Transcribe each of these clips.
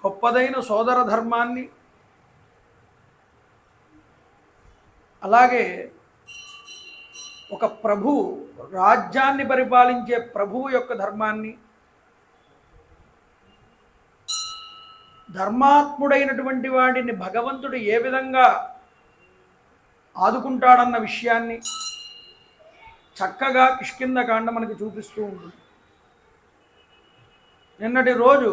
గొప్పదైన సోదర ధర్మాన్ని, అలాగే ఒక ప్రభువు, రాజ్యాన్ని పరిపాలించే ప్రభువు యొక్క ధర్మాన్ని, ధర్మాత్ముడైనటువంటి వాడిని భగవంతుడు ఏ విధంగా ఆదుకుంటాడన్న విషయాన్ని చక్కగా కిష్కింధకాండ మనకి చూపిస్తూ ఉంటుంది. నిన్నటి రోజు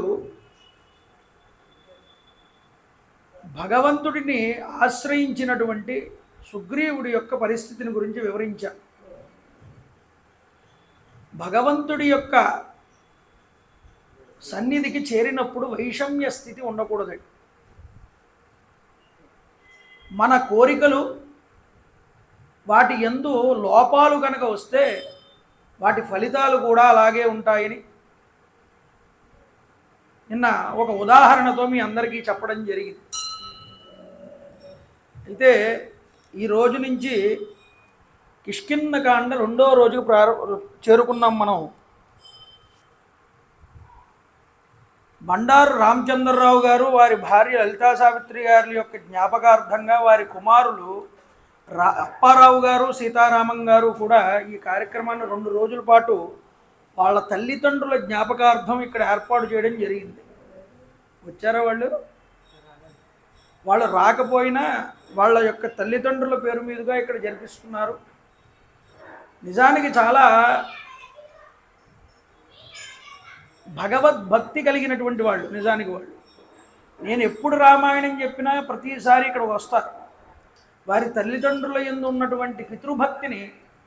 భగవంతుడిని ఆశ్రయించినటువంటి సుగ్రీవుడి యొక్క పరిస్థితిని గురించి వివరించారు. భగవంతుడి యొక్క సన్నిధికి చేరినప్పుడు వైషమ్య స్థితి ఉండకూడదండి. మన కోరికలు వాటి యందు లోపాలు కనుక వస్తే వాటి ఫలితాలు కూడా అలాగే ఉంటాయని నిన్న ఒక ఉదాహరణతో మీ అందరికీ చెప్పడం జరిగింది. అయితే ఈ రోజు నుంచి కిష్కింధకాండ 2వ రోజుకు చేరుకున్నాం మనం. బండారు రామచంద్రరావు గారు వారి భార్య లలితా సావిత్రి గారి యొక్క జ్ఞాపకార్థంగా వారి కుమారులు అప్పారావు గారు, సీతారామం గారు కూడా ఈ కార్యక్రమాన్ని 2 రోజుల పాటు వాళ్ళ తల్లిదండ్రుల జ్ఞాపకార్థం ఇక్కడ ఏర్పాటు చేయడం జరిగింది. వచ్చారా వాళ్ళు? వాళ్ళు రాకపోయినా వాళ్ళ యొక్క తల్లిదండ్రుల పేరు మీదుగా ఇక్కడ జరిపిస్తున్నారు. నిజానికి చాలా భగవద్భక్తి కలిగినటువంటి వాళ్ళు. నిజానికి వాళ్ళు, నేను ఎప్పుడు రామాయణం చెప్పినా ప్రతిసారి ఇక్కడికి వస్తారు. వారి తల్లిదండ్రుల యందు ఉన్నటువంటి పితృభక్తిని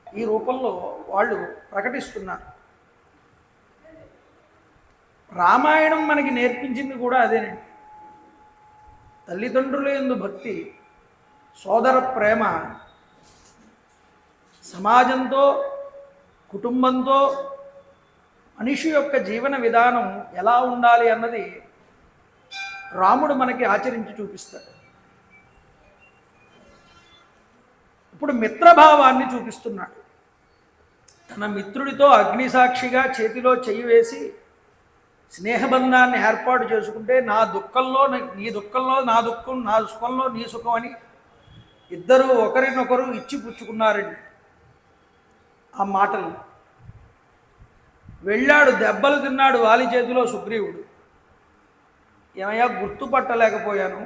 ఈ రూపంలో వాళ్ళు ప్రకటిస్తున్నారు. రామాయణం మనకి నేర్పించింది కూడా అదేనండి. తల్లిదండ్రుల యందు భక్తి, సోదర ప్రేమ, సమాజంతో, కుటుంబంతో మనిషి యొక్క జీవన విధానం ఎలా ఉండాలి అన్నది రాముడు మనకి ఆచరించి చూపిస్తాడు. ఇప్పుడు మిత్రభావాన్ని చూపిస్తున్నాడు. తన మిత్రుడితో అగ్నిసాక్షిగా చేతిలో చెయ్యి వేసి స్నేహబంధాన్ని ఏర్పాటు చేసుకుంటే నా దుఃఖంలో నీ దుఃఖంలో నా దుఃఖం, నా సుఖంలో నీ సుఖం అని ఇద్దరు ఒకరినొకరు ఇచ్చి పుచ్చుకున్నారండి. ఆ మాటలు వెళ్ళాడు, దెబ్బలు తిన్నాడు వాలి చేతిలో సుగ్రీవుడు. ఏమయ్యా గుర్తుపట్టలేకపోయాను,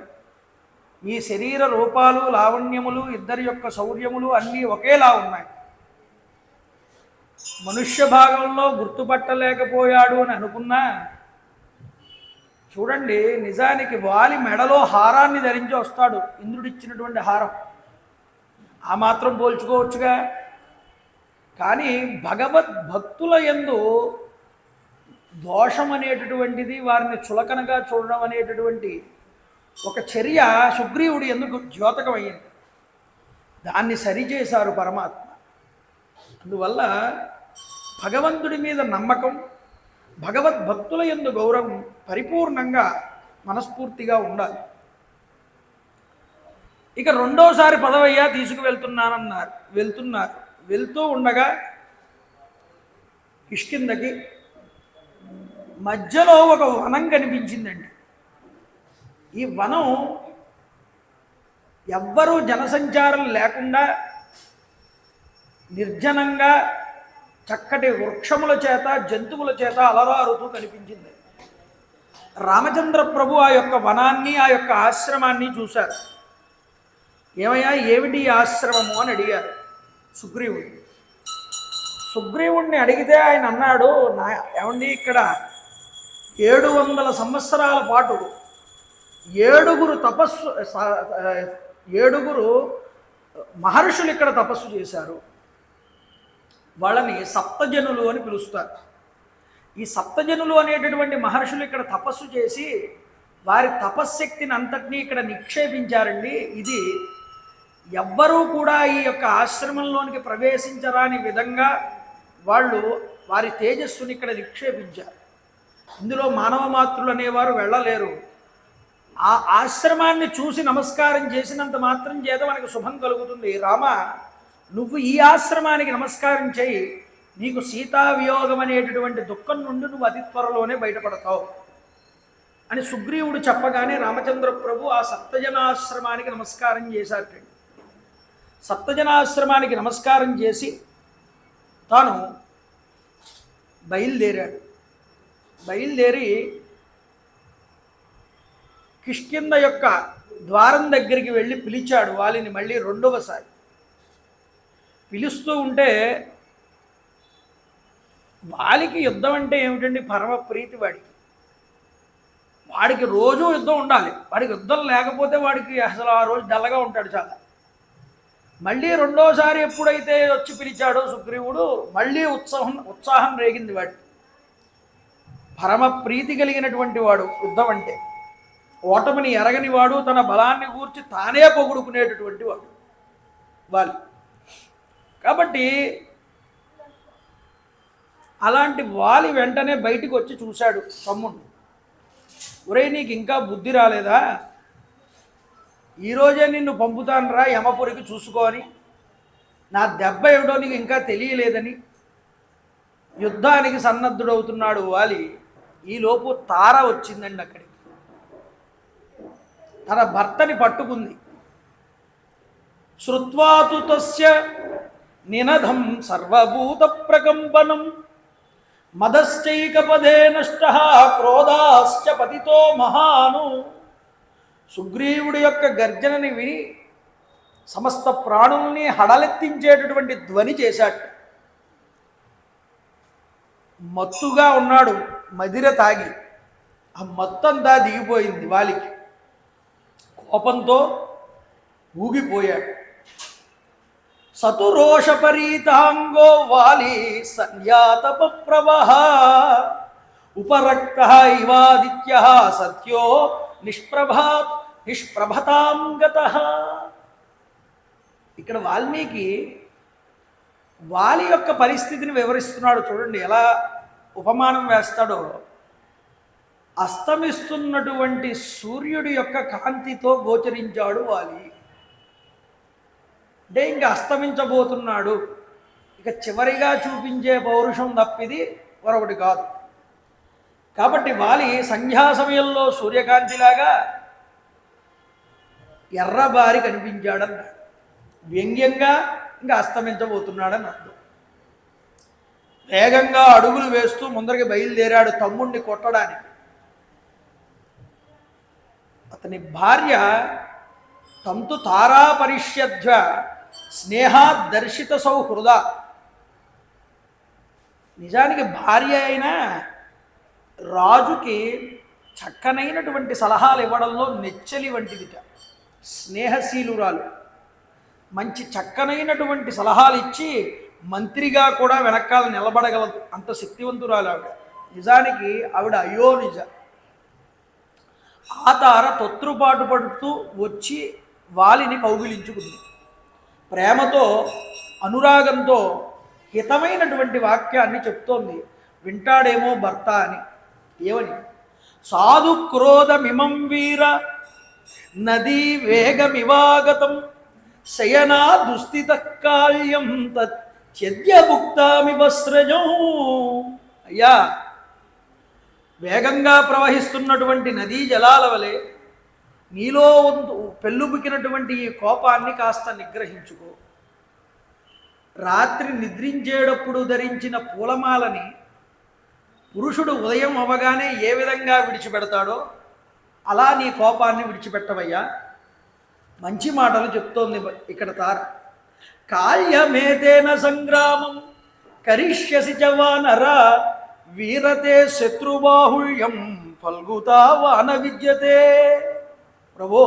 మీ శరీర రూపాలు, లావణ్యములు, ఇద్దరి యొక్క శౌర్యములు అన్నీ ఒకేలా ఉన్నాయి. మనుష్య భాగంలో గుర్తుపట్టలేకపోయాడు అని అనుకున్నా, చూడండి నిజానికి వాలి మెడలో హారాన్ని ధరించి వస్తాడు, ఇంద్రుడిచ్చినటువంటి హారం. ఆ మాత్రం పోల్చుకోవచ్చుగా. కానీ భగవద్భక్తుల యందు దోషం అనేటటువంటిది, వారిని చులకనగా చూడడం అనేటటువంటి ఒక చర్య సుగ్రీవుడు ఎందుకు ద్యోతకమయ్యింది. దాన్ని సరిచేశారు పరమాత్మ. అందువల్ల భగవంతుడి మీద నమ్మకం, భగవద్భక్తుల యందు గౌరవం పరిపూర్ణంగా మనస్ఫూర్తిగా ఉండాలి. ఇక 2వసారి పదవయ్యా తీసుకువెళ్తున్నానన్నారు. వెళ్తూ ఉండగా కిష్కింధకి మధ్యలో ఒక వనం కనిపించిందండి. ఈ వనం ఎవ్వరూ జనసంచారం లేకుండా నిర్జనంగా చక్కటి వృక్షముల చేత, జంతువుల చేత అలరారుతూ కనిపించింది. రామచంద్ర ప్రభు ఆ యొక్క వనాన్ని, ఆ యొక్క ఆశ్రమాన్ని చూశారు. ఏమయ్యా ఏమిటి ఆశ్రమము అని అడిగారు సుగ్రీవుడిని అడిగితే ఆయన అన్నాడు, ఏమండి ఇక్కడ 700 సంవత్సరాల పాటు 7 మహర్షులు ఇక్కడ తపస్సు చేశారు. వాళ్ళని సప్తజనులు అని పిలుస్తారు. ఈ సప్తజనులు అనేటటువంటి మహర్షులు ఇక్కడ తపస్సు చేసి వారి తపశ్శక్తిని అంతటినీ ఇక్కడ నిక్షేపించారండి. ఇది ఎవ్వరూ కూడా ఈ యొక్క ఆశ్రమంలోనికి ప్రవేశించరాని విధంగా వాళ్ళు వారి తేజస్సుని ఇక్కడ నిక్షేపించారు. ఇందులో మానవ మాతృలు అనేవారు వెళ్ళలేరు. ఆ ఆశ్రమాన్ని చూసి నమస్కారం చేసినంత మాత్రం చేత మనకు శుభం కలుగుతుంది. రామ, నువ్వు ఈ ఆశ్రమానికి నమస్కారం చేయి, నీకు సీతావియోగం అనేటటువంటి దుఃఖం నుండి నువ్వు అతి త్వరలోనే బయటపడతావు అని సుగ్రీవుడు చెప్పగానే రామచంద్ర ప్రభు ఆ సప్తజనాశ్రమానికి నమస్కారం చేశారటండి. సప్తజనాశ్రమానికి నమస్కారం చేసి తాను బయలుదేరి కిష్కింద యొక్క ద్వారం దగ్గరికి వెళ్ళి పిలిచాడు వాలిని మళ్ళీ రెండవసారి. పిలుస్తూ ఉంటే వాలికి యుద్ధం అంటే ఏమిటండి? పరమ ప్రీతి వాడికి రోజు యుద్ధం ఉండాలి. వాడికి యుద్ధం లేకపోతే వాడికి అసలు ఆ రోజు డల్లగా ఉంటాడు చాలా. మళ్ళీ రెండోసారి ఎప్పుడైతే వచ్చి పిలిచాడో సుగ్రీవుడు, మళ్ళీ ఉత్సాహం రేగింది వాడు. పరమ ప్రీతి కలిగినటువంటి వాడు యుద్ధం అంటే. ఓటమిని ఎరగని వాడు, తన బలాన్ని గూర్చి తానే పొగుడుకునేటటువంటి వాడు వాళ్ళు. కాబట్టి అలాంటి వాలి వెంటనే బయటికి వచ్చి చూశాడు తమ్ముడు. ఒరే, నీకు ఇంకా బుద్ధి రాలేదా? ఈరోజే నిన్ను పంపుతాను రా యమపురికి చూసుకొని, నా దెబ్బ ఏమిటో నీకు ఇంకా తెలియలేదని యుద్ధానికి సన్నద్ధుడవుతున్నాడు వాలి. ఈలోపు తార వచ్చిందండి అక్కడికి. తన భర్తని పట్టుకుంది. శ్రుత్వాతు తస్య నినధం సర్వభూత ప్రకంపనం మదశ్చైకపదే నష్టః క్రోధాశ్చ పతితో మహాను. సుగ్రీవుడి యొక్క గర్జనని విని సమస్త ప్రాణుల్ని హడలెత్తించేటటువంటి ధ్వని చేశాడు. మత్తుగా ఉన్నాడు, మదిర తాగి. ఆ మత్తంతా దిగిపోయింది వాలికి. కోపంతో ఊగిపోయాడు. సతురోషపరీతాంగో వాలి సంయాతపప్రవః ఉపరక్త ఇవాదిత్య సత్యో నిష్ప్రభతాం గతః. ఇక్కడ వాల్మీకి వాలి యొక్క పరిస్థితిని వివరిస్తున్నాడు. చూడండి ఎలా ఉపమానం వేస్తాడో. అస్తమిస్తున్నటువంటి సూర్యుడి యొక్క కాంతితో గోచరించాడు వాలి. అంటే ఇంకా అస్తమించబోతున్నాడు. ఇక చివరిగా చూపించే పౌరుషం తప్పిది మరొకటి కాదు. కాబట్టి వాలి సంధ్యా సమయంలో సూర్యకాంతిలాగా ఎర్రబారి కనిపించాడన్నాడు. వ్యంగ్యంగా ఇంకా అస్తమించబోతున్నాడని అర్థం. వేగంగా అడుగులు వేస్తూ ముందరికి బయలుదేరాడు తమ్ముణ్ణి కొట్టడానికి. అతని భార్య తంతు తారా పరిష్యధ్వ స్నేహాద్ దర్శిత సౌహృద. నిజానికి భార్య అయినా రాజుకి చక్కనైనటువంటి సలహాలు ఇవ్వడంలో నెచ్చలి వంటిదిట. స్నేహశీలురాలు, మంచి చక్కనైనటువంటి సలహాలు ఇచ్చి మంత్రిగా కూడా వెనకాల నిలబడగలదు. అంత శక్తివంతురాలు ఆవిడ. నిజానికి ఆవిడ అయోనిజ. ఆ తార తొత్రుపాటు పడుతూ వచ్చి వాలిని కౌగిలించుకుంది. ప్రేమతో అనురాగంతో హితమైనటువంటి వాక్యాన్ని చెప్తోంది. వింటాడేమో భర్త అని. ఏమని? సాధు క్రోధమిమం వీర నదీ వేగమివాగతం శయనా దుస్థిత కాళ్యం తద్యభుక్తామి వస్రజం. అయ్యా, వేగంగా ప్రవహిస్తున్నటువంటి నదీ జలాల వలె నీలో పెళ్ళుబుకినటువంటి ఈ కోపాన్ని కాస్త నిగ్రహించుకో. రాత్రి నిద్రించేటప్పుడు ధరించిన పూలమాలని పురుషుడు ఉదయం అవ్వగానే ఏ విధంగా విడిచిపెడతాడో అలా నీ కోపాన్ని విడిచిపెట్టవయ్యా. మంచి మాటలు చెప్తోంది ఇక్కడ తార. కాళ్యమేతేన సంగ్రామం కరిష్యసి చ వానర వీరతే శత్రుబాహుళ్యం ఫల్గుతా వాన విద్యతే. ప్రభో,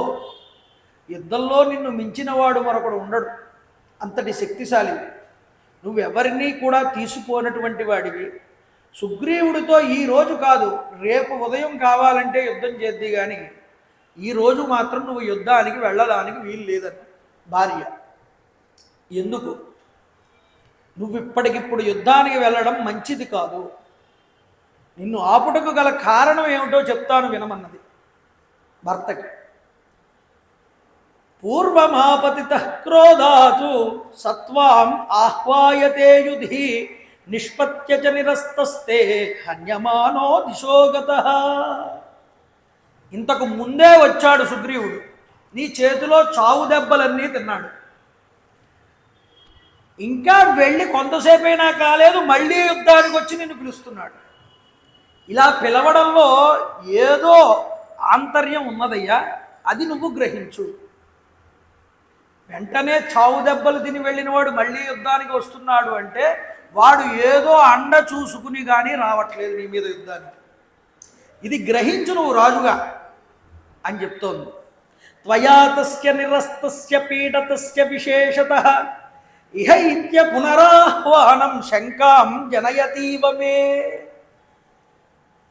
యుద్ధంలో నిన్ను మించినవాడు మరొకడు ఉండడు. అంతటి శక్తిశాలి. నువ్వెవరినీ కూడా తీసిపోనటువంటి వాడివి. సుగ్రీవుడితో ఈరోజు కాదు, రేపు ఉదయం కావాలంటే యుద్ధం చేద్ది, కానీ ఈరోజు మాత్రం నువ్వు యుద్ధానికి వెళ్ళడానికి వీలు లేదని భార్య. ఎందుకు? నువ్వు ఇప్పటికిప్పుడు యుద్ధానికి వెళ్ళడం మంచిది కాదు. నిన్ను ఆపుటకు గల కారణం ఏమిటో చెప్తాను వినమన్నది భర్తకి. పూర్వమాపతిత క్రోధాతు సత్వాం ఆహ్వాయతే యుధి నిష్పత్య చ నిరస్తస్తే హన్యమానో దిశోగతః. ఇంతకు ముందే వచ్చాడు సుగ్రీవుడు, నీ చేతిలో చావు దెబ్బలన్నీ తిన్నాడు. ఇంకా వెళ్ళి కొంతసేపైనా కాలేదు, మళ్ళీ యుద్ధానికి వచ్చి నిన్ను పిలుస్తున్నాడు. ఇలా పిలవడంలో ఏదో ఆంతర్యం ఉన్నదయ్యా, అది నువ్వు గ్రహించు. వెంటనే చావు దెబ్బలు తిని వెళ్ళినవాడు మళ్ళీ యుద్ధానికి వస్తున్నాడు అంటే వాడు ఏదో అండ చూసుకుని కానీ రావట్లేదు నీ మీద యుద్ధానికి. ఇది గ్రహించు నువ్వు రాజుగా అని చెప్తోంది. త్వయా తస్య నిరస్తస్య పీడతస్య విశేషతః ఇహ ఇత్య పునరాహ్వానం శంకాం జనయతీవ మే.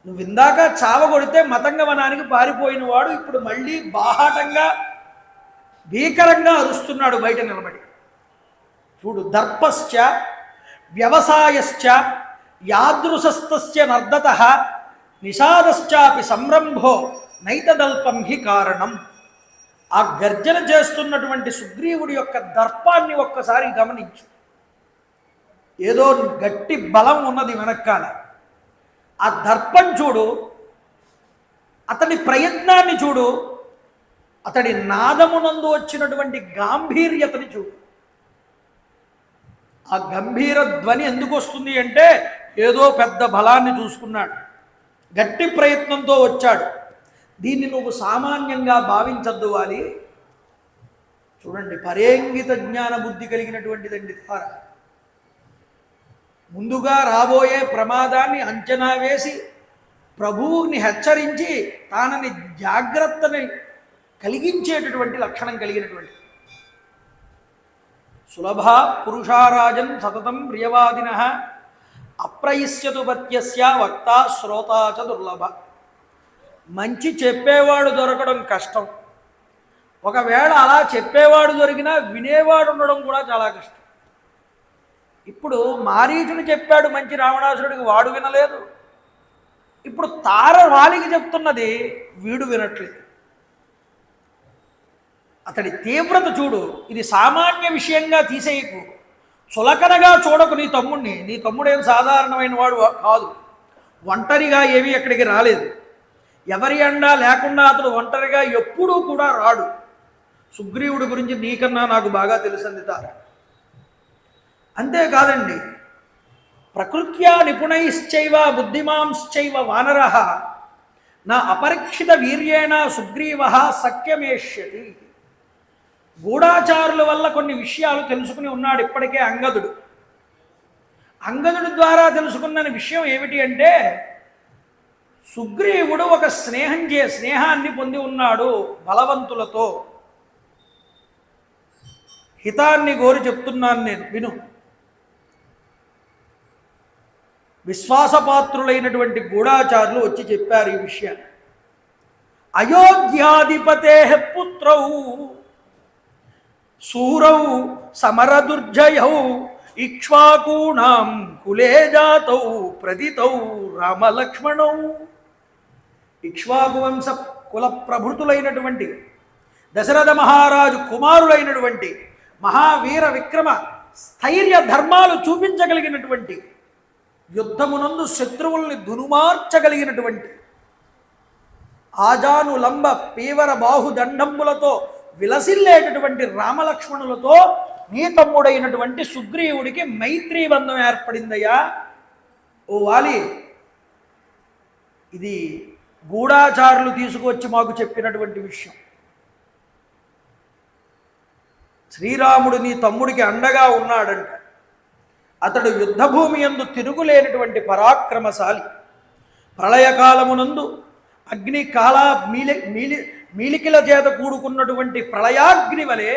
నువ్వు ఇందాక చావగొడితే మతంగవనానికి పారిపోయిన వాడు ఇప్పుడు మళ్ళీ బాహాటంగా భీకరంగా అరుస్తున్నాడు బయట నిలబడి. చూడు, దర్పశ్చ వ్యవసాయశ్చ యాదృశస్తస్య నర్దతః నిషాదశ్చాపి సంరంభో నైతదల్పం హి కారణం. ఆ గర్జన చేస్తున్నటువంటి సుగ్రీవుడి యొక్క దర్పాన్ని ఒక్కసారి గమనించు. ఏదో గట్టి బలం ఉన్నది వెనక్కాల. ఆ దర్పం చూడు, అతని ప్రయత్నాన్ని చూడు, అతడి నాదమునందు వచ్చినటువంటి గాంభీర్యతని చూడు. ఆ గంభీర ధ్వని ఎందుకు వస్తుంది అంటే ఏదో పెద్ద బలాన్ని చూసుకున్నాడు, గట్టి ప్రయత్నంతో వచ్చాడు. దీన్ని నువ్వు సామాన్యంగా భావించద్దు వాలి. చూడండి, పరేంగిత జ్ఞాన బుద్ధి కలిగినటువంటిదండి తార. ముందుగా రాబోయే ప్రమాదాన్ని అంచనా వేసి ప్రభువుని హెచ్చరించి తానని జాగ్రత్తని కలిగించేటటువంటి లక్షణం కలిగినటువంటి సులభ పురుషారాజన్ సతతం ప్రియవాదిన అప్రయిష్యతు పత్యస్య వక్త శ్రోతా చ దుర్లభ. మంచి చెప్పేవాడు దొరకడం కష్టం. ఒకవేళ అలా చెప్పేవాడు దొరికినా వినేవాడు ఉండడం కూడా చాలా కష్టం. ఇప్పుడు మారీచుడు చెప్పాడు మంచి రావణాసురుడికి, వాడు వినలేదు. ఇప్పుడు తార వాలికి చెప్తున్నది, వీడు వినట్లేదు. అతడి తీవ్రత చూడు. ఇది సామాన్య విషయంగా తీసేయకు, చులకనగా చూడకు నీ తమ్ముడిని. నీ తమ్ముడేం సాధారణమైన వాడు కాదు. ఒంటరిగా ఏమీ ఎక్కడికి రాలేదు. ఎవరి అండా లేకుండా అతడు ఒంటరిగా ఎప్పుడూ కూడా రాడు. సుగ్రీవుడి గురించి నీకన్నా నాకు బాగా తెలుసంది తార. అంతేకాదండి, ప్రకృత్యా నిపుణైశ్చైవ బుద్ధిమాంశ్చైవ వానరః నా అపరీక్షిత వీర్యేణ సుగ్రీవ సఖ్యమేష్యతి. గూఢాచారుల వల్ల కొన్ని విషయాలు తెలుసుకుని ఉన్నాడు ఇప్పటికే అంగదుడు. అంగదుడి ద్వారా తెలుసుకున్న విషయం ఏమిటి అంటే సుగ్రీవుడు ఒక స్నేహాన్ని పొంది ఉన్నాడు బలవంతులతో. హితాన్ని కోరి చెప్తున్నాను నేను, విను. విశ్వాసపాత్రులైనటువంటి గూఢాచారులు వచ్చి చెప్పారు ఈ విషయాన్ని. అయోధ్యాధిపతే పుత్రౌ శూరౌ సమరదుర్జయౌ ఇక్ష్వాకూణాం కులే జాతౌ ప్రదితౌ రామలక్ష్మణౌ. ఇక్ష్వాకు వంశ కుల ప్రభృతులైనటువంటి దశరథ మహారాజు కుమారులైనటువంటి మహావీర విక్రమ స్థైర్య ధర్మాలు చూపించగలిగినటువంటి, యుద్ధమునందు శత్రువుల్ని దునుమార్చగలిగినటువంటి, ఆజాను లంబ పీవర బాహుదండంబులతో విలసిల్లేటటువంటి రామలక్ష్మణులతో నీ తమ్ముడైనటువంటి సుగ్రీవుడికి మైత్రీ బంధం ఏర్పడిందయ్యా. ఓ వాలి, ఇది గూఢాచారులు తీసుకువచ్చి మాకు చెప్పినటువంటి విషయం. శ్రీరాముడు నీ తమ్ముడికి అండగా ఉన్నాడంట. అతడు యుద్ధభూమి యందు తిరుగులేనటువంటి పరాక్రమశాలి. ప్రళయకాలమునందు అగ్ని కాల మీలికిల చేత కూడుకున్నటువంటి ప్రళయాగ్ని వలె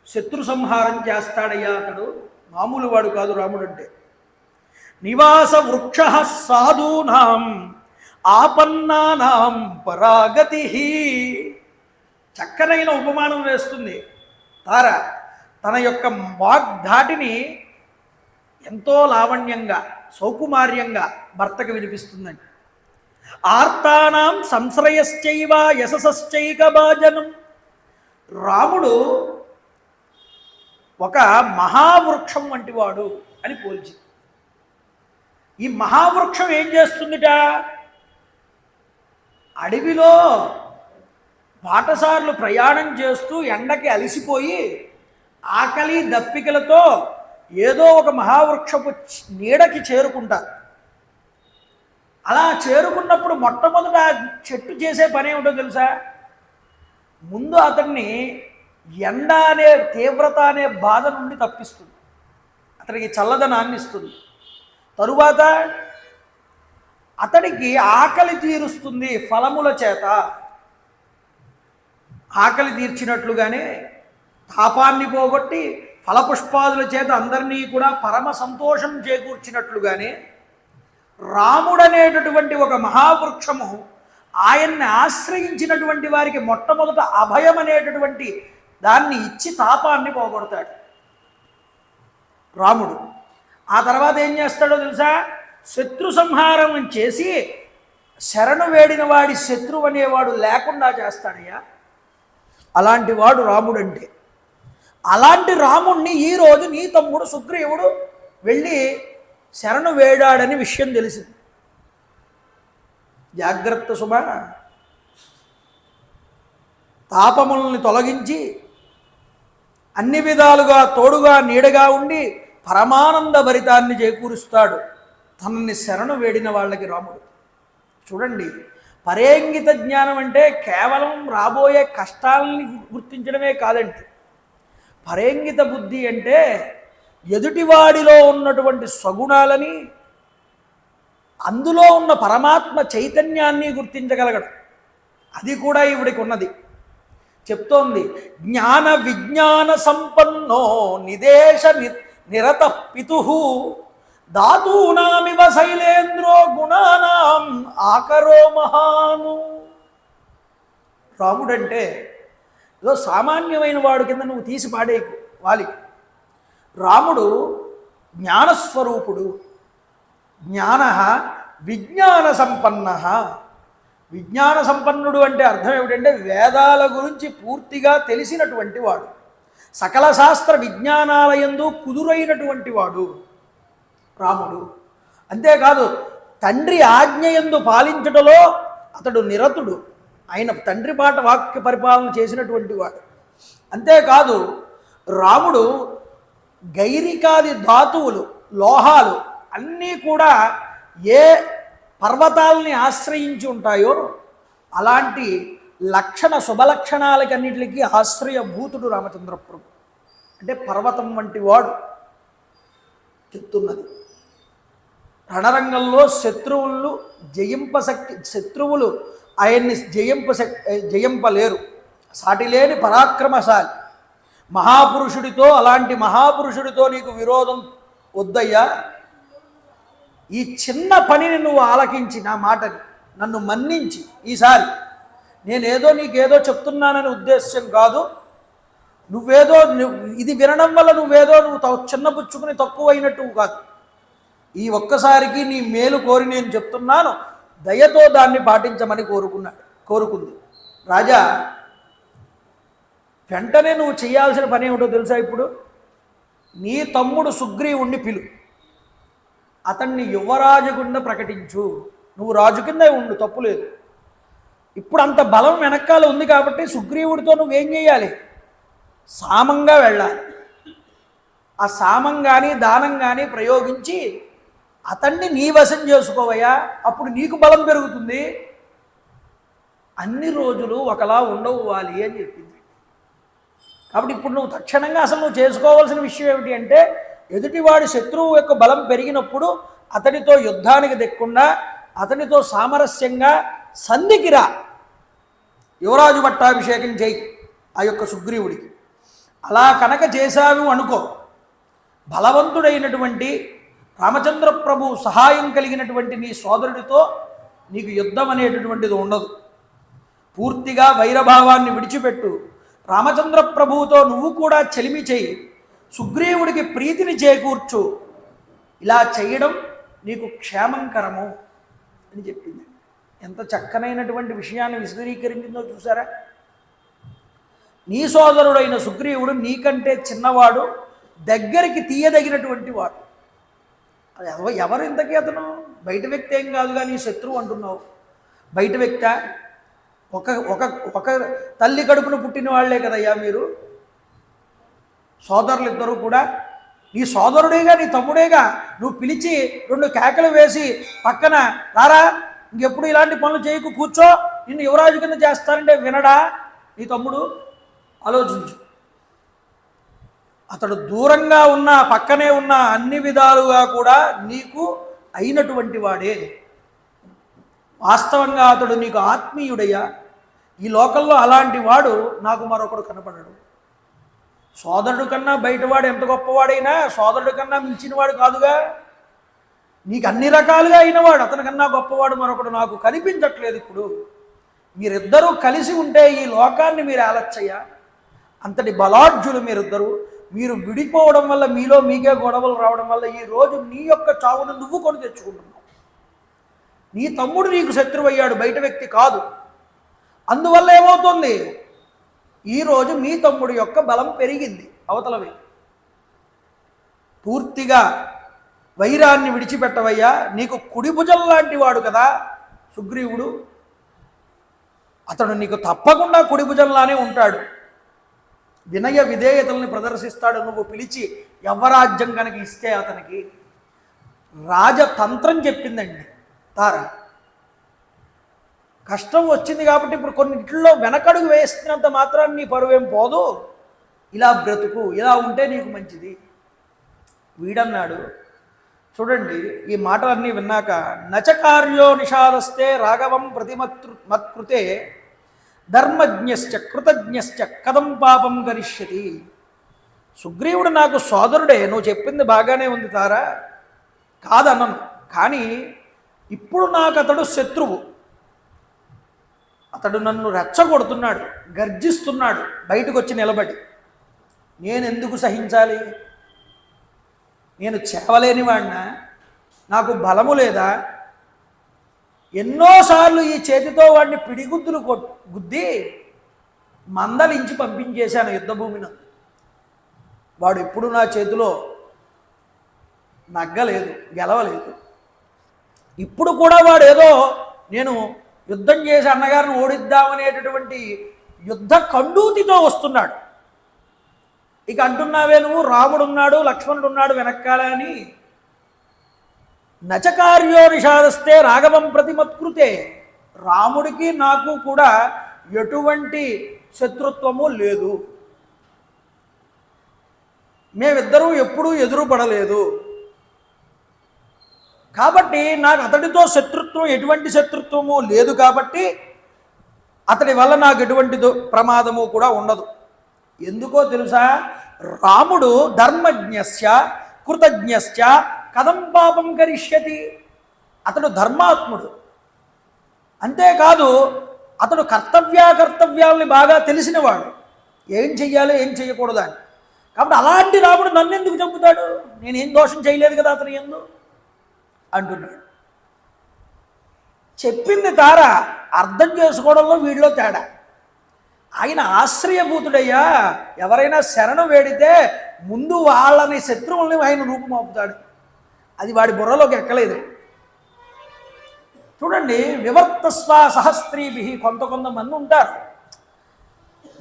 శత్రు సంహారం చేస్తాడయ్యా. అతడు మామూలు వాడు కాదు రాముడు అంటే. నివాస వృక్ష సాధూనాం ఆపన్నానాం పరాగతి. చక్కనైన ఉపమానం వేస్తుంది తార. తన యొక్క వాగ్ధాటిని ఎంతో లావణ్యంగా సౌకుమార్యంగా భర్తకు వినిపిస్తుందండి. ఆర్తానాం సంశ్రయశ్చైవ యశశ్చైక భాజనం. రాముడు ఒక మహావృక్షం వంటి వాడు అని పోల్చి, ఈ మహావృక్షం ఏం చేస్తుందిట? అడవిలో బాటసారులు ప్రయాణం చేస్తూ ఎండకి అలసిపోయి ఆకలి దప్పికలతో ఏదో ఒక మహావృక్షపు నీడకి చేరుకుంటారు. అలా చేరుకున్నప్పుడు మొట్టమొదట చెట్టు చేసే పని ఏమిటో తెలుసా? ముందు అతన్ని ఎండ అనే తీవ్రత అనే బాధ నుండి తప్పిస్తుంది, అతనికి చల్లదనాన్ని ఇస్తుంది. తరువాత అతడికి ఆకలి తీరుస్తుంది ఫలముల చేత. ఆకలి తీర్చినట్లుగానే తాపాన్ని పోగొట్టి ఫలపుష్పాదుల చేత అందరినీ కూడా పరమ సంతోషం చేకూర్చినట్లుగానే రాముడనేటటువంటి ఒక మహావృక్షము ఆయన్ని ఆశ్రయించినటువంటి వారికి మొట్టమొదట అభయం అనేటటువంటి దాన్ని ఇచ్చి తాపాన్ని పోగొడతాడు రాముడు. ఆ తర్వాత ఏం చేస్తాడో తెలుసా? శత్రు సంహారం చేసి శరణు వేడిన వాడి శత్రువు అనేవాడు లేకుండా చేస్తాడయ్యా. అలాంటి వాడు రాముడు అంటే. అలాంటి రాముణ్ణి ఈరోజు నీ తమ్ముడు సుగ్రీవుడు వెళ్ళి శరణు వేడాడని విషయం తెలిసింది. జాగ్రత్త సుమ, తాపముల్ని తొలగించి అన్ని విధాలుగా తోడుగా నీడగా ఉండి పరమానంద భరితాన్ని చేకూరుస్తాడు తనని శరణు వేడిన వాళ్ళకి రాముడు. చూడండి, పరేంగిత జ్ఞానం అంటే కేవలం రాబోయే కష్టాలని గుర్తించడమే కాదండి. పరేంగిత బుద్ధి అంటే ఎదుటివాడిలో ఉన్నటువంటి సగుణాలని, అందులో ఉన్న పరమాత్మ చైతన్యాన్ని గుర్తించగలగడం. అది కూడా ఈవిడికి ఉన్నది. చెప్తోంది, జ్ఞాన విజ్ఞాన సంపన్నో నిదేశ నిరత పితు ధాతూనామివ శైలేంద్రో గుణానాం ఆకరో మహాను. రాముడంటే ఏదో సామాన్యమైన వాడు కింద నువ్వు తీసి పాడేకు వాలి. రాముడు జ్ఞానస్వరూపుడు. జ్ఞాన విజ్ఞాన సంపన్న. విజ్ఞాన సంపన్నుడు అంటే అర్థం ఏమిటంటే వేదాల గురించి పూర్తిగా తెలిసినటువంటి వాడు, సకల శాస్త్ర విజ్ఞానాలయందు కుదురైనటువంటి వాడు రాముడు. అంతేకాదు తండ్రి ఆజ్ఞయందు పాలించటలో అతడు నిరతుడు. ఆయన తండ్రి పాట వాక్య పరిపాలన చేసినటువంటి వాడు. అంతేకాదు రాముడు గైరికాది ధాతువులు, లోహాలు అన్నీ కూడా ఏ పర్వతాలని ఆశ్రయించి ఉంటాయో అలాంటి లక్షణ శుభలక్షణాలకన్నిటికీ ఆశ్రయభూతుడు రామచంద్ర ప్రభు. అంటే పర్వతం వంటి వాడు. చెప్తున్నది, రణరంగంలో శత్రువులు ఆయన్ని జయింపలేరు. సాటిలేని పరాక్రమశాలి మహాపురుషుడితో, అలాంటి మహాపురుషుడితో నీకు విరోధం వద్దయ్యా. ఈ చిన్న పనిని నువ్వు ఆలకించి నా మాటని నన్ను మన్నించి, ఈసారి నేనేదో నీకేదో చెప్తున్నానని ఉద్దేశ్యం కాదు, నువ్వేదో ఇది వినడం వల్ల నువ్వు చిన్నపుచ్చుకుని తక్కువైనట్టు కాదు. ఈ ఒక్కసారికి నీ మేలు కోరి నేను చెప్తున్నాను, దయతో దాన్ని పాటించమని కోరుకుంది. రాజా, వెంటనే నువ్వు చేయాల్సిన పని ఏమిటో తెలుసా? ఇప్పుడు నీ తమ్ముడు సుగ్రీవుణ్ణి పిలు, అతన్ని యువరాజు కింద ప్రకటించు. నువ్వు రాజు కింద ఉండు, తప్పులేదు. ఇప్పుడు అంత బలం వెనకాల ఉంది కాబట్టి సుగ్రీవుడితో నువ్వేం చేయాలి? సామంగా వెళ్ళాలి. ఆ సామం కానీ దానం కానీ ప్రయోగించి అతన్ని నీ వశం చేసుకోవయ్యా. అప్పుడు నీకు బలం పెరుగుతుంది. అన్ని రోజులు ఒకలా ఉండవు వాలి అని చెప్పింది. కాబట్టి ఇప్పుడు నువ్వు తక్షణంగా అసలు నువ్వు చేసుకోవాల్సిన విషయం ఏమిటి అంటే, ఎదుటివాడి శత్రువు యొక్క బలం పెరిగినప్పుడు అతనితో యుద్ధానికి దిక్కుండా అతనితో సామరస్యంగా సంధికి రా. యువరాజు పట్టాభిషేకం చేయి ఆ యొక్క సుగ్రీవుడికి. అలా కనుక చేశావు అనుకో, బలవంతుడైనటువంటి రామచంద్ర ప్రభు సహాయం కలిగినటువంటి నీ సోదరుడితో నీకు యుద్ధం అనేటటువంటిది ఉండదు. పూర్తిగా వైరభావాన్ని విడిచిపెట్టు. రామచంద్ర ప్రభువుతో నువ్వు కూడా చెలిమి చేయి, సుగ్రీవుడికి ప్రీతిని చేకూర్చు. ఇలా చేయడం నీకు క్షేమంకరము అని చెప్పింది. ఎంత చక్కనైనటువంటి విషయాన్ని విశదీకరించిందో చూసారా? నీ సోదరుడైన సుగ్రీవుడు నీకంటే చిన్నవాడు, దగ్గరికి తీయదగినటువంటి వాడు. ఎవరు ఇంతకీ అతను? బయట వ్యక్తి ఏం కాదుగా, నీ శత్రువు అంటున్నావు. బయట వ్యక్తి ఒక ఒక ఒక తల్లి కడుపున పుట్టిన వాళ్లే కదయ్యా మీరు. సోదరులు ఇద్దరు కూడా నీ సోదరుడేగా, నీ తమ్ముడేగా. నువ్వు పిలిచి 2 కేకలు వేసి పక్కన రారా, ఇంకెప్పుడు ఇలాంటి పనులు చేయకు, కూర్చో, నిన్ను యువరాజు కింద చేస్తానంటే వినడా నీ తమ్ముడు? ఆలోచించు. అతడు దూరంగా ఉన్న, పక్కనే ఉన్న, అన్ని విధాలుగా కూడా నీకు అయినటువంటి వాడే. వాస్తవంగా అతడు నీకు ఆత్మీయుడయ్యా. ఈ లోకంలో అలాంటి వాడు నాకు మరొకడు కనపడడు. సోదరుడు కన్నా బయటవాడు ఎంత గొప్పవాడైనా సోదరుడి కన్నా మించినవాడు కాదుగా. నీకు అన్ని రకాలుగా అయినవాడు, అతనికన్నా గొప్పవాడు మరొకడు నాకు కనిపించట్లేదు. ఇప్పుడు మీరిద్దరూ కలిసి ఉంటే ఈ లోకాన్ని మీరు ఏలచ్చయ్యా. అంతటి బలాఢ్యులు మీరిద్దరూ. మీరు విడిపోవడం వల్ల, మీలో మీకే గొడవలు రావడం వల్ల ఈరోజు నీ యొక్క చావును నువ్వు కొని తెచ్చుకుంటున్నావు. నీ తమ్ముడు నీకు శత్రువయ్యాడు, బయట వ్యక్తి కాదు. అందువల్ల ఏమవుతుంది, ఈరోజు మీ తమ్ముడి యొక్క బలం పెరిగింది. అవతలవే పూర్తిగా వైరాన్ని విడిచిపెట్టవయ్యా. నీకు కుడి భుజం లాంటి వాడు కదా సుగ్రీవుడు. అతడు నీకు తప్పకుండా కుడి భుజంలానే ఉంటాడు. వినయ విధేయతల్ని ప్రదర్శిస్తాడు. నువ్వు పిలిచి యవ్వరాజ్యం కనుక ఇస్తే అతనికి రాజతంత్రం చెప్పిందండి తార. కష్టం వచ్చింది కాబట్టి ఇప్పుడు కొన్నింటిలో వెనకడుగు వేస్తున్నంత మాత్రాన్ని నీ పరువేం పోదు. ఇలా బ్రతుకు, ఇలా ఉంటే నీకు మంచిది. వీడన్నాడు. చూడండి, ఈ మాటలన్నీ విన్నాక నచకార్యో నిషాదస్తే రాఘవం ప్రతిమత్కృతే ధర్మజ్ఞశ్చ కృతజ్ఞశ్చ కథం పాపం కరిష్యతి. సుగ్రీవుడు నాకు సోదరుడే, నువ్వు చెప్పింది బాగానే ఉంది తారా, కాదన్నను. కానీ ఇప్పుడు నాకు అతడు శత్రువు. అతడు నన్ను రెచ్చగొడుతున్నాడు, గర్జిస్తున్నాడు బయటకు వచ్చి నిలబడి. నేను ఎందుకు సహించాలి? నేను చేవలేని వాడినా? నాకు బలము లేదా? ఎన్నోసార్లు ఈ చేతితో వాడిని పిడిగుద్దులు గుద్ది మందలించి పంపించేశాను యుద్ధభూమిని. వాడు ఎప్పుడు నా చేతిలో నగ్గలేదు, గెలవలేదు. ఇప్పుడు కూడా వాడు ఏదో నేను యుద్ధం చేసి అన్నగారిని ఓడిద్దామనేటటువంటి యుద్ధ కండూతితో వస్తున్నాడు. ఇక అంటున్నావే నువ్వు రాముడున్నాడు, లక్ష్మణుడున్నాడు వెనక్కాల అని. నచకార్యో నిషాదస్తే రాఘవం ప్రతిమత్కృతే. రాముడికి నాకు కూడా ఎటువంటి శత్రుత్వము లేదు. మేమిద్దరూ ఎప్పుడూ ఎదురుపడలేదు. కాబట్టి నాకు అతడితో శత్రుత్వం, ఎటువంటి శత్రుత్వము లేదు. కాబట్టి అతడి వల్ల నాకు ఎటువంటి ప్రమాదము కూడా ఉండదు. ఎందుకో తెలుసా? రాముడు ధర్మజ్ఞస్య కృతజ్ఞశ్చ కథం పాపం కరిష్యతి. అతడు ధర్మాత్ముడు. అంతేకాదు అతడు కర్తవ్యాల్ని బాగా తెలిసినవాడు. ఏం చెయ్యాలో ఏం చెయ్యకూడదు అని. కాబట్టి అలాంటి రాముడు నన్ను ఎందుకు చంపుతాడు? నేనేం దోషం చేయలేదు కదా అతను ఎందు అంటున్నాడు. చెప్పింది తార, అర్థం చేసుకోవడంలో వీడిలో తేడా. ఆయన ఆశ్రయభూతుడయ్యా. ఎవరైనా శరణు వేడితే ముందు వాళ్ళని శత్రువుల్ని ఆయన రూపుమాపుతాడు. అది వాడి బుర్రలోకి ఎక్కలేదు. చూడండి, వివర్తస్వ సహస్త్రీభి, కొంతమంది ఉంటారు,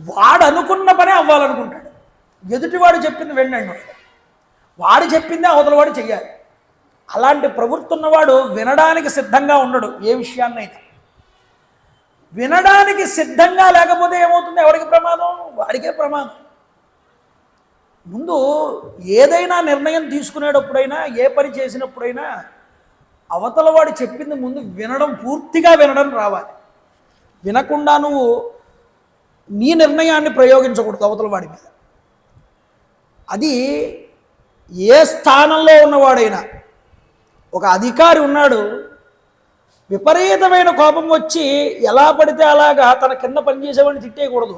వాడు అనుకున్న పనే అవ్వాలనుకుంటాడు. ఎదుటివాడు చెప్పింది వినండి, వాడు చెప్పిందే అవతలవాడు చెయ్యాలి. అలాంటి ప్రవృత్తి ఉన్నవాడు వినడానికి సిద్ధంగా ఉండడు. ఏ విషయాన్నైనా వినడానికి సిద్ధంగా లేకపోతే ఏమవుతుంది? ఎవరికి ప్రమాదం? వాడికే ప్రమాదం. ముందు ఏదైనా నిర్ణయం తీసుకునేటప్పుడైనా, ఏ పని చేసినప్పుడైనా అవతల వాడు చెప్పింది ముందు వినడం, పూర్తిగా వినడం రావాలి. వినకుండా నువ్వు నీ నిర్ణయాన్ని ప్రయోగించకూడదు అవతల వాడి మీద. అది ఏ స్థానంలో ఉన్నవాడైనా. ఒక అధికారి ఉన్నాడు, విపరీతమైన కోపం వచ్చి ఎలా పడితే అలాగా తన కింద పనిచేసేవాడిని తిట్టేయకూడదు.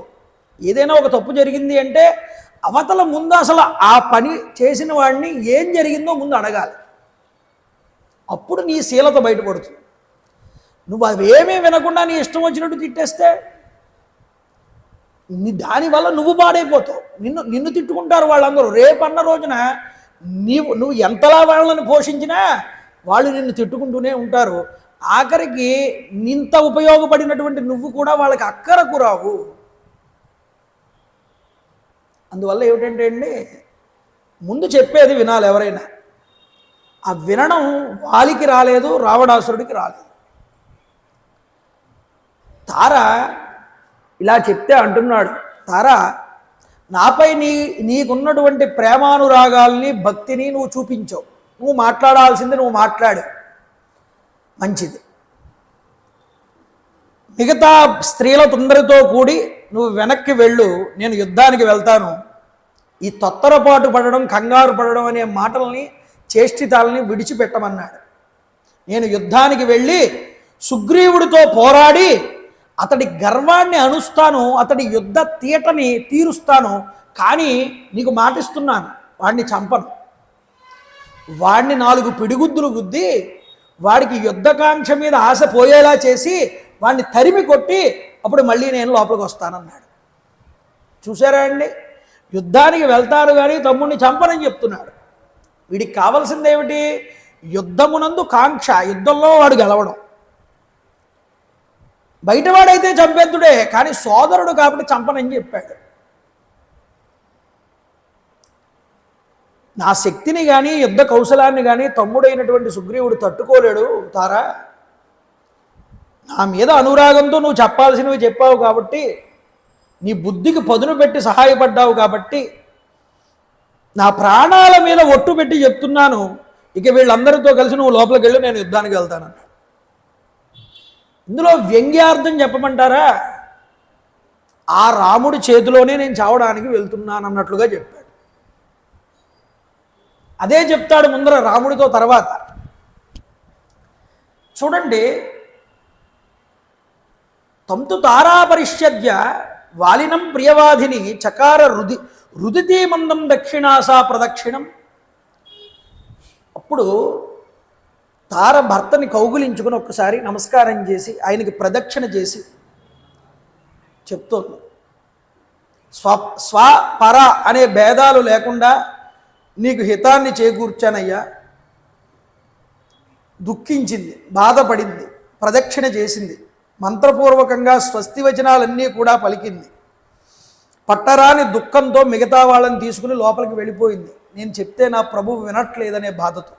ఏదైనా ఒక తప్పు జరిగింది అంటే అవతల ముందు అసలు ఆ పని చేసిన వాడిని ఏం జరిగిందో ముందు అడగాలి. అప్పుడు నీ శీలత బయటపడుతుంది. నువ్వు అవేమీ వినకుండా నీ ఇష్టం వచ్చినట్టు తిట్టేస్తే దానివల్ల నువ్వు పాడైపోతావు. నిన్ను తిట్టుకుంటారు వాళ్ళందరూ. రేపన్న రోజున నువ్వు ఎంతలా వాళ్ళని పోషించినా వాళ్ళు నిన్ను తిట్టుకుంటూనే ఉంటారు. ఆఖరికి నింత ఉపయోగపడినటువంటి నువ్వు కూడా వాళ్ళకి అక్కరకు రావు. అందువల్ల ఏమిటంటే అండి, ముందు చెప్పేది వినాలి ఎవరైనా. ఆ వినడం వాలికి రాలేదు, రావణాసురుడికి రాలేదు. తార ఇలా చెప్తే అంటున్నాడు, తార నాపై నీకున్నటువంటి ప్రేమానురాగాల్ని భక్తిని నువ్వు చూపించావు. నువ్వు మాట్లాడాల్సింది నువ్వు మాట్లాడు, మంచిది. మిగతా స్త్రీలతో కూడి నువ్వు వెనక్కి వెళ్ళు, నేను యుద్ధానికి వెళ్తాను. ఈ తొత్తరపాటు పడడం, కంగారు పడడం అనే మాటల్ని, చేష్టితాలని విడిచిపెట్టమన్నాడు. నేను యుద్ధానికి వెళ్ళి సుగ్రీవుడితో పోరాడి అతడి గర్వాన్ని అణుస్తాను, అతడి యుద్ధ తీటని తీరుస్తాను. కానీ నీకు మాటిస్తున్నాను, వాడిని చంపను. వాడిని 4 పిడిగుద్దులు గుద్ది వాడికి యుద్ధకాంక్ష మీద ఆశ పోయేలా చేసి వాడిని తరిమి కొట్టి అప్పుడు మళ్ళీ నేను లోపలికి వస్తానన్నాడు. చూసారా అండి, యుద్ధానికి వెళ్తాడు కానీ తమ్ముడిని చంపనని చెప్తున్నాడు. వీడికి కావాల్సింది ఏమిటి? యుద్ధమునందు కాంక్ష, యుద్ధంలో వాడు గెలవడం. బయటవాడైతే చంపేద్దుడే, కానీ సోదరుడు కాబట్టి చంపనని చెప్పాడు. నా శక్తిని కానీ యుద్ధ కౌశలాన్ని కానీ తమ్ముడైనటువంటి సుగ్రీవుడు తట్టుకోలేడు. తారా, నా మీద అనురాగంతో నువ్వు చెప్పాల్సినవి చెప్పావు కాబట్టి, నీ బుద్ధికి పదును పెట్టి సహాయపడ్డావు కాబట్టి, నా ప్రాణాల మీద ఒట్టు పెట్టి చెప్తున్నాను, ఇక వీళ్ళందరితో కలిసి నువ్వు లోపలికి వెళ్ళి నేను యుద్ధానికి వెళ్తానన్నాడు. ఇందులో వ్యంగ్యార్థం చెప్పమంటారా? ఆ రాముడి చేతిలోనే నేను చావడానికి వెళ్తున్నాను అన్నట్లుగా చెప్పాడు. అదే చెప్తాడు ముందర రాముడితో తర్వాత. చూడండి, తంతు తారాపరిష్యద్య వాలినం ప్రియవాధిని చకార రుదితీమందం దక్షిణాసా ప్రదక్షిణం. అప్పుడు తార భర్తని కౌగులించుకుని ఒక్కసారి నమస్కారం చేసి ఆయనకి ప్రదక్షిణ చేసి చెప్తోంది, స్వపర అనే భేదాలు లేకుండా నీకు హితాన్ని చేకూర్చానయ్యా. దుఃఖించింది, బాధపడింది, ప్రదక్షిణ చేసింది, మంత్రపూర్వకంగా స్వస్తి వచనాలన్నీ కూడా పలికింది. పట్టరాని దుఃఖంతో మిగతా వాళ్ళని తీసుకుని లోపలికి వెళ్ళిపోయింది. నేను చెప్తే నా ప్రభువు వినట్లేదనే బాధతో.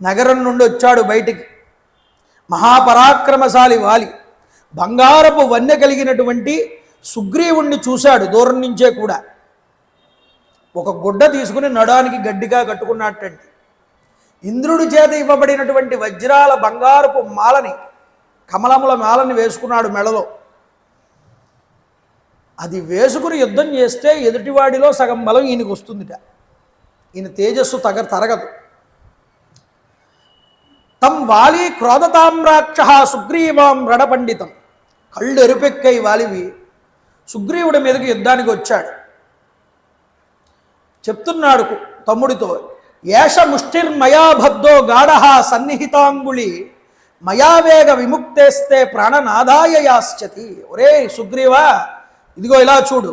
నగరం నుండి వచ్చాడు బయటికి. మహాపరాక్రమశాలి వాలి, బంగారపు వన్నె కలిగినటువంటి సుగ్రీవుణ్ణి చూశాడు దూరం నుంచే కూడా. ఒక గుడ్డ తీసుకుని నడానికి గడ్డిగా కట్టుకున్నట్టండి. ఇంద్రుడి చేత ఇవ్వబడినటువంటి వజ్రాల బంగారపు మాలని, కమలముల మాలని వేసుకున్నాడు మెడలో. అది వేసుకుని యుద్ధం చేస్తే ఎదుటివాడిలో సగం బలం ఈయనకు వస్తుందిట. ఈయన తేజస్సు తరగదు. తం వాలి క్రోధతామ్రాక్ష సుగ్రీవాం రణపండితం. కళ్ళు ఎరుపెక్కై వాలివి సుగ్రీవుడి మీదకి యుద్ధానికి వచ్చాడు. చెప్తున్నాడు తమ్ముడితో, ఏష ముష్టిర్మయాబద్ధో గాఢ సన్నిహితాంగుళి మయావేగ విముక్తేస్తే ప్రాణనాదాయ యాశ్చతి. ఒరే సుగ్రీవా, ఇదిగో ఇలా చూడు,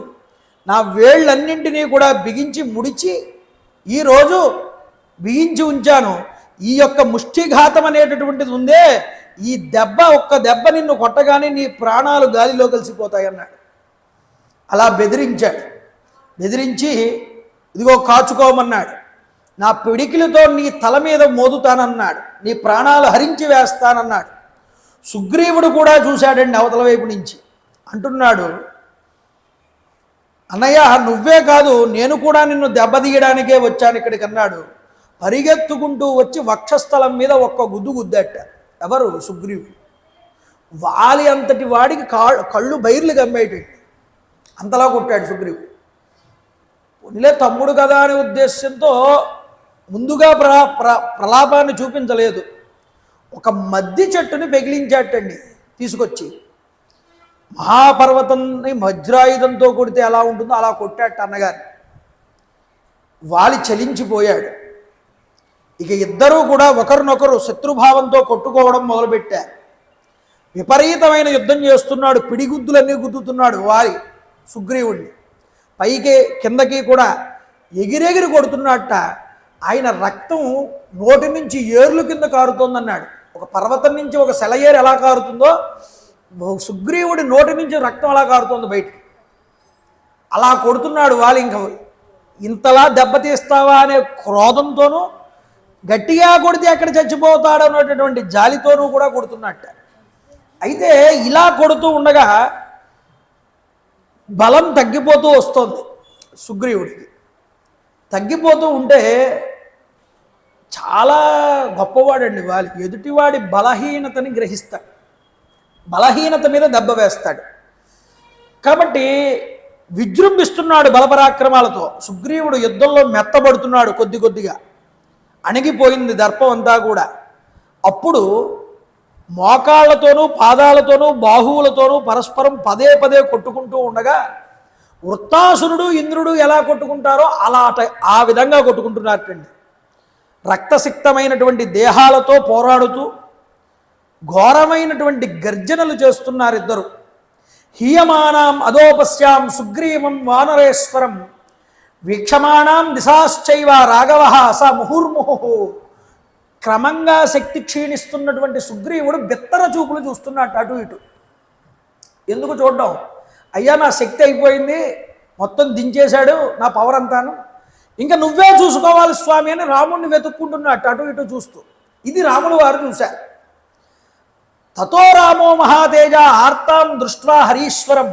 నా వేళ్ళన్నింటినీ కూడా బిగించి ముడిచి ఈరోజు బిగించి ఉంచాను. ఈ యొక్క ముష్టిఘాతం అనేటటువంటిది ఉందే, ఈ దెబ్బ, ఒక్క దెబ్బ నిన్ను కొట్టగానే నీ ప్రాణాలు గాలిలో కలిసిపోతాయన్నాడు. అలా బెదిరించాడు. బెదిరించి ఇదిగో కాచుకోమన్నాడు. నా పిడికిలతో నీ తల మీద మోదుతానన్నాడు. నీ ప్రాణాలు హరించి వేస్తానన్నాడు. సుగ్రీవుడు కూడా చూశాడండి అవతల వైపు నుంచి. అంటున్నాడు, అన్నయ్య నువ్వే కాదు నేను కూడా నిన్ను దెబ్బతీయడానికే వచ్చాను ఇక్కడికి అన్నాడు. పరిగెత్తుకుంటూ వచ్చి వక్షస్థలం మీద ఒక్క గుద్దు గుద్దట. ఎవరు? సుగ్రీవుడు. వాలి అంతటి వాడికి కళ్ళు బైర్లు గమ్మేటండి, అంతలా కొట్టాడు సుగ్రీవుడు. పోనీలే తమ్ముడు కదా అనే ఉద్దేశంతో ముందుగా ప్రలాపాన్ని చూపించలేదు. ఒక మద్ది చెట్టుని పెగిలించాటండి తీసుకొచ్చి. మహాపర్వతాన్ని వజ్రాయుధంతో కొడితే ఎలా ఉంటుందో అలా కొట్టాట అన్నగారు. వాలి చలించిపోయాడు. ఇక ఇద్దరూ కూడా ఒకరినొకరు శత్రుభావంతో కొట్టుకోవడం మొదలుపెట్టారు. విపరీతమైన యుద్ధం చేస్తున్నాడు. పిడిగుద్దులన్నీ గుద్దుతున్నాడు వాలి సుగ్రీవుడిని. పైకి కిందకి కూడా ఎగిరెగిరి కొడుతున్నట్ట. ఆయన రక్తం నోటి నుంచి ఏర్లు కింద కారుతోందన్నాడు. ఒక ఒక పర్వతం నుంచి ఒక సెలయేరు ఎలా కారుతుందో సుగ్రీవుడి నోటి నుంచి రక్తం ఎలా కారుతుందో బయటికి అలా కొడుతున్నాడు వాళ్ళు. ఇంక ఇంతలా దెబ్బతీస్తావా అనే క్రోధంతోనూ గట్టిగా కొడితే ఎక్కడ చచ్చిపోతాడు అనేటటువంటి జాలితోనూ కూడా కొడుతున్నట్ట. అయితే ఇలా కొడుతూ ఉండగా బలం తగ్గిపోతూ వస్తుంది సుగ్రీవుడికి. తగ్గిపోతూ ఉంటే చాలా గొప్పవాడండి వాలి. ఎదుటివాడి బలహీనతని గ్రహిస్తాడు, బలహీనత మీద దెబ్బ వేస్తాడు. కాబట్టి విజృంభిస్తున్నాడు బలపరాక్రమాలతో. సుగ్రీవుడు యుద్ధంలో మెత్తబడుతున్నాడు, కొద్ది కొద్దిగా అణిగిపోయింది దర్పం అంతా కూడా. అప్పుడు మోకాళ్లతోనూ పాదాలతోనూ బాహువులతోనూ పరస్పరం పదే పదే కొట్టుకుంటూ ఉండగా వృత్తాసురుడు ఇంద్రుడు ఎలా కొట్టుకుంటారో అలా ఆ విధంగా కొట్టుకుంటున్నారండి. రక్తసిక్తమైనటువంటి దేహాలతో పోరాడుతూ ఘోరమైనటువంటి గర్జనలు చేస్తున్నారు ఇద్దరు. హీయమానాం అదోపశ్యాం సుగ్రీవం వానరేశ్వరం వీక్షమాణాం దిశాశ్చైవ రాఘవ స ముహుర్ముహు. క్రమంగా శక్తి క్షీణిస్తున్నటువంటి సుగ్రీవుడు బిత్తర చూపులు చూస్తున్నట్టు అటు ఇటు. ఎందుకు చూడడం? అయ్యా నా శక్తి అయిపోయింది, మొత్తం దించేశాడు నా పవర్ అంతాను, ఇంకా నువ్వే చూసుకోవాలి స్వామి అని రాముడిని వెతుక్కుంటున్నట్టు అటు ఇటు చూస్తూ. ఇది రాములు వారు చూశారు. తతో రామో మహాతేజ ఆర్తాం దృష్ట్వా హరీశ్వరం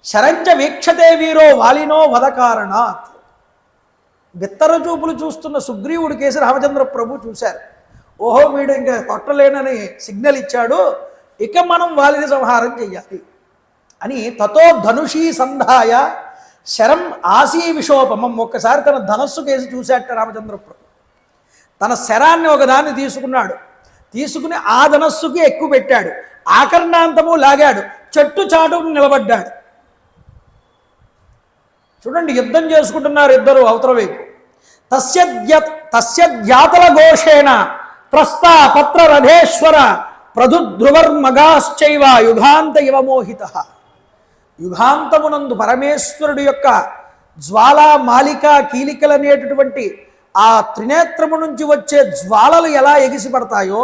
శరంచ వీక్షతే వీరో వాలినో వదకారణాత్. బిత్తర చూపులు చూస్తున్న సుగ్రీవుడి కేసి రామచంద్ర ప్రభు చూశారు. ఓహో వీడు ఇంకా కొట్టలేనని సిగ్నల్ ఇచ్చాడు, ఇక మనం వాలిని సంహారం చెయ్యాలి అని తతో ధనుషీ సంధాయ శరం ఆసీ విశోపమం. ఒక్కసారి తన ధనస్సు కేసి చూశాట రామచంద్ర ప్రభు. తన శరాన్ని ఒకదాన్ని తీసుకున్నాడు, తీసుకుని ఆ ధనస్సుకి ఎక్కువ పెట్టాడు, ఆకర్ణాంతము లాగాడు, చెట్టు చాటుకు నిలబడ్డాడు. చూడండి యుద్ధం చేసుకుంటున్నారు ఇద్దరు అవతల వైపు. తస్య ధ్యాతల ఘోషేణ త్రస్తా పత్ర రథేశ్వర ప్రధుధ్రువర్మగాశ్చైవ యుగాంత ఇవ మోహిత. యుగాంతమునందు పరమేశ్వరుడు యొక్క జ్వాలా మాలిక కీలికలనేటటువంటి ఆ త్రినేత్రము నుంచి వచ్చే జ్వాలలు ఎలా ఎగిసిపడతాయో,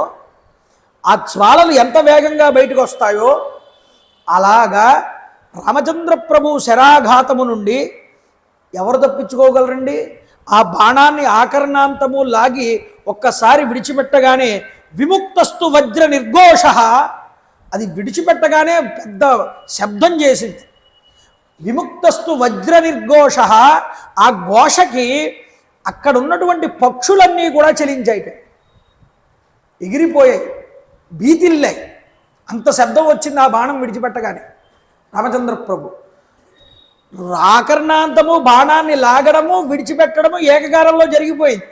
ఆ జ్వాలలు ఎంత వేగంగా బయటకు వస్తాయో అలాగా రామచంద్ర ప్రభు శరాఘాతము నుండి ఎవరు తప్పించుకోగలరండి? ఆ బాణాన్ని ఆకర్ణాంతము లాగి ఒక్కసారి విడిచిపెట్టగానే విముక్తస్తు వజ్ర నిర్ఘోష, అది విడిచిపెట్టగానే పెద్ద శబ్దం చేసింది. విముక్తస్తు వజ్ర నిర్ఘోష, ఆ ఘోషకి అక్కడ ఉన్నటువంటి పక్షులన్నీ కూడా చలించాయి, ఎగిరిపోయాయి, భీతిల్లాయి. అంత శబ్దం వచ్చింది ఆ బాణం విడిచిపెట్టగానే. రామచంద్ర ప్రభు ఆకర్ణాంతము బాణాన్ని లాగడము విడిచిపెట్టడము ఏకకాలంలో జరిగిపోయింది.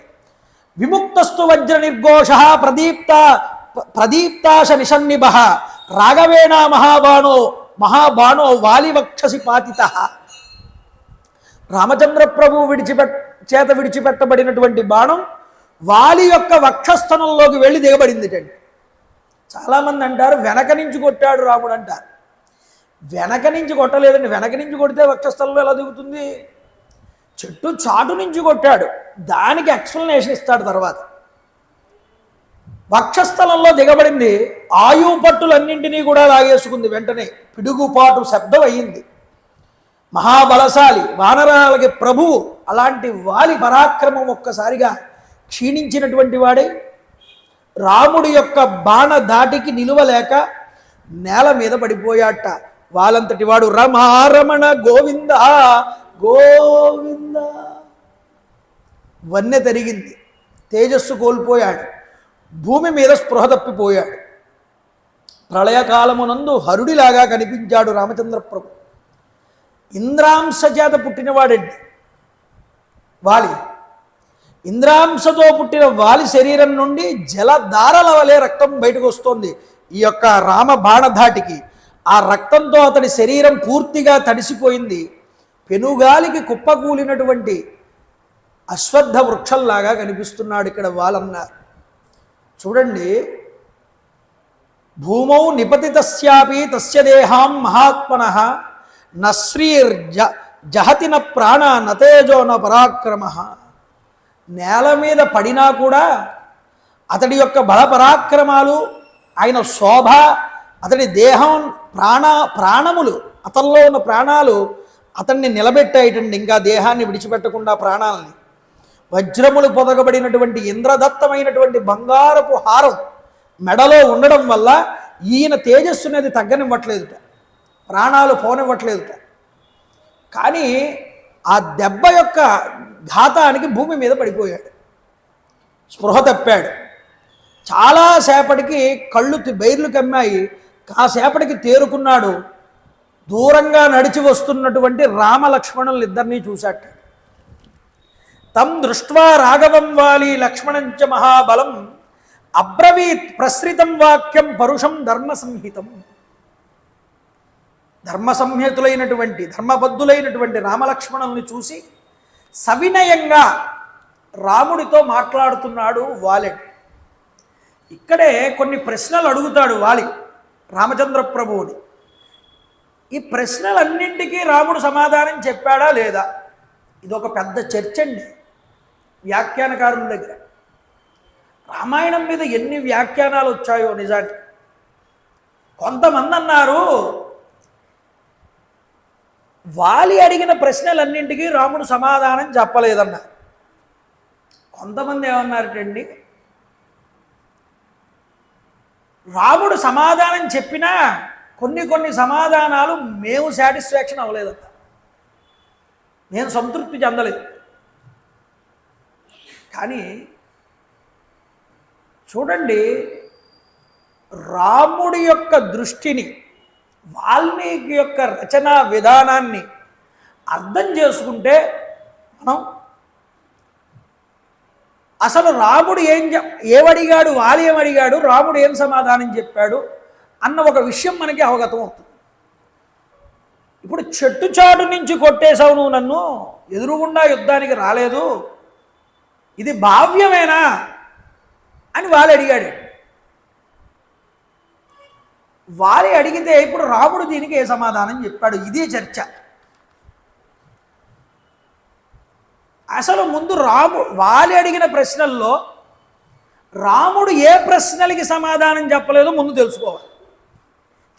విముక్తస్తు వజ్ర నిర్ఘోష ప్రదీప్తాశ నిషన్నిభ రాఘవేణ మహాబాణో వాలివక్షసి పాతిత. రామచంద్ర ప్రభు చేత విడిచిపెట్టబడినటువంటి బాణం వాలి యొక్క వక్షస్థనంలోకి వెళ్ళి దిగబడింది. చాలామంది అంటారు వెనక నుంచి కొట్టాడు రాముడు అంటారు. వెనక నుంచి కొట్టలేదండి. వెనక నుంచి కొడితే వక్షస్థలంలో ఎలా దిగుతుంది? చెట్టు చాటు నుంచి కొట్టాడు, దానికి ఎక్స్ప్లెనేషన్ ఇస్తాడు తర్వాత. వక్షస్థలంలో దిగబడింది, ఆయువు పట్టులన్నింటినీ కూడా లాగేసుకుంది. వెంటనే పిడుగుపాటు శబ్దం అయ్యింది. మహాబలశాలి వానరాలకి ప్రభువు అలాంటి వాలి పరాక్రమం ఒక్కసారిగా క్షీణించినటువంటి వాడే రాముడి యొక్క బాణ దాటికి నిలువలేక నేల మీద పడిపోయాట. వాళ్ళంతటి వాడు రమారమణ గోవింద గోవింద. వన్నె తరిగింది, తేజస్సు కోల్పోయాడు, భూమి మీద స్పృహ తప్పిపోయాడు. ప్రళయకాలమునందు హరుడిలాగా కనిపించాడు రామచంద్ర ప్రభు. ఇంద్రాంశ చేత పుట్టినవాడండి వాలి. ఇంద్రాంశతో పుట్టిన వాలి శరీరం నుండి జలధారల వలె రక్తం బయటకు వస్తోంది ఈ యొక్క రామ బాణధాటికి. ఆ రక్తంతో అతడి శరీరం పూర్తిగా తడిసిపోయింది. పెనుగాలికి కుప్పకూలినటువంటి అశ్వత్థ వృక్షంలాగా కనిపిస్తున్నాడు ఇక్కడ వాలన్నారు. చూడండి, భూమౌ నిపతితస్యాపి తస్య దేహాం మహాత్మనః నశ్రీర్ జహతి న ప్రాణ నతేజో న పరాక్రమ. నేల మీద పడినా కూడా అతడి యొక్క బలపరాక్రమాలు, ఆయన శోభ, అతడి దేహం, ప్రాణములు, అతనిలో ఉన్న ప్రాణాలు అతన్ని నిలబెట్టాయిటండి, ఇంకా దేహాన్ని విడిచిపెట్టకుండా ప్రాణాలని. వజ్రములు పొదగబడినటువంటి ఇంద్రదత్తమైనటువంటి బంగారపు హారం మెడలో ఉండడం వల్ల ఈయన తేజస్సు అనేది తగ్గనివ్వట్లేదుట, ప్రాణాలు పోనివ్వట్లేదుట. కానీ ఆ దెబ్బ యొక్క ఘాతానికి భూమి మీద పడిపోయాడు, స్పృహ తప్పాడు. చాలాసేపటికి కళ్ళు బైర్లు కమ్మాయి, కాసేపటికి తేరుకున్నాడు. దూరంగా నడిచి వస్తున్నటువంటి రామలక్ష్మణులు ఇద్దరినీ చూశాట. తం దృష్ట్వా రాఘవం వాలి లక్ష్మణంచ మహాబలం అబ్రవీత్ ప్రసృతం వాక్యం పరుషం ధర్మ సంహితం. ధర్మసంహితులైనటువంటి ధర్మబద్ధులైనటువంటి రామలక్ష్మణుల్ని చూసి సవినయంగా రాముడితో మాట్లాడుతున్నాడు వాలెడు. ఇక్కడే కొన్ని ప్రశ్నలు అడుగుతాడు వాలి రామచంద్ర ప్రభువుని. ఈ ప్రశ్నలన్నింటికీ రాముడు సమాధానం చెప్పాడా లేదా, ఇదొక పెద్ద చర్చ అండి వ్యాఖ్యానకారుల దగ్గర. రామాయణం మీద ఎన్ని వ్యాఖ్యానాలు వచ్చాయో నిజానికి. కొంతమంది అన్నారు వాలి అడిగిన ప్రశ్నలన్నింటికీ రాముడు సమాధానం చెప్పలేదన్నారు. కొంతమంది ఏమన్నారటండి, రాముడు సమాధానం చెప్పినా కొన్ని సమాధానాలు మేము సాటిస్ఫాక్షన్ అవ్వలేదంట, నేను సంతృప్తి చెందలేదు. కానీ చూడండి, రాముడి యొక్క దృష్టిని, వాల్మీకి యొక్క రచనా విధానాన్ని అర్థం చేసుకుంటే మనం అసలు రాముడు ఏమడిగాడు, వాలి ఏమడిగాడు, రాముడు ఏం సమాధానం చెప్పాడు అన్న ఒక విషయం మనకి అవగతం అవుతుంది. ఇప్పుడు చెట్టు చాటు నుంచి కొట్టేశావు నువ్వు నన్ను, ఎదురుగుండా యుద్ధానికి రాలేదు, ఇది భావ్యమేనా అని వాలి అడిగాడు. వాలి అడిగితే ఇప్పుడు రాముడు దీనికి ఏ సమాధానం చెప్పాడు, ఇదే చర్చ. అసలు ముందు వాలి అడిగిన ప్రశ్నల్లో రాముడు ఏ ప్రశ్నలకి సమాధానం చెప్పలేదో ముందు తెలుసుకోవాలి.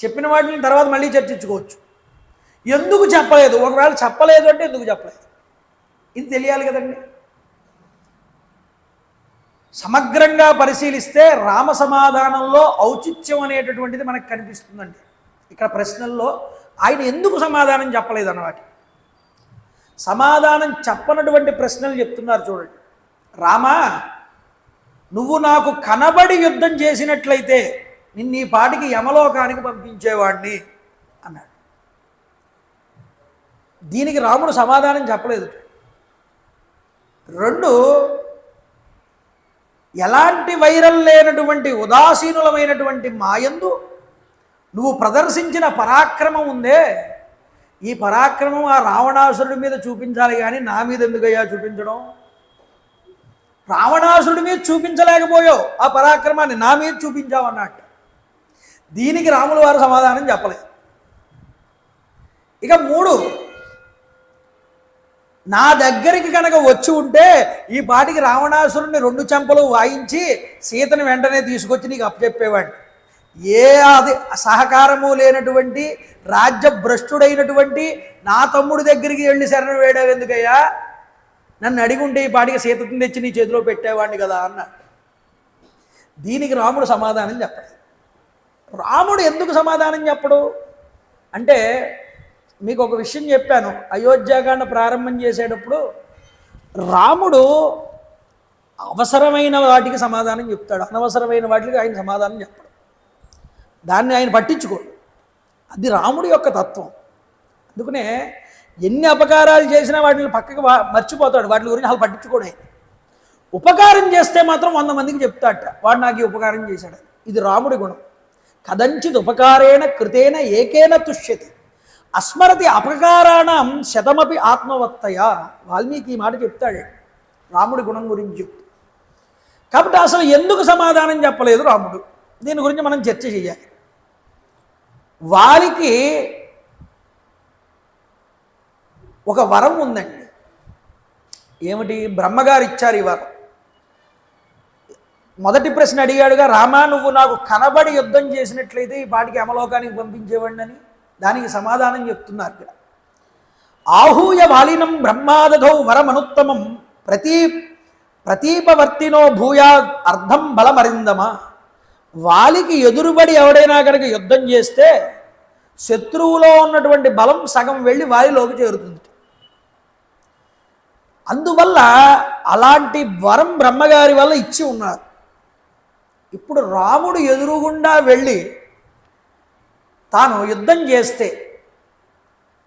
చెప్పిన వాటిని తర్వాత మళ్ళీ చర్చించుకోవచ్చు. ఎందుకు చెప్పలేదు, ఒకవేళ చెప్పలేదు అంటే ఎందుకు చెప్పలేదు, ఇది తెలియాలి కదండి. సమగ్రంగా పరిశీలిస్తే రామ సమాధానంలో ఔచిత్యం అనేటటువంటిది మనకు కనిపిస్తుందండి. ఇక్కడ ప్రశ్నల్లో ఆయన ఎందుకు సమాధానం చెప్పలేదు అన్నవాటి, సమాధానం చెప్పనటువంటి ప్రశ్నలు చెప్తున్నారు చూడండి. రామా, నువ్వు నాకు కనబడి యుద్ధం చేసినట్లయితే నిన్ను ఈ పాటికి యమలోకానికి పంపించేవాడిని అన్నాడు. దీనికి రాముడు సమాధానం చెప్పలేదు. రెండు, ఎలాంటి వైరం లేనటువంటి ఉదాసీనులమైనటువంటి మాయందు నువ్వు ప్రదర్శించిన పరాక్రమం ఉందే, ఈ పరాక్రమం ఆ రావణాసురుడి మీద చూపించాలి కానీ నా మీద ఎందుకయ్యా చూపించడం, రావణాసురుడి మీద చూపించలేకపోయావు, ఆ పరాక్రమాన్ని నా మీద చూపించావు అన్నట్టు. దీనికి రాముల వారు సమాధానం చెప్పలేదు. ఇక మూడు, నా దగ్గరికి కనుక వచ్చి ఉంటే ఈ పాటికి రావణాసురుడిని 2 చెంపలు వాయించి సీతను వెంటనే తీసుకొచ్చి నీకు అప్పచెప్పేవాడిని. అది సహకారము లేనటువంటి రాజ్యభ్రష్టుడైనటువంటి నా తమ్ముడి దగ్గరికి వెళ్ళి శరణ వేయడం ఎందుకయ్యా, నన్ను అడిగి ఉంటే ఈ పాటికి సీతను తెచ్చి నీ చేతిలో పెట్టేవాడిని కదా అన్న. దీనికి రాముడు సమాధానం చెప్పడు. రాముడు ఎందుకు సమాధానం చెప్పడు అంటే, మీకు ఒక విషయం చెప్పాను, అయోధ్యాకాండ ప్రారంభం చేసేటప్పుడు రాముడు అవసరమైన వాటికి సమాధానం చెప్తాడు, అనవసరమైన వాటికి ఆయన సమాధానం చెప్పడు, దాన్ని ఆయన పట్టించుకోడు. అది రాముడి యొక్క తత్వం. అందుకనే ఎన్ని అపకారాలు చేసినా వాటిని పక్కకు మర్చిపోతాడు, వాటి గురించి అసలు పట్టించుకోడు. ఆయన ఉపకారం చేస్తే మాత్రం 100 మందికి చెప్తాడట, వాడు నాకు ఈ ఉపకారం చేశాడు. ఇది రాముడి గుణం. కదంచిత్ ఉపకారేణ కృతేన ఏకేన తుష్యతి అస్మరతి అపకారాణం శతమపి ఆత్మవత్తయ. వాల్మీకి ఈ మాట చెప్తాడు రాముడి గుణం గురించి చెప్తూ. కాబట్టి అసలు ఎందుకు సమాధానం చెప్పలేదు రాముడు, దీని గురించి మనం చర్చ చేయాలి. వారికి ఒక వరం ఉందండి. ఏమిటి? బ్రహ్మగారు ఇచ్చారు ఈ వరం. మొదటి ప్రశ్న అడిగాడుగా, రామా నువ్వు నాకు కనబడి యుద్ధం చేసినట్లయితే ఈ పాటికి యమలోకానికి పంపించేవాడిని అని. దానికి సమాధానం చెప్తున్నారు ఇక్కడ. ఆహూయ వాలినం బ్రహ్మాదధౌ వరమనుత్తమం ప్రతీపవర్తినో భూయా అర్ధం బలమరిందమా. వాలికి ఎదురుబడి ఎవడైనా కనుక యుద్ధం చేస్తే శత్రువులో ఉన్నటువంటి బలం సగం వెళ్ళి వాలిలోకి చేరుతుంది. అందువల్ల అలాంటి వరం బ్రహ్మగారి వల్ల ఇచ్చి ఉన్నారు. ఇప్పుడు రాముడు ఎదురుగుండా వెళ్ళి తాను యుద్ధం చేస్తే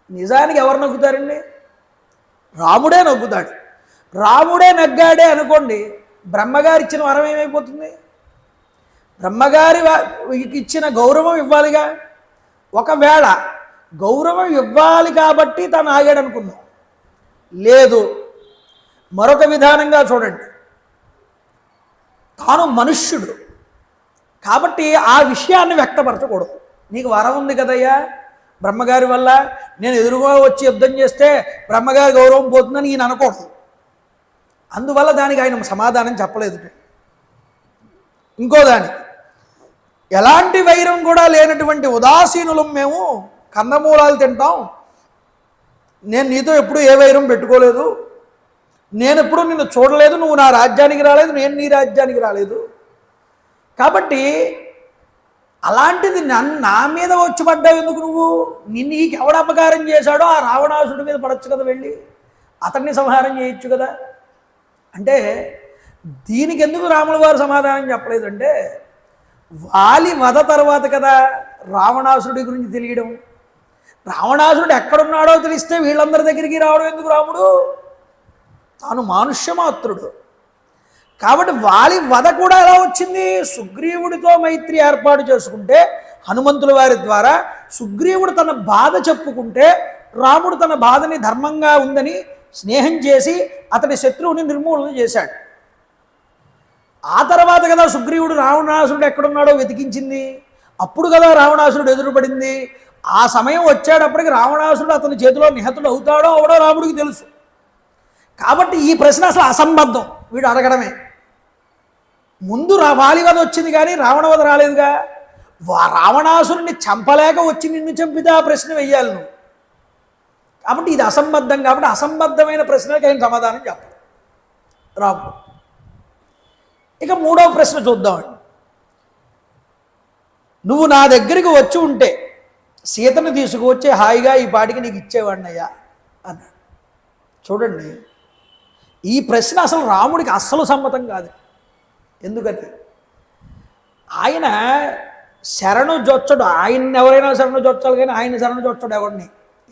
నిజానికి ఎవరు నగ్గుతారండి? రాముడే నగ్గుతాడు. రాముడే నగ్గాడే అనుకోండి, బ్రహ్మగారి ఇచ్చిన వరం ఏమైపోతుంది? బ్రహ్మగారి ఇచ్చిన గౌరవం ఇవ్వాలిగా. ఒకవేళ గౌరవం ఇవ్వాలి కాబట్టి తాను ఆగాడు అనుకున్నాం. లేదు, మరొక విధానంగా చూడండి. తాను మనుష్యుడు కాబట్టి ఆ విషయాన్ని వ్యక్తపరచకూడదు. నీకు వరం ఉంది కదయ్యా బ్రహ్మగారి వల్ల, నేను ఎదురుగా వచ్చి యుద్ధం చేస్తే బ్రహ్మగారి గౌరవం పోతుందని ఈయన అనకూడదు. అందువల్ల దానికి ఆయన సమాధానం చెప్పలేదు. ఇంకో దానికి ఎలాంటి వైరం కూడా లేనటువంటి ఉదాసీనులం మేము, కందమూలాలు తింటాం, నేను నీతో ఎప్పుడు ఏ వైరం పెట్టుకోలేదు, నేను ఎప్పుడు నిన్ను చూడలేదు, నువ్వు నా రాజ్యానికి రాలేదు, నేను నీ రాజ్యానికి రాలేదు, కాబట్టి అలాంటిది నా మీద వచ్చి పడ్డావు ఎందుకు నువ్వు? నీకు ఎవడ అపకారం చేశాడో ఆ రావణాసుడి మీద పడచ్చు కదా, వెళ్ళి అతన్ని సంహారం చేయొచ్చు కదా. అంటే దీనికి ఎందుకు రాముల వారు సమాధానం చెప్పలేదంటే, వాలి వధ తర్వాత కదా రావణాసుడి గురించి తెలియడం. రావణాసుడు ఎక్కడున్నాడో తెలిస్తే వీళ్ళందరి దగ్గరికి రావడం ఎందుకు రాముడు? తాను మానుష్యమాత్రుడు కాబట్టి వాలి వధ కూడా ఎలా వచ్చింది? సుగ్రీవుడితో మైత్రి ఏర్పాటు చేసుకుంటే హనుమంతుల వారి ద్వారా సుగ్రీవుడు తన బాధ చెప్పుకుంటే రాముడు తన బాధని ధర్మంగా ఉందని స్నేహం చేసి అతని శత్రువుని నిర్మూలన చేశాడు. ఆ తర్వాత కదా సుగ్రీవుడు రావణాసురుడు ఎక్కడున్నాడో వెతికించింది. అప్పుడు కదా రావణాసురుడు ఎదురుపడింది. ఆ సమయం వచ్చేటప్పటికి రావణాసురుడు అతని చేతిలో నిహతుడు అవుతాడో అవడో రాముడికి తెలుసు. కాబట్టి ఈ ప్రశ్న అసలు అసంబద్ధం వీడు అడగడమే. ముందు వాలి వధ వచ్చింది కానీ రావణ వధ రాలేదుగా. రావణాసురుడిని చంపలేక వచ్చి నిన్ను చంపితే ఆ ప్రశ్న వెయ్యాలి నువ్వు. కాబట్టి ఇది అసంబద్ధం. కాబట్టి అసంబద్ధమైన ప్రశ్నకి ఆయన సమాధానం చెప్పాలి రాముడు. ఇక మూడవ ప్రశ్న చూద్దామండి. నువ్వు నా దగ్గరికి వచ్చి ఉంటే సీతను తీసుకువచ్చి హాయిగా ఈ పాటికి నీకు ఇచ్చేవాడినయ్యా అన్నాడు. చూడండి, ఈ ప్రశ్న అసలు రాముడికి అస్సలు సమ్మతం కాదు. ఎందుకని? ఆయన శరణు జొచ్చడు. ఆయన్ని ఎవరైనా శరణు జొచ్చాలి కానీ ఆయన శరణు జొచ్చడు ఎవరిని?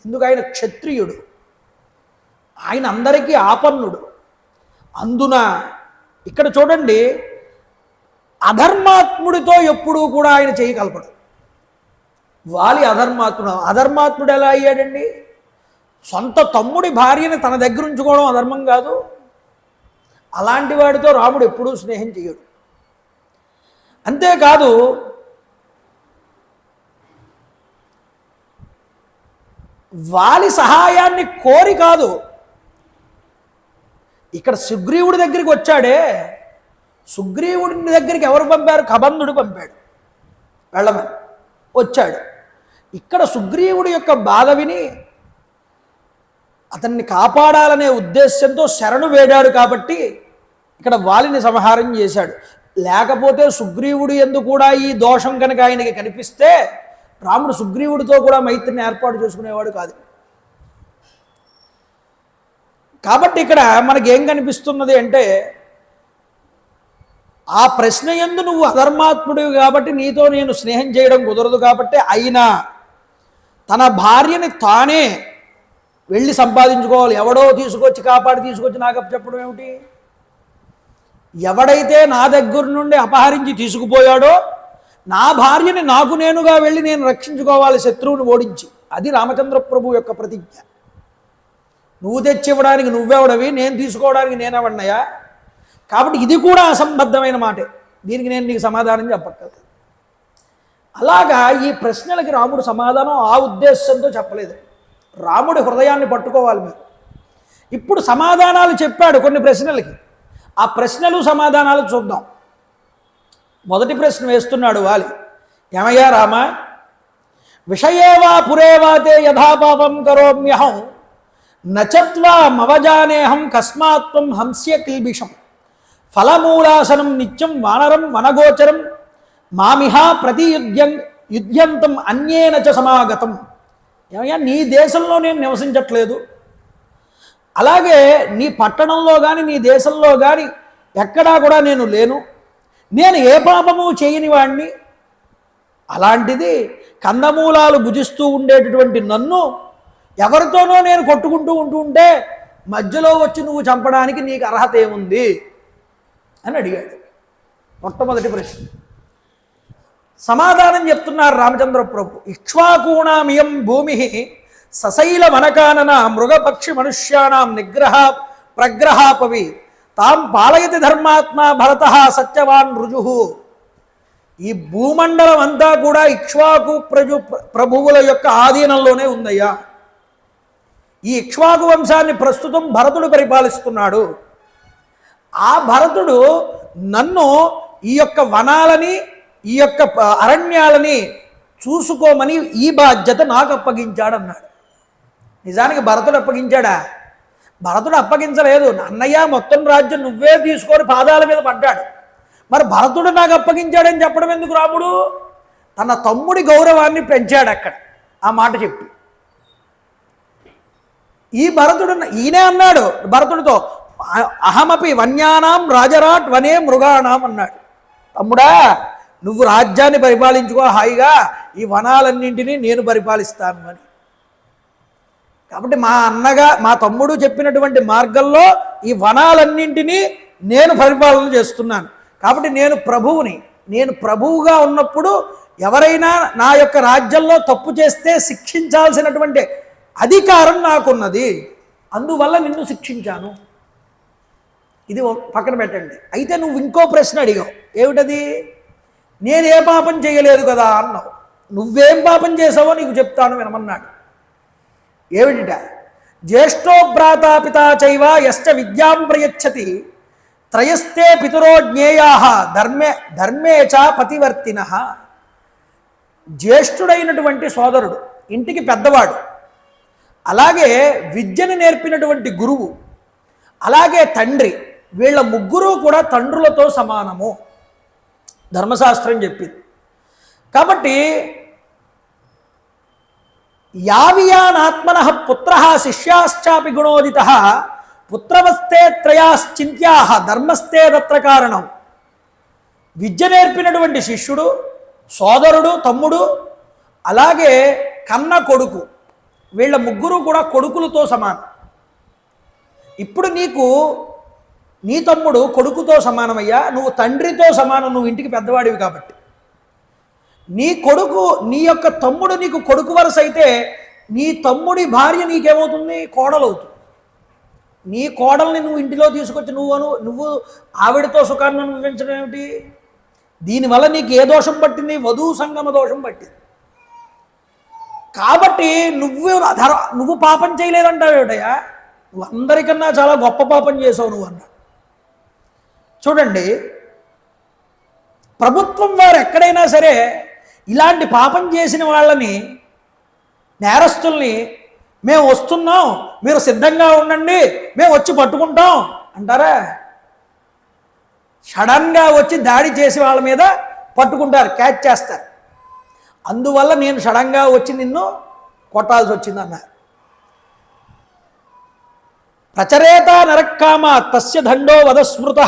ఎందుకు? ఆయన క్షత్రియుడు, ఆయన అందరికీ ఆపన్నుడు. అందున ఇక్కడ చూడండి, అధర్మాత్ముడితో ఎప్పుడూ కూడా ఆయన చేయి కలపడు. వాలి అధర్మాత్ముడు. అధర్మాత్ముడు ఎలా అయ్యాడండి? సొంత తమ్ముడి భార్యని తన దగ్గర ఉంచుకోవడం అధర్మం కాదు. అలాంటి వాడితో రాముడు ఎప్పుడూ స్నేహం చేయడు. అంతేకాదు, వాలి సహాయాన్ని కోరి కాదు. ఇక్కడ సుగ్రీవుడి దగ్గరికి వచ్చాడే, సుగ్రీవుడి దగ్గరికి ఎవరు పంపారు? కబంధుడు పంపాడు, వెళ్ళమని వచ్చాడు. ఇక్కడ సుగ్రీవుడి యొక్క బాధ విని అతన్ని కాపాడాలనే ఉద్దేశంతో శరణు వేడాడు కాబట్టి ఇక్కడ వాలిని సంహారం చేశాడు. లేకపోతే సుగ్రీవుడు యందు కూడా ఈ దోషం కనుక ఆయనకి కనిపిస్తే రాముడు సుగ్రీవుడితో కూడా మైత్రిని ఏర్పాటు చేసుకునేవాడు కాదు. కాబట్టి ఇక్కడ మనకేం కనిపిస్తున్నది అంటే, ఆ ప్రశ్న యందు నువ్వు అధర్మాత్ముడివి కాబట్టి నీతో నేను స్నేహం చేయడం కుదరదు కాబట్టి అయినా తన భార్యని తానే వెళ్ళి సంపాదించుకోవాలి. ఎవడో తీసుకొచ్చి కాపాడి తీసుకొచ్చి నాకు చెప్పడం ఏమిటి? ఎవడైతే నా దగ్గర నుండి అపహరించి తీసుకుపోయాడో నా భార్యని నాకు నేనుగా వెళ్ళి నేను రక్షించుకోవాలి శత్రువుని ఓడించి. అది రామచంద్ర ప్రభు యొక్క ప్రతిజ్ఞ. నువ్వు తెచ్చివ్వడానికి నువ్వెవడవి, నేను తీసుకోవడానికి నేనెవడినయా? కాబట్టి ఇది కూడా అసంబద్ధమైన మాటే. దీనికి నేను నీకు సమాధానం చెప్పక్కర్లేదు. అలాగా ఈ ప్రశ్నలకి రాముడు సమాధానం ఆ ఉద్దేశంతో చెప్పలేదు. రాముడి హృదయాన్ని పట్టుకోవాలి మీరు. ఇప్పుడు సమాధానాలు చెప్పాడు కొన్ని ప్రశ్నలకి. ఆ ప్రశ్నలు సమాధానాలు చూద్దాం. మొదటి ప్రశ్న వేస్తున్నాడు వాలి. ఏమయ్యా రామ, విషయేవా పురేవాతే యథాపాపం కరోమ్యహం నచత్వా మవజానేహం కస్మాత్వం హంస్య కిల్బిషం ఫలమూలాసనం నిత్యం వానరం వనగోచరం మామిహా యుధ్యంతం అన్యేన చ సమాగతం. ఏమయ్యా, నీ దేశంలో నేను నివసించట్లేదు, అలాగే నీ పట్టణంలో కానీ నీ దేశంలో కానీ ఎక్కడా కూడా నేను లేను, నేను ఏ పాపము చేయని వాడిని. అలాంటిది కందమూలాలు భుజిస్తూ ఉండేటటువంటి నన్ను ఎవరితోనో నేను కొట్టుకుంటూ ఉంటే మధ్యలో వచ్చి నువ్వు చంపడానికి నీకు అర్హత ఏముంది అని అడిగాడు. మొట్టమొదటి ప్రశ్న. సమాధానం చెప్తున్నారు రామచంద్ర ప్రభు. ఇక్ష్వాకూణామియం భూమి సశైల వనకానన మృగపక్షి మనుష్యానాం నిగ్రహ ప్రగ్రహాపవి తాం పాలయతి ధర్మాత్మ భరత సత్యవాన్ రుజు. ఈ భూమండలం అంతా కూడా ఇక్ష్వాకు ప్రభువుల యొక్క ఆధీనంలోనే ఉందయ్యా. ఈ ఇక్ష్వాకు వంశాన్ని ప్రస్తుతం భరతుడు పరిపాలిస్తున్నాడు. ఆ భరతుడు నన్ను ఈ యొక్క వనాలని ఈ యొక్క అరణ్యాలని చూసుకోమని ఈ బాధ్యత నాకు అప్పగించాడన్నాడు. నిజానికి భరతుడు అప్పగించాడా? భరతుడు అప్పగించలేదు. అన్నయ్య మొత్తం రాజ్యం నువ్వే తీసుకొని పాదాల మీద పడ్డాడు. మరి భరతుడు నాకు అప్పగించాడని చెప్పడం ఎందుకు రాముడు? తన తమ్ముడి గౌరవాన్ని పెంచాడు అక్కడ ఆ మాట చెప్పి. ఈ భరతుడు ఈయనే అన్నాడు భరతుడితో, అహమపి వన్యానాం రాజరాట్ వనే మృగాణం అన్నాడు. తమ్ముడా, నువ్వు రాజ్యాన్ని పరిపాలించుకో హాయిగా, ఈ వనాలన్నింటినీ నేను పరిపాలిస్తాను అని. కాబట్టి మా తమ్ముడు చెప్పినటువంటి మార్గంలో ఈ వనాలన్నింటినీ నేను పరిపాలన చేస్తున్నాను. కాబట్టి నేను ప్రభువుగా ఉన్నప్పుడు ఎవరైనా నా యొక్క రాజ్యంలో తప్పు చేస్తే శిక్షించాల్సినటువంటి అధికారం నాకున్నది, అందువల్ల నిన్ను శిక్షించాను. ఇది పక్కన పెట్టండి. అయితే నువ్వు ఇంకో ప్రశ్న అడిగావు. ఏమిటది? నేను ఏ పాపం చేయలేదు కదా అన్నావు. నువ్వేం పాపం చేసావో నీకు చెప్తాను వినమన్నాడు. ఏమిటిట? జ్యేష్ఠో భ్రాతా పితా చైవ యశ్చ విద్యాం ప్రయచ్చతి త్రయస్తే పితరో జ్ఞేయా ధర్మే చ పతివర్తిన. జ్యేష్ఠుడైనటువంటి సోదరుడు, ఇంటికి పెద్దవాడు, అలాగే విద్యను నేర్పినటువంటి గురువు, అలాగే తండ్రి, వీళ్ళ ముగ్గురు కూడా తండ్రులతో సమానము ధర్మశాస్త్రం చెప్పింది. కాబట్టి యావియానాత్మన పుత్ర శిష్యాశ్చాపి గుణోదిత పుత్రవస్తే త్రయాశ్చింత్యా ధర్మస్తే తత్ర కారణం. విద్య నేర్పినటువంటి శిష్యుడు, సోదరుడు, తమ్ముడు, అలాగే కన్న కొడుకు, వీళ్ళ ముగ్గురు కూడా కొడుకులతో సమానం. ఇప్పుడు నీ తమ్ముడు కొడుకుతో సమానమయ్యా, నువ్వు తండ్రితో సమానం, నువ్వు ఇంటికి పెద్దవాడివి కాబట్టి. నీ యొక్క తమ్ముడు నీకు కొడుకు వరుస అయితే నీ తమ్ముడి భార్య నీకేమవుతుంది? కోడలవుతుంది. నీ కోడల్ని నువ్వు ఇంటిలో తీసుకొచ్చి నువ్వు ఆవిడతో సుఖాన్ని అనుభవించడం ఏమిటి? దీనివల్ల నీకు ఏ దోషం పట్టింది? వధూ సంగమ దోషం పట్టింది. కాబట్టి నువ్వు పాపం చేయలేదంటావు ఏమిటయ్యా? నువ్వు అందరికన్నా చాలా గొప్ప పాపం చేసావు నువ్వు అన్నాడు. చూడండి, ప్రభుత్వం వారు ఎక్కడైనా సరే ఇలాంటి పాపం చేసిన వాళ్ళని, నేరస్తుల్ని, మేము వస్తున్నాం, మీరు సిద్ధంగా ఉండండి, మేము వచ్చి పట్టుకుంటాం అంటారా? సడన్గా వచ్చి దాడి చేసి వాళ్ళ మీద పట్టుకుంటారు, క్యాచ్ చేస్తారు. అందువల్ల నేను సడన్గా వచ్చి నిన్ను కొట్టాల్సి వచ్చిందన్నారు. ప్రచరేత నరక్కామ తస్య దండో వదస్మృత.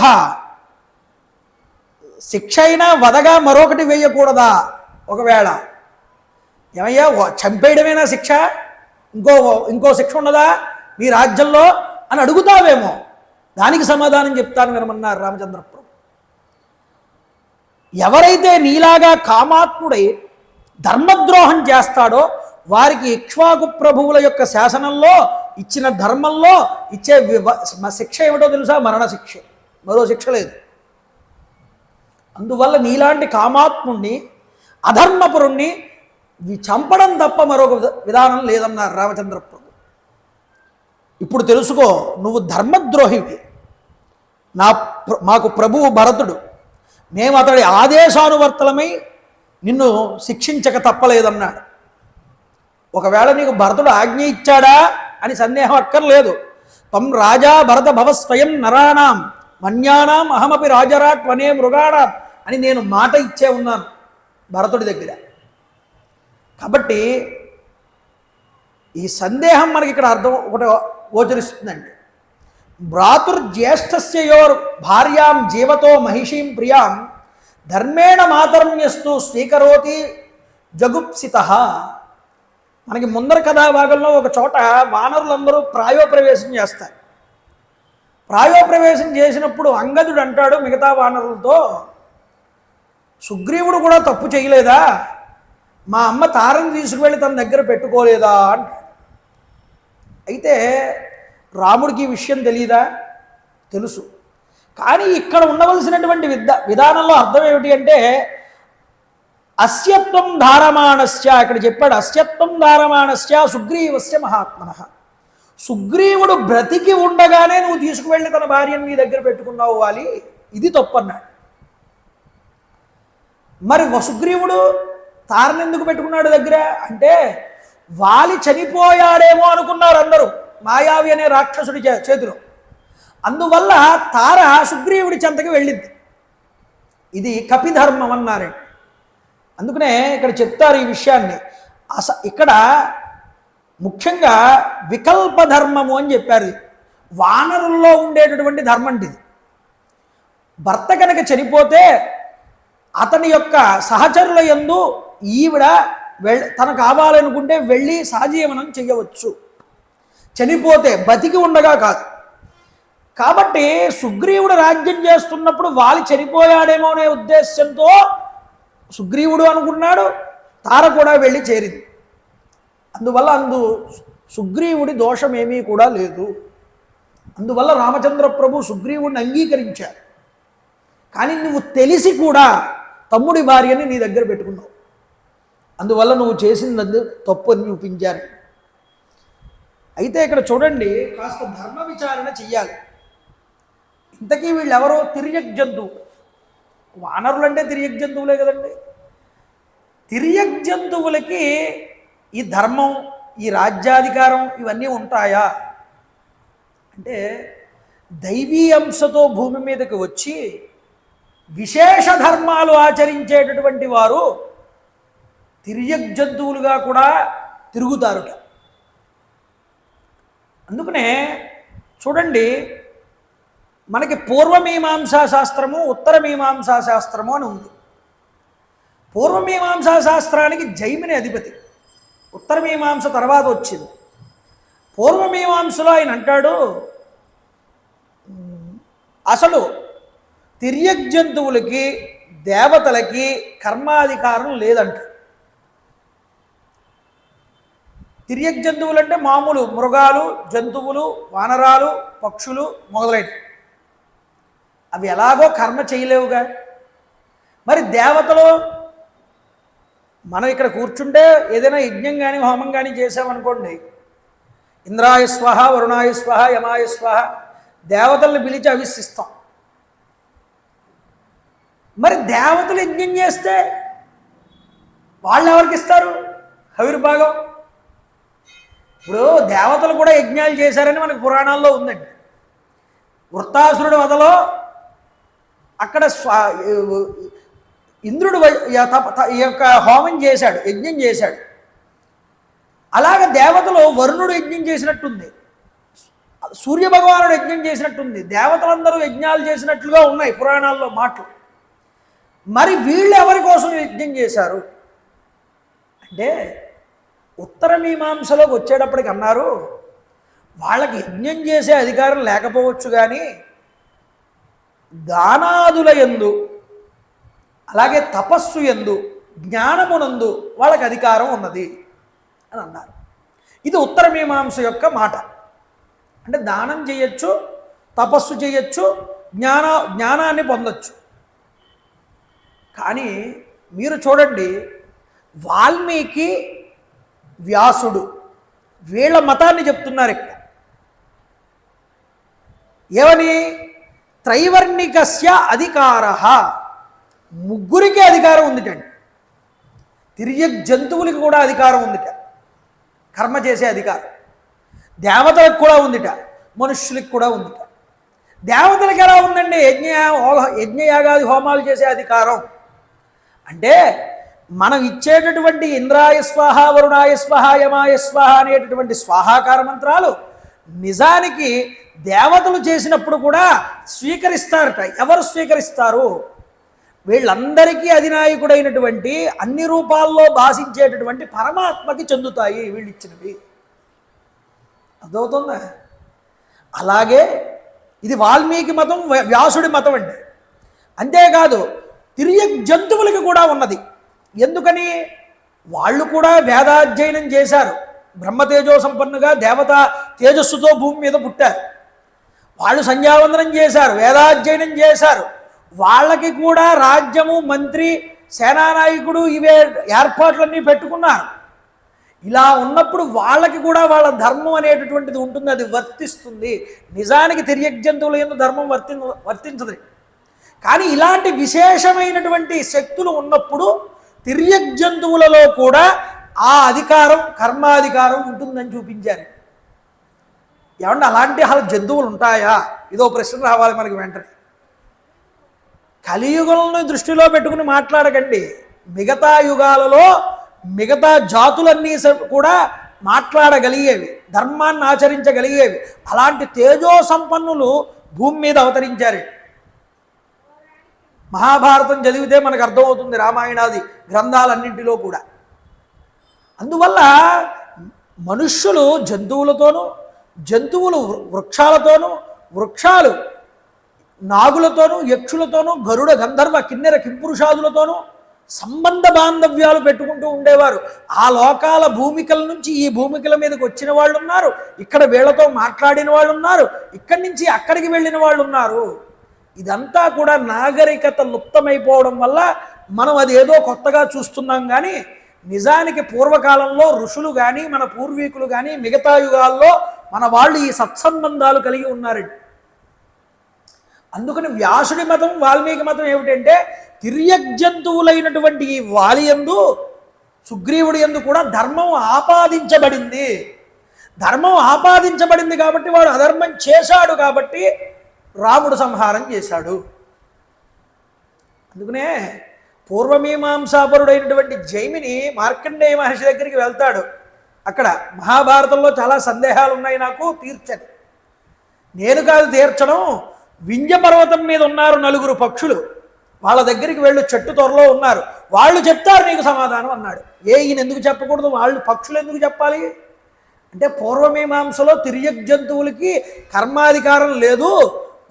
శిక్ష అయినా వదగా మరొకటి వేయకూడదా? ఒకవేళ ఏమయ్యా చంపేయడమేనా శిక్ష? ఇంకో శిక్ష ఉన్నదా మీ రాజ్యంలో అని అడుగుతావేమో. దానికి సమాధానం చెప్తాను వినమన్నారు రామచంద్ర ప్రభు. ఎవరైతే నీలాగా కామాత్ముడై ధర్మద్రోహం చేస్తాడో వారికి ఇక్ష్వాకు ప్రభువుల యొక్క శాసనంలో ఇచ్చిన ధర్మంలో ఇచ్చే శిక్ష ఏమిటో తెలుసా? మరణ శిక్ష, మరో శిక్ష లేదు. అందువల్ల నీలాంటి కామాత్ముణ్ణి, అధర్మపురుణ్ణి చంపడం తప్ప మరొక విధానం లేదన్నారు రామచంద్ర ప్రభు. ఇప్పుడు తెలుసుకో, నువ్వు ధర్మద్రోహివి. మాకు ప్రభువు భరతుడు మేము అతడి ఆదేశానువర్తలమై నిన్ను శిక్షించక తప్పలేదన్నాడు. ఒకవేళ నీకు భరతుడు ఆజ్ఞ ఇచ్చాడా అని సందేహం అక్కర్లేదు. తం రాజా భరత భవ స్వయం నరాణం మన్యానాం అహమపి రాజరాట్ వనే మృగాణం అని నేను మాట ఇచ్చే ఉన్నాను భరతుడి దగ్గర. కాబట్టి ఈ సందేహం మనకి ఇక్కడ అర్థం ఒకటి గోచరిస్తుందండి. భ్రాతృజ్యేష్ఠస్యయోర్ భార్యాం జీవతో మహిషీం ప్రియాం ధర్మేణ మాతర్మ్యస్తు స్వీకరోతి జగుప్సిత. మనకి ముందర కథాభాగంలో ఒక చోట వానరులందరూ ప్రాయోప్రవేశం చేస్తారు. ప్రాయోప్రవేశం చేసినప్పుడు అంగదుడు అంటాడు మిగతా వానరులతో, సుగ్రీవుడు కూడా తప్పు చేయలేదా, మా అమ్మ తారని తీసుకువెళ్ళి తన దగ్గర పెట్టుకోలేదా అంటాడు. అయితే రాముడికి ఈ విషయం తెలియదా? తెలుసు. కానీ ఇక్కడ ఉండవలసినటువంటి విధానంలో అర్థం ఏమిటి అంటే అస్యత్వం ధారమాణస్య, ఇక్కడ చెప్పాడు అస్యత్వం ధారమాణస్య సుగ్రీవస్య మహాత్మన. సుగ్రీవుడు బ్రతికి ఉండగానే నువ్వు తీసుకువెళ్ళి తన భార్యను నీ దగ్గర పెట్టుకున్నావు వాలి, ఇది తప్పు అన్నాడు. మరి సుగ్రీవుడు తారని ఎందుకు పెట్టుకున్నాడు దగ్గర అంటే వాలి చనిపోయాడేమో అనుకున్నారు అందరూ మాయావి అనే రాక్షసుడి చేతిలో. అందువల్ల తార సుగ్రీవుడి చెంతకి వెళ్ళింది. ఇది కపిధర్మం అన్నారే. అందుకనే ఇక్కడ చెప్తారు ఈ విషయాన్ని. ఇక్కడ ముఖ్యంగా వికల్ప ధర్మము అని చెప్పారు. వానరుల్లో ఉండేటటువంటి ధర్మం ఇది. భర్త కనుక చనిపోతే అతని యొక్క సహచరుల యందు ఈవిడ తనకు కావాలనుకుంటే వెళ్ళి సహజీవనం చేయవచ్చు, చనిపోతే, బతికి ఉండగా కాదు. కాబట్టి సుగ్రీవుడు రాజ్యం చేస్తున్నప్పుడు వాలి చనిపోయాడేమో అనే ఉద్దేశంతో సుగ్రీవుడు అనుకున్నాడు, తార కూడా వెళ్ళి చేరింది. అందువల్ల సుగ్రీవుడి దోషం ఏమీ కూడా లేదు. అందువల్ల రామచంద్ర ప్రభు సుగ్రీవుడిని అంగీకరించారు. కానీ నువ్వు తెలిసి కూడా తమ్ముడి భార్యని నీ దగ్గర పెట్టుకున్నావు, అందువల్ల నువ్వు చేసింది తప్పు అని చూపించారు. అయితే ఇక్కడ చూడండి, కాస్త ధర్మ విచారణ చెయ్యాలి. ఇంతకీ వీళ్ళెవరో తిర్యక్ జంతువు. వానరులు అంటే తిర్యక్ జంతువులే కదండి. తిర్యక్ జంతువులకి ఈ ధర్మం, ఈ రాజ్యాధికారం ఇవన్నీ ఉంటాయా అంటే దైవీ అంశతో భూమి మీదకి వచ్చి విశేష ధర్మాలు ఆచరించేటటువంటి వారు తిర్యక్ జంతువులుగా కూడా తిరుగుతారుట. అందుకనే చూడండి, మనకి పూర్వమీమాంసా శాస్త్రము, ఉత్తరమీమాంసా శాస్త్రము అని ఉంది. పూర్వమీమాంసా శాస్త్రానికి జైమిని అధిపతి, ఉత్తరమీమాంస తర్వాత వచ్చింది. పూర్వమీమాంసలో ఆయన అంటాడు, అసలు తిర్యక్ జంతువులకి దేవతలకి కర్మాధికారం లేదంట. తిర్యక్ జంతువులు అంటే మామూలు మృగాలు, జంతువులు, వానరాలు, పక్షులు మొదలైనవి. అవి ఎలాగో కర్మ చేయలేవుగా. మరి దేవతలు, మనం ఇక్కడ కూర్చుంటే ఏదైనా యజ్ఞం కానీ హోమం కానీ చేసామనుకోండి, ఇంద్రాయ స్వహ, వరుణాయ స్వహ, యమాయ స్వహ, దేవతల్ని పిలిచి అవిశిస్తాం. మరి దేవతలు యజ్ఞం చేస్తే వాళ్ళు ఎవరికి ఇస్తారు హవిర్భాగం? ఇప్పుడు దేవతలు కూడా యజ్ఞాలు చేశారని మనకు పురాణాల్లో ఉందండి. వృత్తాసురుడి వదలో అక్కడ ఇంద్రుడు ఈ యొక్క హోమం చేశాడు, యజ్ఞం చేశాడు. అలాగే దేవతలు వరుణుడు యజ్ఞం చేసినట్టుంది, సూర్యభగవానుడు యజ్ఞం చేసినట్టుంది, దేవతలందరూ యజ్ఞాలు చేసినట్లుగా ఉన్నాయి పురాణాల్లో మాటలు. మరి వీళ్ళు ఎవరి కోసం యజ్ఞం చేశారు అంటే ఉత్తరమీమాంసలోకి వచ్చేటప్పటికి అన్నారు, వాళ్ళకి యజ్ఞం చేసే అధికారం లేకపోవచ్చు కానీ దానాదుల యందు అలాగే తపస్సు యందు జ్ఞానమునందు వాళ్ళకి అధికారం ఉన్నది అని అన్నారు. ఇది ఉత్తరమీమాంస యొక్క మాట. అంటే దానం చేయొచ్చు, తపస్సు చేయొచ్చు, జ్ఞానాన్ని పొందొచ్చు. కానీ మీరు చూడండి, వాల్మీకి, వ్యాసుడు వీళ్ళ మతాన్ని చెప్తున్నారు ఇక్కడ. ఏమని? త్రైవర్ణికస్య అధికారః ముగ్గురికి అధికారం ఉందిటండి. తిరియక్ జంతువులకి కూడా అధికారం ఉందిట, కర్మ చేసే అధికారం. దేవతలకు కూడా ఉందిట, మనుష్యులకు కూడా ఉందిట. దేవతలకు ఎలా ఉందండి యజ్ఞయాగాది హోమాలు చేసే అధికారం? అంటే మనం ఇచ్చేటటువంటి ఇంద్రాయ స్వాహ, వరుణాయ స్వాహ, యమాయ స్వాహ అనేటటువంటి స్వాహాకార మంత్రాలు నిజానికి దేవతలు చేసినప్పుడు కూడా స్వీకరిస్తారట. ఎవరు స్వీకరిస్తారు? వీళ్ళందరికీ అధినాయకుడైనటువంటి అన్ని రూపాల్లో భాషించేటటువంటి పరమాత్మకి చెందుతాయి వీళ్ళు ఇచ్చినవి. అర్థమవుతుందా? అలాగే ఇది వాల్మీకి మతం, వ్యాసుడి మతం అండి. అంతేకాదు తిరియక్ జంతువులకి కూడా ఉన్నది. ఎందుకని? వాళ్ళు కూడా వేదాధ్యయనం చేశారు. బ్రహ్మతేజో సంపన్నుగా దేవతా తేజస్సుతో భూమి మీద పుట్టారు. వాళ్ళు సంధ్యావందనం చేశారు, వేదాధ్యయనం చేశారు. వాళ్ళకి కూడా రాజ్యము, మంత్రి, సేనానాయకుడు ఇవే ఏర్పాట్లన్నీ పెట్టుకున్నారు. ఇలా ఉన్నప్పుడు వాళ్ళకి కూడా వాళ్ళ ధర్మం అనేటటువంటిది ఉంటుంది, అది వర్తిస్తుంది. నిజానికి తిరియక్ జంతువుల యందు ధర్మం వర్తించదు. కానీ ఇలాంటి విశేషమైనటువంటి శక్తులు ఉన్నప్పుడు తిరియక్ జంతువులలో కూడా ఆ అధికారం, కర్మాధికారం ఉంటుందని చూపించారు. ఏమన్నా అలాంటి అసలు జంతువులు ఉంటాయా? ఇదో ప్రశ్న రావాలి మనకి వెంటనే. కలియుగంలో దృష్టిలో పెట్టుకుని మాట్లాడకండి. మిగతా యుగాలలో మిగతా జాతులన్నీ కూడా మాట్లాడగలిగేవి, ధర్మాన్ని ఆచరించగలిగేవి. అలాంటి తేజో సంపన్నులు భూమి మీద అవతరించారు. మహాభారతం చదివితే మనకు అర్థమవుతుంది, రామాయణాది గ్రంథాలన్నింటిలో కూడా. అందువల్ల మనుష్యులు జంతువులతోనూ, జంతువులు వృక్షాలతోనూ, వృక్షాలు నాగులతోనూ, యక్షులతోనూ, గరుడ గంధర్వ కిన్నెర కింపురుషాదులతోనూ సంబంధ బాంధవ్యాలు పెట్టుకుంటూ ఉండేవారు. ఆ లోకాల భూమికల నుంచి ఈ భూమికల మీదకి వచ్చిన వాళ్ళు ఉన్నారు, ఇక్కడ వీళ్ళతో మాట్లాడిన వాళ్ళు ఉన్నారు, ఇక్కడి నుంచి అక్కడికి వెళ్ళిన వాళ్ళు ఉన్నారు. ఇదంతా కూడా నాగరికత లుప్తమైపోవడం వల్ల మనం అది ఏదో కొత్తగా చూస్తున్నాం. కానీ నిజానికి పూర్వకాలంలో ఋషులు కానీ, మన పూర్వీకులు కానీ, మిగతా యుగాల్లో మన వాళ్ళు ఈ సత్సంబంధాలు కలిగి ఉన్నారండి. అందుకని వ్యాసుడి మతం, వాల్మీకి మతం ఏమిటంటే తిరియక్ జంతువులైనటువంటి ఈ వాలి యందు, సుగ్రీవుడి యందు కూడా ధర్మం ఆపాదించబడింది. ధర్మం ఆపాదించబడింది కాబట్టి వాడు అధర్మం చేశాడు కాబట్టి రాముడు సంహారం చేశాడు. అందుకనే పూర్వమీమాంసాపరుడైనటువంటి జైమిని మార్కండేయ మహర్షి దగ్గరికి వెళ్తాడు. అక్కడ మహాభారతంలో చాలా సందేహాలు ఉన్నాయి, నాకు తీర్చండి. నేను కాదు తీర్చడం, వింధ్య పర్వతం మీద ఉన్నారు నలుగురు పక్షులు, వాళ్ళ దగ్గరికి వెళ్ళు, చెట్టు త్వరలో ఉన్నారు, వాళ్ళు చెప్తారు నీకు సమాధానం అన్నాడు. ఈయన ఎందుకు చెప్పకూడదు? వాళ్ళు పక్షులు ఎందుకు చెప్పాలి అంటే పూర్వమీమాంసలో తిరియక్ జంతువులకి కర్మాధికారం లేదు,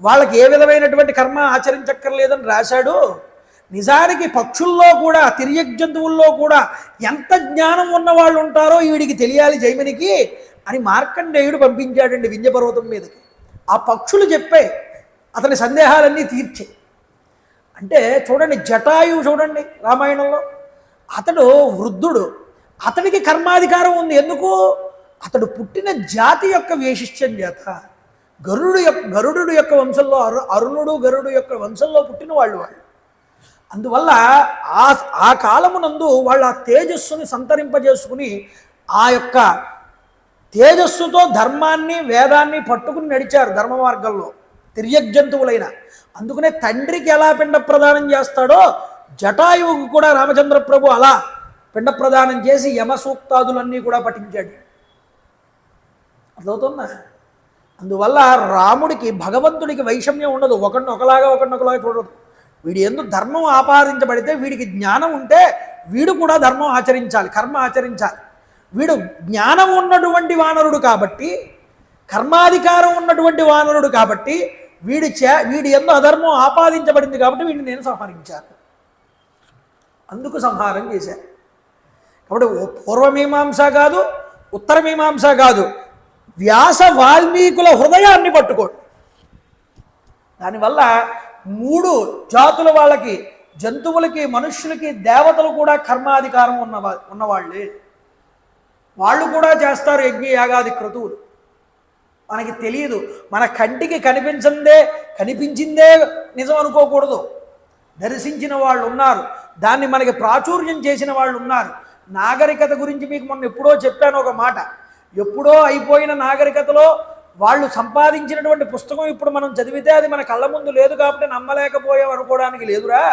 వాళ్ళకి ఏ విధమైనటువంటి కర్మ ఆచరించక్కర్లేదని రాశాడు. నిజానికి పక్షుల్లో కూడా, తిరియక్ జంతువుల్లో కూడా ఎంత జ్ఞానం ఉన్న వాళ్ళు ఉంటారో వీడికి తెలియాలి జైమినికి అని మార్కండేయుడు పంపించాడండి వింధ్య పర్వతం మీదకి. ఆ పక్షులు చెప్పే అతని సందేహాలన్నీ తీర్చే. అంటే చూడండి, జటాయువు చూడండి రామాయణంలో, అతడు వృద్ధుడు, అతనికి కర్మాధికారం ఉంది. ఎందుకు? అతడు పుట్టిన జాతి యొక్క వైశిష్ట్యం చేత. గరుడు యొక్క వంశంలో, అరుణుడు గరుడు యొక్క వంశంలో పుట్టిన వాళ్ళు. అందువల్ల ఆ కాలమునందు వాళ్ళు ఆ తేజస్సుని సంతరింపజేసుకుని ఆ యొక్క తేజస్సుతో ధర్మాన్ని, వేదాన్ని పట్టుకుని నడిచారు ధర్మ మార్గంలో తిరియక్ జంతువులైన. అందుకనే తండ్రికి ఎలా పిండ ప్రదానం చేస్తాడో జటాయువుకు కూడా రామచంద్ర ప్రభు అలా పిండ ప్రదానం చేసి యమసూక్తాదులన్నీ కూడా పఠించాడు. అర్థమవుతుందా? అందువల్ల రాముడికి, భగవంతుడికి వైషమ్యం ఉండదు, ఒకరిని ఒకలాగా చూడదు. వీడి యందు ధర్మం ఆపాదించబడితే, వీడికి జ్ఞానం ఉంటే వీడు కూడా ధర్మం ఆచరించాలి, కర్మ ఆచరించాలి. వీడు జ్ఞానం ఉన్నటువంటి వానరుడు కాబట్టి, కర్మాధికారం ఉన్నటువంటి వానరుడు కాబట్టి, వీడి యందు అధర్మం ఆపాదించబడింది కాబట్టి వీడిని నేను సంహరించాను, అందుకు సంహారం చేశాను. కాబట్టి పూర్వమీమాంస కాదు, ఉత్తరమీమాంస కాదు, వ్యాస వాల్మీకుల హృదయాన్ని పట్టుకోండి. దానివల్ల 3 జాతుల వాళ్ళకి, జంతువులకి, మనుష్యులకి, దేవతలు కూడా కర్మాధికారం ఉన్నవాళ్ళే. వాళ్ళు కూడా చేస్తారు యజ్ఞ యాగాది క్రతువులు. మనకి తెలియదు, మన కంటికి కనిపించిందే నిజం అనుకోకూడదు. దర్శించిన వాళ్ళు ఉన్నారు, దాన్ని మనకి ప్రాచుర్యం చేసిన వాళ్ళు ఉన్నారు. నాగరికత గురించి మీకు మొన్న ఎప్పుడో చెప్పాను ఒక మాట. ఎప్పుడో అయిపోయిన నాగరికతలో వాళ్ళు సంపాదించినటువంటి పుస్తకం ఇప్పుడు మనం చదివితే అది మన కళ్ళ ముందు లేదు కాబట్టి నమ్మలేకపోయాం అనుకోవడానికి లేదురా.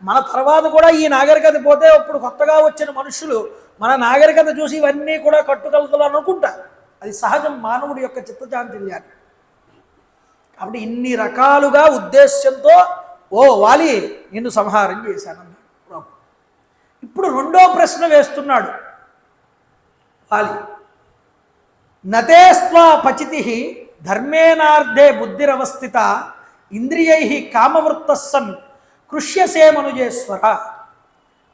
మన తర్వాత కూడా ఈ నాగరికత పోతే ఇప్పుడు కొత్తగా వచ్చిన మనుషులు మన నాగరికత చూసి ఇవన్నీ కూడా కట్టుకలుతులు అనుకుంటారు. అది సహజం మానవుడి యొక్క చిత్తచాంచల్యాన్ని. కాబట్టి ఇన్ని రకాలుగా ఉద్దేశ్యంతో ఓ వాలి నిన్ను సంహారం చేశానన్నాడు. ఇప్పుడు రెండో ప్రశ్న వేస్తున్నాడు వాలి. నతేస్త్వా పచితి ధర్మేనార్థే బుద్ధిరవస్థిత ఇంద్రియై కామవృత్తస్సన్ కృష్యసే మనుజేశ్వర.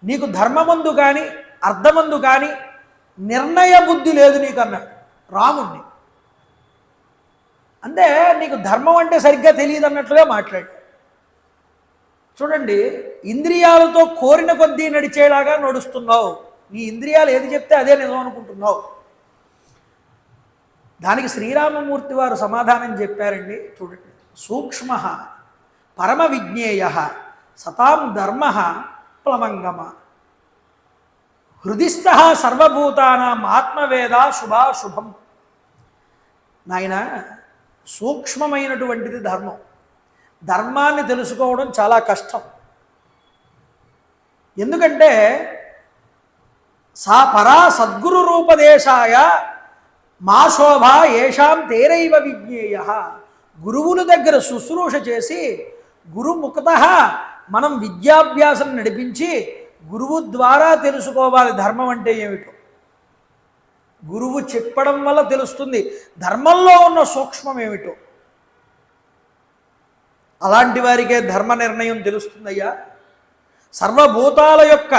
నీకు ధర్మమందు కానీ అర్థమందు కానీ నిర్ణయ బుద్ధి లేదు నీకు అన్నాడు రాముణ్ణి. అంటే నీకు ధర్మం అంటే సరిగ్గా తెలియదు అన్నట్లుగా మాట్లాడు. చూడండి, ఇంద్రియాలతో కోరిన కొద్దీ నడిచేలాగా నడుస్తున్నావు. నీ ఇంద్రియాలు ఏది చెప్తే అదే నిజం అనుకుంటున్నావు. దానికి శ్రీరామమూర్తి వారు సమాధానం చెప్పారండి. చూడండి, సూక్ష్మ పరమ విజ్ఞేయ సతాం ధర్మ ప్లవంగమ హృదిస్థ సర్వభూతానాం ఆత్మవేద శుభాశుభం. నాయన, సూక్ష్మమైనటువంటిది ధర్మం. ధర్మాన్ని తెలుసుకోవడం చాలా కష్టం. ఎందుకంటే సా పరా సద్గురు రూపదేశాయ మా శోభ ఏషాం తేరైవ విజ్ఞేయ. గురువుల దగ్గర శుశ్రూష చేసి గురుముఖత మనం విద్యాభ్యాసం నడిపించి గురువు ద్వారా తెలుసుకోవాలి ధర్మం అంటే ఏమిటో. గురువు చెప్పడం వల్ల తెలుస్తుంది ధర్మంలో ఉన్న సూక్ష్మం ఏమిటో. అలాంటి వారికే ధర్మ నిర్ణయం తెలుస్తుందయ్యా. సర్వభూతాల యొక్క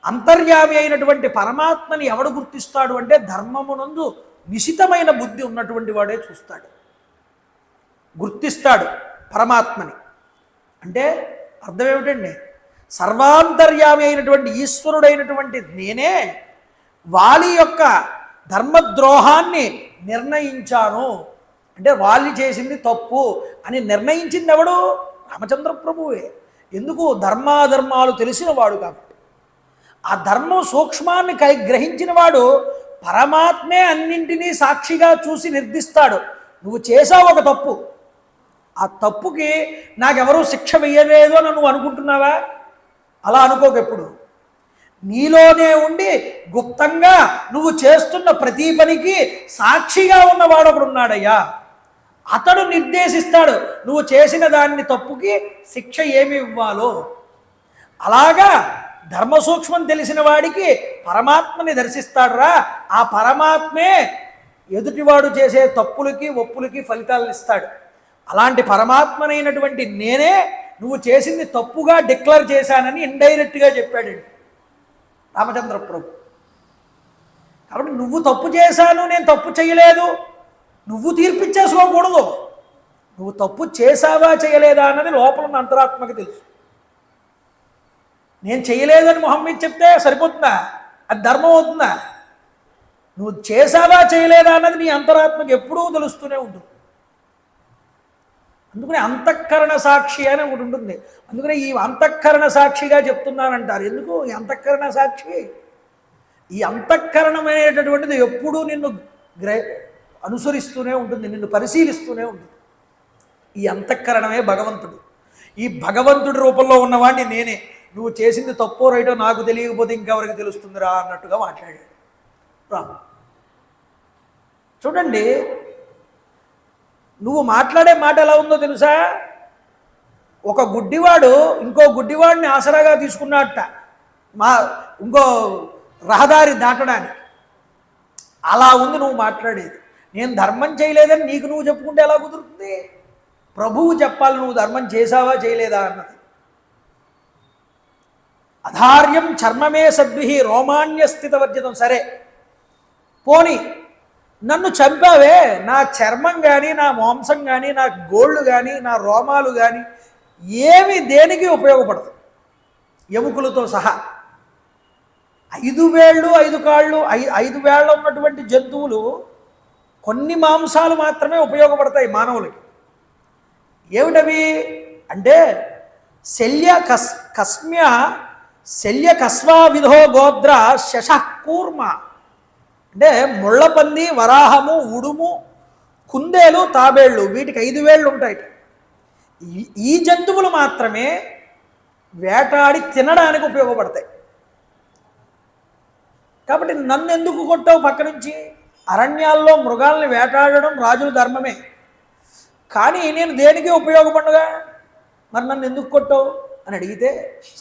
అంతర్యామి అయినటువంటి పరమాత్మని ఎవడు గుర్తిస్తాడు అంటే ధర్మమునందు నిశితమైన బుద్ధి ఉన్నటువంటి వాడే చూస్తాడు, గుర్తిస్తాడు పరమాత్మని. అంటే అర్థం ఏమిటండి? సర్వాంతర్యామి అయినటువంటి ఈశ్వరుడైనటువంటి నేనే వాలి యొక్క ధర్మద్రోహాన్ని నిర్ణయించాను. అంటే వాలి చేసింది తప్పు అని నిర్ణయించింది ఎవడు? రామచంద్ర ప్రభువే. ఎందుకు? ధర్మాధర్మాలు తెలిసిన వాడు కాబట్టి. ఆ ధర్మం సూక్ష్మాన్ని గ్రహించిన వాడు పరమాత్మే అన్నింటినీ సాక్షిగా చూసి నిర్దిస్తాడు. నువ్వు చేసావు ఒక తప్పు, ఆ తప్పుకి నాకెవరూ శిక్ష వెయ్యలేదు అని నువ్వు అనుకుంటున్నావా? అలా అనుకోకెప్పుడు. నీలోనే ఉండి గుప్తంగా నువ్వు చేస్తున్న ప్రతి పనికి సాక్షిగా ఉన్నవాడు ఒకడు ఉన్నాడయ్యా. అతడు నిర్దేశిస్తాడు నువ్వు చేసిన దాన్ని తప్పుకి శిక్ష ఏమి ఇవ్వాలో. అలాగా ధర్మ సూక్ష్మం తెలిసిన వాడికి పరమాత్మని దర్శిస్తాడురా. ఆ పరమాత్మే ఎదుటివాడు చేసే తప్పులకి ఒప్పులకి ఫలితాలను ఇస్తాడు. అలాంటి పరమాత్మనైనటువంటి నేనే నువ్వు చేసింది తప్పుగా డిక్లేర్ చేశానని ఇండైరెక్ట్గా చెప్పాడండి రామచంద్ర ప్రభు. కాబట్టి నువ్వు తప్పు చేశాను, నేను తప్పు చేయలేదు, నువ్వు తీర్పిచ్చేసుకోకూడదు. నువ్వు తప్పు చేసావా చేయలేదా అన్నది లోపల ఉన్న అంతరాత్మకి తెలుసు. నేను చేయలేదని మొహం మీద చెప్తే సరిపోతుందా? అది ధర్మం అవుతుందా? నువ్వు చేసావా చేయలేదా అన్నది నీ అంతరాత్మకి ఎప్పుడూ తెలుస్తూనే ఉంటుంది. అందుకని అంతఃకరణ సాక్షి అని ఒకటి ఉంటుంది. అందుకని ఈ అంతఃకరణ సాక్షిగా చెప్తున్నానంటారు. ఎందుకు ఈ అంతఃకరణ సాక్షి? ఈ అంతఃకరణం అనేటటువంటిది ఎప్పుడూ నిన్ను అనుసరిస్తూనే ఉంటుంది, నిన్ను పరిశీలిస్తూనే ఉంటుంది. ఈ అంతఃకరణమే భగవంతుడు. ఈ భగవంతుడి రూపంలో ఉన్నవాడిని నేనే. నువ్వు చేసింది తప్పో రైటో నాకు తెలియకపోతే ఇంకెవరికి తెలుస్తుందిరా అన్నట్టుగా మాట్లాడాడు రాము. చూడండి, నువ్వు మాట్లాడే మాట ఎలా ఉందో తెలుసా? ఒక గుడ్డివాడు ఇంకో గుడ్డివాడిని ఆసరాగా తీసుకున్నట్ట ఇంకో రహదారి దాటడానికి. అలా ఉంది నువ్వు మాట్లాడేది. నేను ధర్మం చేయలేదని నీకు నువ్వు చెప్పుకుంటే ఎలా కుదురుతుంది? ప్రభువు చెప్పాలి నువ్వు ధర్మం చేసావా చేయలేదా అన్నది. అధార్యం చర్మమే సద్భి రోమాన్య స్థితవర్జితం. సరే పోని నన్ను చంపావే, నా చర్మం కానీ నా మాంసం కానీ నా గోళ్ళు కానీ నా రోమాలు కానీ ఏమి దేనికి ఉపయోగపడదు ఎముకలతో సహా. 5 వేళ్ళు 5 కాళ్ళు 5 వేళ్ళ ఉన్నటువంటి జంతువులు కొన్ని మాంసాలు మాత్రమే ఉపయోగపడతాయి మానవులకి. ఏమిటవి అంటే శల్య కస్మ్య శల్య కస్వా విధో గోద్ర శశకూర్మ, అంటే ముళ్ళపంది, వరాహము, ఉడుము, కుందేలు, తాబేళ్ళు, వీటికి 5 వేళ్ళు ఉంటాయి. ఈ జంతువులు మాత్రమే వేటాడి తినడానికి ఉపయోగపడతాయి. కాబట్టి నన్ను ఎందుకు కొట్టావు పక్క నుంచి? అరణ్యాల్లో మృగాల్ని వేటాడడం రాజుల ధర్మమే, కానీ నేను దేనికి ఉపయోగపడగా, మరి నన్ను ఎందుకు కొట్టావు అని అడిగితే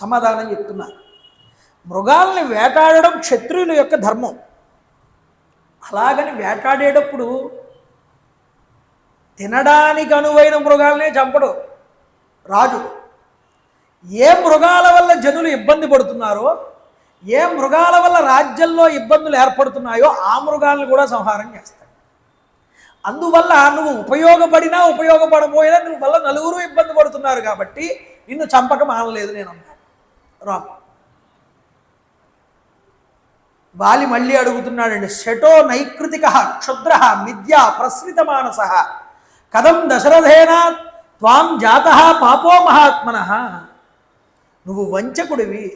సమాధానం చెప్తున్నా. మృగాల్ని వేటాడడం క్షత్రియుల యొక్క ధర్మం. అలాగని వేటాడేటప్పుడు తినడానికి అనువైన మృగాలనే చంపడు రాజు. ఏ మృగాల వల్ల జనులు ఇబ్బంది పడుతున్నారో, ఏ మృగాల వల్ల రాజ్యంలో ఇబ్బందులు ఏర్పడుతున్నాయో ఆ మృగాలను కూడా సంహారం చేస్తాడు. అందువల్ల నువ్వు ఉపయోగపడినా ఉపయోగపడబోయినా నువ్వు వల్ల నలుగురు ఇబ్బంది పడుతున్నారు కాబట్టి నిన్ను చంపక మానలేదు నేను అన్నాడు రాము. వాలి మళ్ళీ అడుగుతున్నాడండి, శటో నైకృతిక క్షుద్ర మిథ్య ప్రసృత మానస కథం దశరథేన త్వాం జాత పాపో మహాత్మన. నువ్వు వంచకుడివి,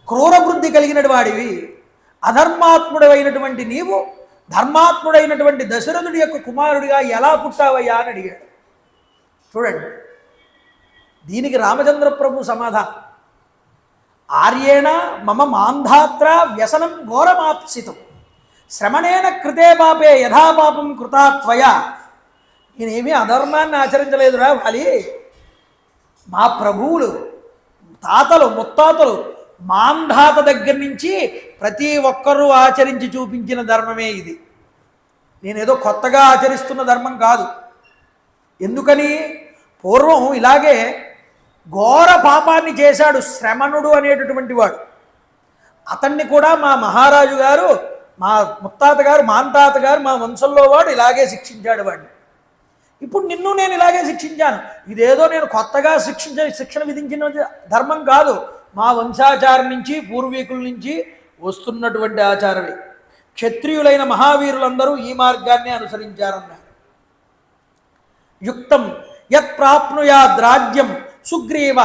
క్రూరబుద్ధి కలిగిన వాడివి, అధర్మాత్ముడైనటువంటి నీవు ధర్మాత్ముడైనటువంటి దశరథుడి యొక్క కుమారుడిగా ఎలా పుట్టావయ్యా అని అడిగాడు. చూడండి, దీనికి రామచంద్ర ప్రభు సమాధానం, ఆర్యేణ మమ మాంధాత్ర వ్యసనం ఘోరమాప్సితం శ్రమణేన కృతే పాపే యథాపాపం కృతా త్వయా. నేనేమీ అధర్మాన్ని ఆచరించలేదురా వాలి. మా ప్రభువులు, తాతలు, ముత్తాతలు మాంధాత దగ్గర నుంచి ప్రతి ఒక్కరూ ఆచరించి చూపించిన ధర్మమే ఇది. నేనేదో కొత్తగా ఆచరిస్తున్న ధర్మం కాదు. ఎందుకని? పూర్వం ఇలాగే ఘోర పాపాన్ని చేశాడు శ్రమణుడు అనేటటువంటి వాడు. అతన్ని కూడా మా మహారాజు గారు, మా ముత్తాత గారు, మాంతాత గారు, మా వంశంలో వాడు ఇలాగే శిక్షించాడు వాడిని. ఇప్పుడు నిన్ను నేను ఇలాగే శిక్షించాను. ఇదేదో నేను కొత్తగా శిక్షణ విధించిన ధర్మం కాదు. మా వంశాచారం నుంచి, పూర్వీకుల నుంచి వస్తున్నటువంటి ఆచారమే. క్షత్రియులైన మహావీరులందరూ ఈ మార్గాన్ని అనుసరించారన్నారు. యుక్తం యత్ ప్రాప్నుయాద్రాజ్యం సుగ్రీవ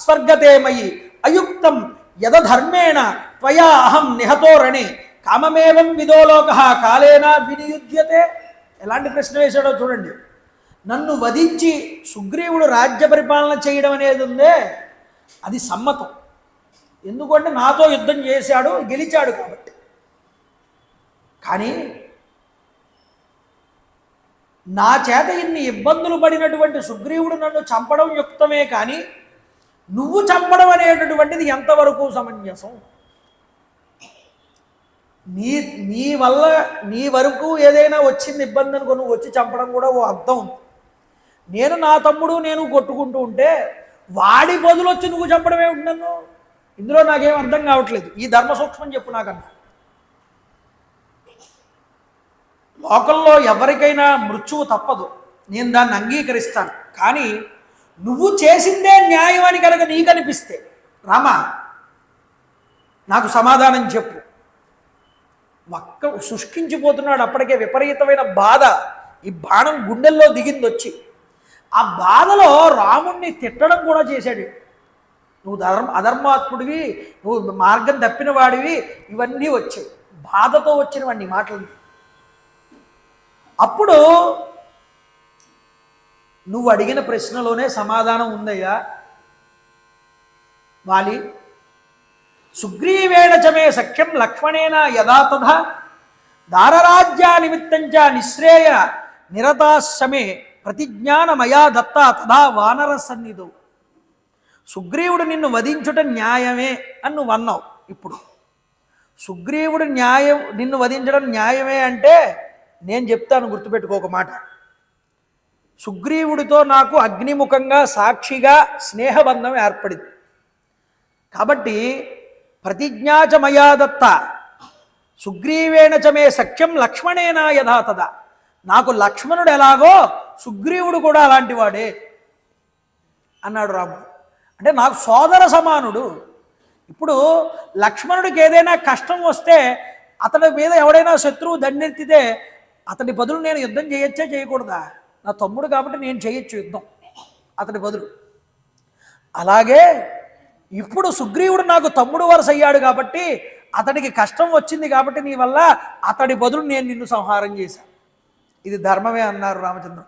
స్వర్గతే మయి అయుక్తం యదధర్మేణ త్వయా అహం నిహతో రణే కామమేవం విదోలోక కాలేన వినియుజ్యతే. ఎలాంటి ప్రశ్న వేశాడో చూడండి. నన్ను వధించి సుగ్రీవుడు రాజ్య పరిపాలన చేయడం అనేది ఉందే, అది సమ్మతం. ఎందుకంటే నాతో యుద్ధం చేశాడు, గెలిచాడు కాబట్టి. కానీ నా చేత ఇన్ని ఇబ్బందులు పడినటువంటి సుగ్రీవుడు నన్ను చంపడం యుక్తమే, కానీ నువ్వు చంపడం అనేటటువంటిది ఎంతవరకు సమంజసం? నీ వల్ల నీ వరకు ఏదైనా వచ్చింది ఇబ్బంది అనుకో, నువ్వు వచ్చి చంపడం కూడా ఓ అర్థం ఉంది. నేను నా తమ్ముడు నేను కొట్టుకుంటూ ఉంటే వాడి బదులు వచ్చి నువ్వు చంపడమే నన్ను. ఇందులో నాకేం అర్థం కావట్లేదు. ఈ ధర్మ సూక్ష్మం చెప్పు నాకన్నా. లోకంలో ఎవరికైనా మృత్యువు తప్పదు, నేను దాన్ని అంగీకరిస్తాను. కానీ నువ్వు చేసిందే న్యాయం అని కనుక నీకు అనిపిస్తే రామా నాకు సమాధానం చెప్పు. శుష్కించిపోతున్నాడు అప్పటికే. విపరీతమైన బాధ, ఈ బాణం గుండెల్లో దిగింది వచ్చి. ఆ బాధలో రాముణ్ణి తిట్టడం కూడా చేశాడు. నువ్వు అధర్మాత్ముడివి, నువ్వు మార్గం తప్పిన వాడివి, ఇవన్నీ వచ్చాయి. బాధతో వచ్చిన వాడిని మాటలు. అప్పుడు నువ్వు అడిగిన ప్రశ్నలోనే సమాధానం ఉందయ్యా వాలి. సుగ్రీవేణ చమే సఖ్యం లక్ష్మణేన యదా తథా దారరాజ్యా నిమిత్తంచ నిశ్రేయ నిరతాశమే ప్రతిజ్ఞానమయా దత్తా తథా వానర సన్నిధౌ. సుగ్రీవుడు నిన్ను వధించుట న్యాయమే అని నువ్వు అన్నావు. ఇప్పుడు సుగ్రీవుడు నిన్ను వధించడం న్యాయమే అంటే నేను చెప్తాను, గుర్తుపెట్టుకో ఒక మాట. సుగ్రీవుడితో నాకు అగ్నిముఖంగా సాక్షిగా స్నేహబంధం ఏర్పడింది కాబట్టి ప్రతిజ్ఞాచ మయా దత్త సుగ్రీవేణ చమే సఖ్యం లక్ష్మణేన యథా తదా. నాకు లక్ష్మణుడు ఎలాగో సుగ్రీవుడు కూడా అలాంటి వాడే అన్నాడు రాముడు. అంటే నాకు సోదర సమానుడు. ఇప్పుడు లక్ష్మణుడికి ఏదైనా కష్టం వస్తే అతడి మీద ఎవడైనా శత్రువు దండెత్తితే అతడి బదులు నేను యుద్ధం చేయొచ్చా చేయకూడదా? నా తమ్ముడు కాబట్టి నేను చేయొచ్చు యుద్ధం అతడి బదులు. అలాగే ఇప్పుడు సుగ్రీవుడు నాకు తమ్ముడు వరస అయ్యాడు కాబట్టి అతడికి కష్టం వచ్చింది కాబట్టి నీ వల్ల అతడి బదులు నేను నిన్ను సంహారం చేశాను. ఇది ధర్మమే అన్నారు రామచంద్ర.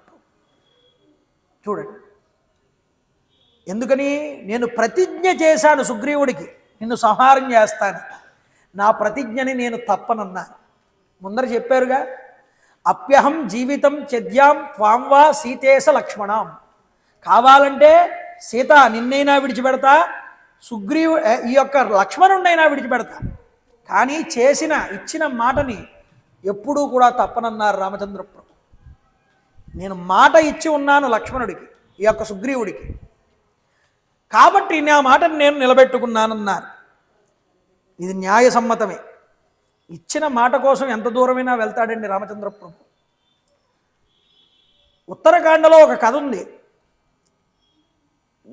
చూడండి, ఎందుకని? నేను ప్రతిజ్ఞ చేశాను సుగ్రీవుడికి నిన్ను సంహారం చేస్తాను, నా ప్రతిజ్ఞని నేను తప్పనన్నాను. ముందర చెప్పారుగా, అప్యహం జీవితం చద్యాం త్వాం వా సీతేశ లక్ష్మణం. కావాలంటే సీత నిన్నైనా విడిచిపెడతా, ఈ యొక్క లక్ష్మణుడినైనా విడిచిపెడతా, కానీ ఇచ్చిన మాటని ఎప్పుడూ కూడా తప్పనన్నారు రామచంద్ర ప్రభు. నేను మాట ఇచ్చి ఉన్నాను లక్ష్మణుడికి, ఈ యొక్క సుగ్రీవుడికి, కాబట్టి నా మాటను నేను నిలబెట్టుకున్నానన్నారు. ఇది న్యాయసమ్మతమే. ఇచ్చిన మాట కోసం ఎంత దూరమైనా వెళ్తాడండి రామచంద్ర ప్రభు. ఉత్తరాఖండలో ఒక కథ ఉంది.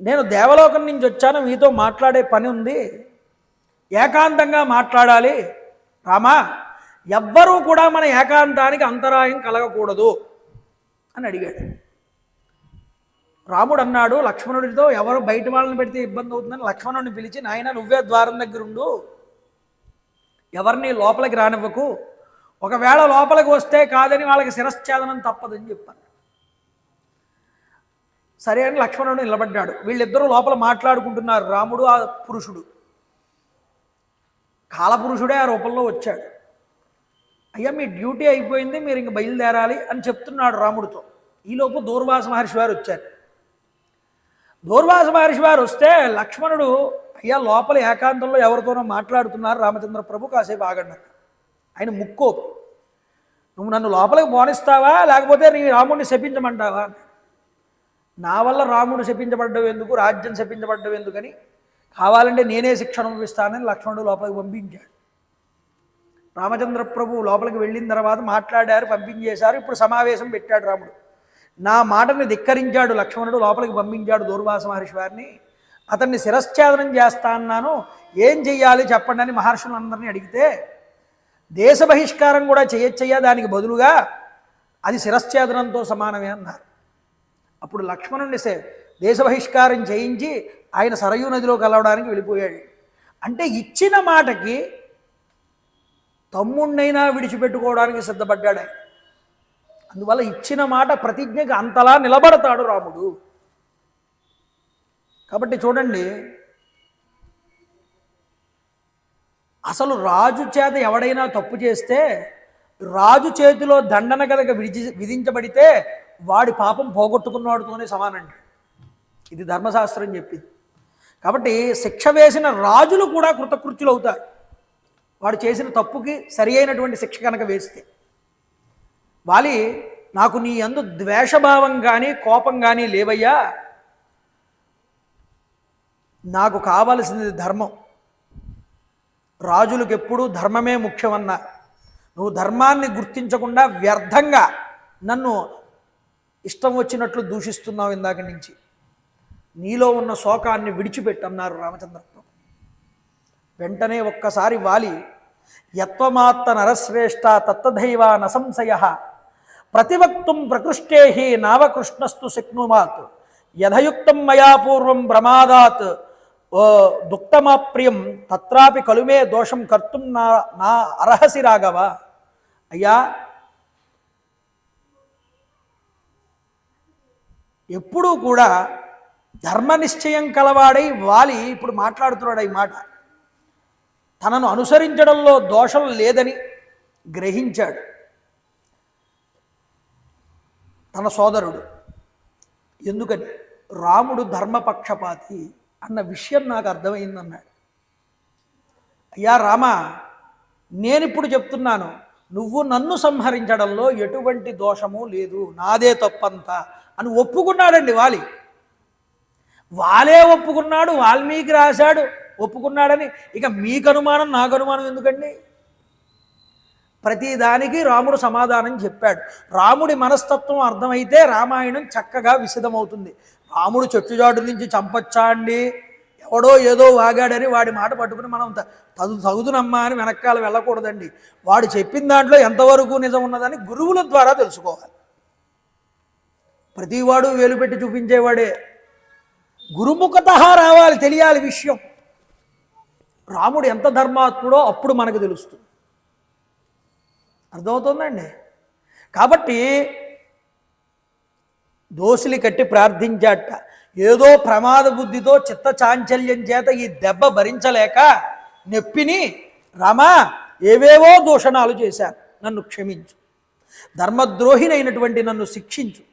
నేను దేవలోకం నుంచి వచ్చాను, మీతో మాట్లాడే పని ఉంది, ఏకాంతంగా మాట్లాడాలి రామా, ఎవ్వరూ కూడా మన ఏకాంతానికి అంతరాయం కలగకూడదు అని అడిగాడు. రాముడు అన్నాడు లక్ష్మణుడితో, ఎవరు బయట వాళ్ళని పెడితే ఇబ్బంది అవుతుందని లక్ష్మణుడిని పిలిచి, నాయన నువ్వే ద్వారం దగ్గర ఉండు, ఎవరిని లోపలికి రానివ్వకు, ఒకవేళ లోపలికి వస్తే కాదని వాళ్ళకి శిరశ్ఛేదనం తప్పదని చెప్పాను. సరే అని లక్ష్మణుడు నిలబడ్డాడు. వీళ్ళిద్దరూ లోపల మాట్లాడుకుంటున్నారు. రాముడు ఆ పురుషుడు, కాలపురుషుడే ఆ రూపంలో వచ్చాడు. అయ్యా మీ డ్యూటీ అయిపోయింది, మీరు ఇంక బయలుదేరాలి అని చెప్తున్నాడు రాముడితో. ఈలోపు దూర్వాస మహర్షి వారు వచ్చారు. దూర్వాస మహర్షి వారు వస్తే లక్ష్మణుడు, అయ్యా లోపల ఏకాంతంలో ఎవరితోనో మాట్లాడుతున్నారు రామచంద్ర ప్రభు, కాసేపు ఆగండి. ఆయన ముక్కోపు, నువ్వు నన్ను లోపలికి పోనిస్తావా లేకపోతే నీ రాముడిని శపించమంటావా? నా వల్ల రాముడు శపించబడ్డం ఎందుకు, రాజ్యం శపించబడ్డం ఎందుకని, కావాలంటే నేనే శిక్ష అనుభవిస్తానని లక్ష్మణుడు లోపలికి పంపించాడు. రామచంద్ర ప్రభు లోపలికి వెళ్ళిన తర్వాత మాట్లాడారు, పంపించేశారు. ఇప్పుడు సమావేశం పెట్టాడు రాముడు. నా మాటని ధిక్కరించాడు లక్ష్మణుడు, లోపలికి పంపించాడు దూర్వాస మహర్షి వారిని. అతన్ని శిరశ్ఛేదనం చేస్తా అన్నాను, ఏం చెయ్యాలి చెప్పండి అని మహర్షులందరినీ అడిగితే, దేశ బహిష్కారం కూడా చేయొచ్చయ్యా, దానికి బదులుగా అది శిరశ్ఛేదనంతో సమానమే అన్నారు. అప్పుడు లక్ష్మణుడిని దేశ బహిష్కారం చేయించి ఆయన సరయూ నదిలో కలవడానికి వెళ్ళిపోయాడు. అంటే ఇచ్చిన మాటకి తమ్ముణ్ణైనా విడిచిపెట్టుకోవడానికి సిద్ధపడ్డాడు ఆయన. అందువల్ల ఇచ్చిన మాట ప్రతిజ్ఞకి అంతలా నిలబడతాడు రాముడు. కాబట్టి చూడండి, అసలు రాజు చేత ఎవడైనా తప్పు చేస్తే రాజు చేతిలో దండన కనుక విధించబడితే వాడి పాపం పోగొట్టుకున్నవాడితోనే సమానండి. ఇది ధర్మశాస్త్రం చెప్పింది. కాబట్టి శిక్ష వేసిన రాజులు కూడా కృతకృత్యులు అవుతారు, వాడు చేసిన తప్పుకి సరి అయినటువంటి శిక్ష కనుక వేస్తే. వాలి, నాకు నీ యందు ద్వేషభావం కానీ కోపం కానీ లేవయ్యా, నాకు కావలసింది ధర్మం, రాజులకు ఎప్పుడూ ధర్మమే ముఖ్యమన్నా, నువ్వు ధర్మాన్ని గుర్తించకుండా వ్యర్థంగా నన్ను ఇష్టం వచ్చినట్లు దూషిస్తున్నావు ఇందాక నుంచి, నీలో ఉన్న శోకాన్ని విడిచిపెట్టన్నారు రామచంద్ర. వెంటనే ఒక్కసారి వాలి, యత్వమాత్త నరశ్రేష్ఠ తత్తదైవ నసంశయ ప్రతివక్తుం ప్రకృష్టే నావకృష్ణస్తు శక్నుమాత్ యథయుక్తం మయా పూర్వం ప్రమాదాత్ దుక్తమాప్రియం తత్రాపి కలుమే దోషం కర్తుం నా అర్హసి రాఘవ. అయ్యా, ఎప్పుడూ కూడా ధర్మనిశ్చయం కలవాడై వాలి ఇప్పుడు మాట్లాడుతున్నాడు. ఈ మాట తనను అనుసరించడంలో దోషం లేదని గ్రహించాడు తన సోదరుడు. ఎందుకని? రాముడు ధర్మపక్షపాతి అన్న విషయం నాకు అర్థమైందన్నాడు. అయ్యా రామ, నేనిప్పుడు చెప్తున్నాను, నువ్వు నన్ను సంహరించడంలో ఎటువంటి దోషము లేదు, నాదే తప్పంతా అని ఒప్పుకున్నాడండి వాలి. వాలే ఒప్పుకున్నాడు, వాల్మీకి రాశాడు ఒప్పుకున్నాడని. ఇక మీకు అనుమానం నాకు అనుమానం ఎందుకండి? ప్రతిదానికి రాముడు సమాధానం చెప్పాడు. రాముడి మనస్తత్వం అర్థమైతే రామాయణం చక్కగా విశదమవుతుంది. రాముడు చెట్టుజాటు నుంచి చంపచ్చా అండి, ఎవడో ఏదో వాగాడని వాడి మాట పట్టుకుని మనం తగుదునమ్మా అని వెనకాల వెళ్ళకూడదండి. వాడు చెప్పిన దాంట్లో ఎంతవరకు నిజం ఉన్నదని గురువుల ద్వారా తెలుసుకోవాలి. ప్రతివాడు వేలు పెట్టి చూపించేవాడే. గురుముఖత రావాలి, తెలియాలి విషయం. రాముడు ఎంత ధర్మాత్ముడో అప్పుడు మనకు తెలుస్తుంది. అర్థమవుతుందండి? కాబట్టి దోసిలి కట్టి ప్రార్థించాట. ఏదో ప్రమాద బుద్ధితో చిత్త చాంచల్యం చేత ఈ దెబ్బ భరించలేక నొప్పిని, రామా ఏవేవో దూషణాలు చేశాను, నన్ను క్షమించు, ధర్మద్రోహినైనటువంటి నన్ను శిక్షించు,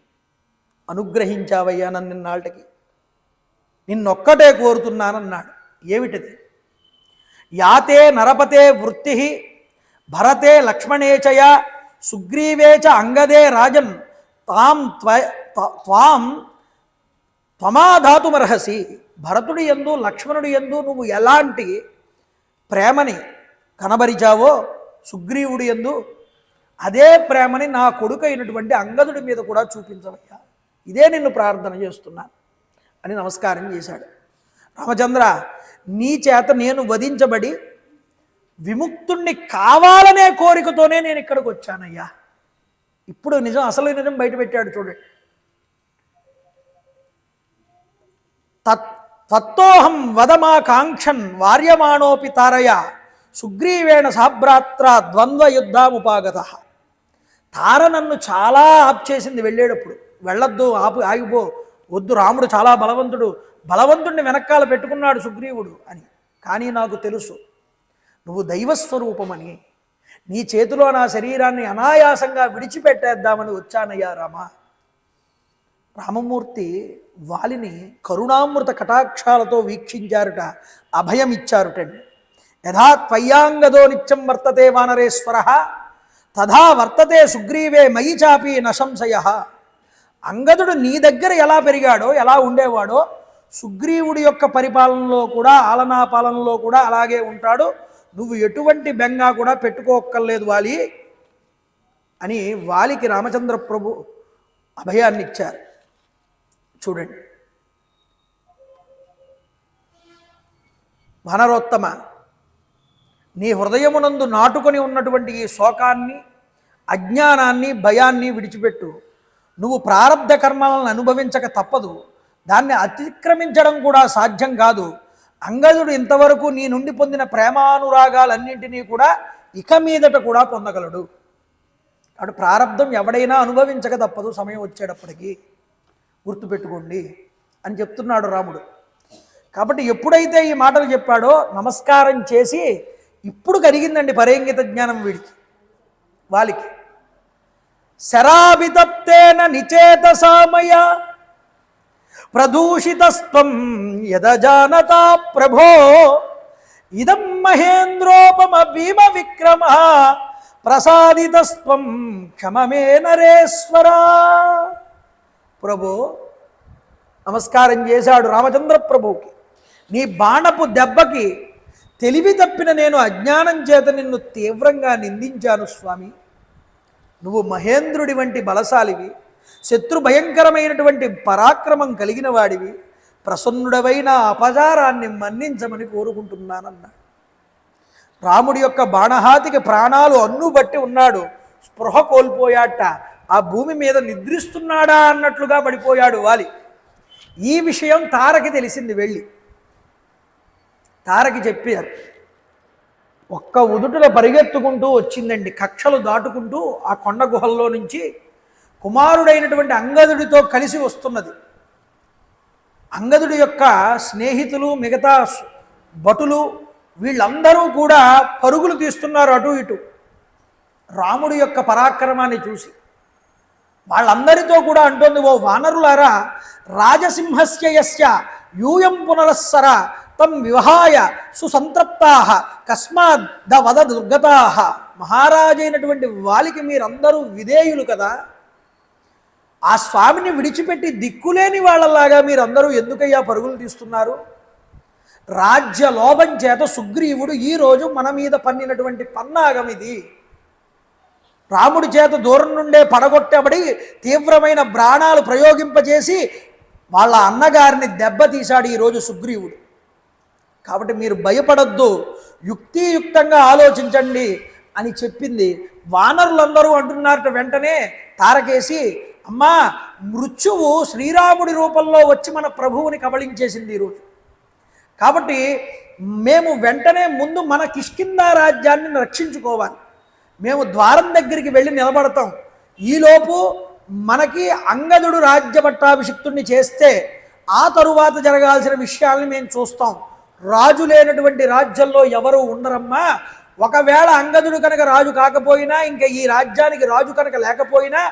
అనుగ్రహించావయ్యా నన్నిన్నాళ్ళకి, నిన్నొక్కటే కోరుతున్నానన్నాడు. ఏమిటది? యాతే నరపతే వృత్తి భరతే లక్ష్మణేచయ సుగ్రీవేచ అంగదే రాజన్ తాం త్వాం త్వమాధాతుమర్హసి. భరతుడి యందు లక్ష్మణుడి యందు నువ్వు ఎలాంటి ప్రేమని కనబరిచావో సుగ్రీవుడి యందు, అదే ప్రేమని నా కొడుకు అయినటువంటి అంగదుడి మీద కూడా చూపించవయ్యా, ఇదే నిన్ను ప్రార్థన చేస్తున్నాను అని నమస్కారం చేశాడు. రామచంద్ర, నీ చేత నేను వధించబడి విముక్తుణ్ణి కావాలనే కోరికతోనే నేను ఇక్కడికి వచ్చానయ్యా. ఇప్పుడు నిజం, అసలు నిజం బయటపెట్టాడు చూడండి. తత్తోహం వదమా కాంక్షన్ వార్యమాణోపి తారయ సుగ్రీవేణ సాభ్రాత్ర ద్వంద్వ యుద్ధాముపాగత. తార నన్ను చాలా ఆప్ చేసింది వెళ్ళేటప్పుడు. వెళ్ళొద్దు, ఆగిపో, వద్దు, రాముడు చాలా బలవంతుడు, బలవంతుడిని వెనకాల పెట్టుకున్నాడు సుగ్రీవుడు అని. కానీ నాకు తెలుసు నువ్వు దైవస్వరూపమని, నీ చేతిలో నా శరీరాన్ని అనాయాసంగా విడిచిపెట్టేద్దామని వచ్చానయ్యా రామ. రామమూర్తి వాలిని కరుణామృత కటాక్షాలతో వీక్షించారుట, అభయం ఇచ్చారుటండి. యథా త్వయ్యాంగదో నిత్యం వర్తతే వానరేశ్వర తథా వర్తతే సుగ్రీవే మయి చాపి నశంశయ. అంగదుడు నీ దగ్గర ఎలా పెరిగాడో, ఎలా ఉండేవాడో, సుగ్రీవుడి యొక్క పరిపాలనలో కూడా, ఆలనా పాలనలో కూడా అలాగే ఉంటాడు. నువ్వు ఎటువంటి బెంగా కూడా పెట్టుకోక్కర్లేదు వాలి అని వాలికి రామచంద్ర ప్రభు అభయాన్ని ఇచ్చారు. చూడండి, వానరోత్తమ, నీ హృదయమునందు నాటుకొని ఉన్నటువంటి ఈ శోకాన్ని, అజ్ఞానాన్ని, భయాన్ని విడిచిపెట్టు. నువ్వు ప్రారబ్ధ కర్మలను అనుభవించక తప్పదు, దాన్ని అతిక్రమించడం కూడా సాధ్యం కాదు. అంగదుడు ఇంతవరకు నీ నుండి పొందిన ప్రేమానురాగాలన్నింటినీ కూడా ఇక మీదట కూడా పొందగలడు. అటు ప్రారబ్ధం ఎవడైనా అనుభవించక తప్పదు సమయం వచ్చేటప్పటికి, గుర్తుపెట్టుకోండి అని చెప్తున్నాడు రాముడు. కాబట్టి ఎప్పుడైతే ఈ మాటలు చెప్పాడో నమస్కారం చేసి, ఇప్పుడు కలిగిందండి పరేంగిత జ్ఞానం వీడికి, వాలికి. శరాభితప్తేన నిచేతసామయ ప్రదూషితస్త్వం యదజానతా ప్రభో ఇదం మహేంద్రోపమ భీమ విక్రమ ప్రసాదితస్త్వం క్షమమే నరేశ్వర. ప్రభు నమస్కారం చేశాడు రామచంద్ర ప్రభువుకి. నీ బాణపు దెబ్బకి తెలివి తప్పిన నేను అజ్ఞానం చేత నిన్ను తీవ్రంగా నిందించాను స్వామి. నువ్వు మహేంద్రుడి వంటి బలశాలివి, శత్రు భయంకరమైనటువంటి పరాక్రమం కలిగిన వాడివి, ప్రసన్నుడవైన అపచారాన్ని మన్నించమని కోరుకుంటున్నానన్నాడు. రాముడి యొక్క బాణహాతికి ప్రాణాలు అన్నుబట్టి ఉన్నాడు, స్పృహ కోల్పోయాట, ఆ భూమి మీద నిద్రిస్తున్నాడా అన్నట్లుగా పడిపోయాడు వాలి. ఈ విషయం తారకి తెలిసింది. వెళ్ళి తారకి చెప్పారు. ఒక్క ఉదుటుల పరిగెత్తుకుంటూ వచ్చిందండి, కక్షలు దాటుకుంటూ ఆ కొండ గుహల్లో నుంచి కుమారుడైనటువంటి అంగదుడితో కలిసి వస్తున్నది. అంగదుడి యొక్క స్నేహితులు, మిగతా భటులు వీళ్ళందరూ కూడా పరుగులు తీస్తున్నారు అటు ఇటు రాముడి యొక్క పరాక్రమాన్ని చూసి. వాళ్ళందరితో కూడా అంటోంది, ఓ వానరులారా, రాజసింహస్య యస్య యూయం పునరస్సర తం వివహాయ సుసంతృప్తాః కస్మాద్ ద వద దుర్గతాః. మహారాజైనటువంటి వాలికి మీరందరూ విధేయులు కదా, ఆ స్వామిని విడిచిపెట్టి దిక్కులేని వాళ్ళలాగా మీరందరూ ఎందుకయ్యా పరుగులు తీస్తున్నారు? రాజ్య లోభం చేత సుగ్రీవుడు ఈరోజు మన మీద పన్నినటువంటి పన్నాగం ఇది. రాముడి చేత దూరం నుండే పడగొట్టబడి తీవ్రమైన ప్రాణాలు ప్రయోగింపజేసి వాళ్ళ అన్నగారిని దెబ్బతీశాడు ఈరోజు సుగ్రీవుడు. కాబట్టి మీరు భయపడద్దు, యుక్తియుక్తంగా ఆలోచించండి అని చెప్పింది. వానరులందరూ అంటున్నారట వెంటనే తారకేసి, అమ్మా, మృత్యువు శ్రీరాముడి రూపంలో వచ్చి మన ప్రభువుని కబళించేసింది ఈరోజు. కాబట్టి మేము వెంటనే ముందు మన కిష్కింధ రాజ్యాన్ని రక్షించుకోవాలి. మేము ద్వారం దగ్గరికి వెళ్ళి నిలబడతాం. ఈలోపు మనకి అంగదుడు రాజ్య పట్టాభిషిక్తుడిని చేస్తే ఆ తరువాత జరగాల్సిన విషయాల్ని మేము చూస్తాం. రాజు లేనటువంటి రాజ్యంలో ఎవరు ఉండరమ్మా. ఒకవేళ అంగదుడు కనుక రాజు కాకపోయినా, ఇంకా ఈ రాజ్యానికి రాజు కనుక లేకపోయినా,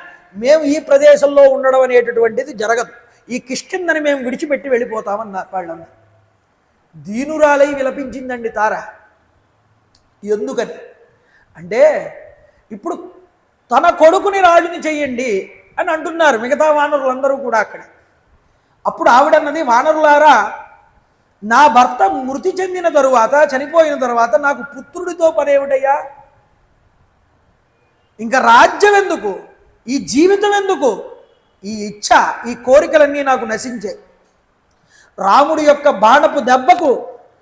మేము ఈ ప్రదేశంలో ఉండడం అనేటటువంటిది జరగదు. ఈ కిష్కింధని మేము విడిచిపెట్టి వెళ్ళిపోతామన్నారు వాళ్ళందరూ. దీనురాలై విలపించిందండి తార. ఎందుకని అంటే, ఇప్పుడు తన కొడుకుని రాజుని చెయ్యండి అని అంటున్నారు మిగతా వానరులందరూ కూడా అక్కడ. అప్పుడు ఆవిడన్నది, వానరులారా, నా భర్త మృతి చెందిన తరువాత, చనిపోయిన తరువాత నాకు పుత్రుడితో పనేమిటయ్యా? ఇంకా రాజ్యం ఎందుకు, ఈ జీవితం ఎందుకు? ఈ ఇచ్ఛ, ఈ కోరికలన్నీ నాకు నశించాయి. రాముడి యొక్క బాణపు దెబ్బకు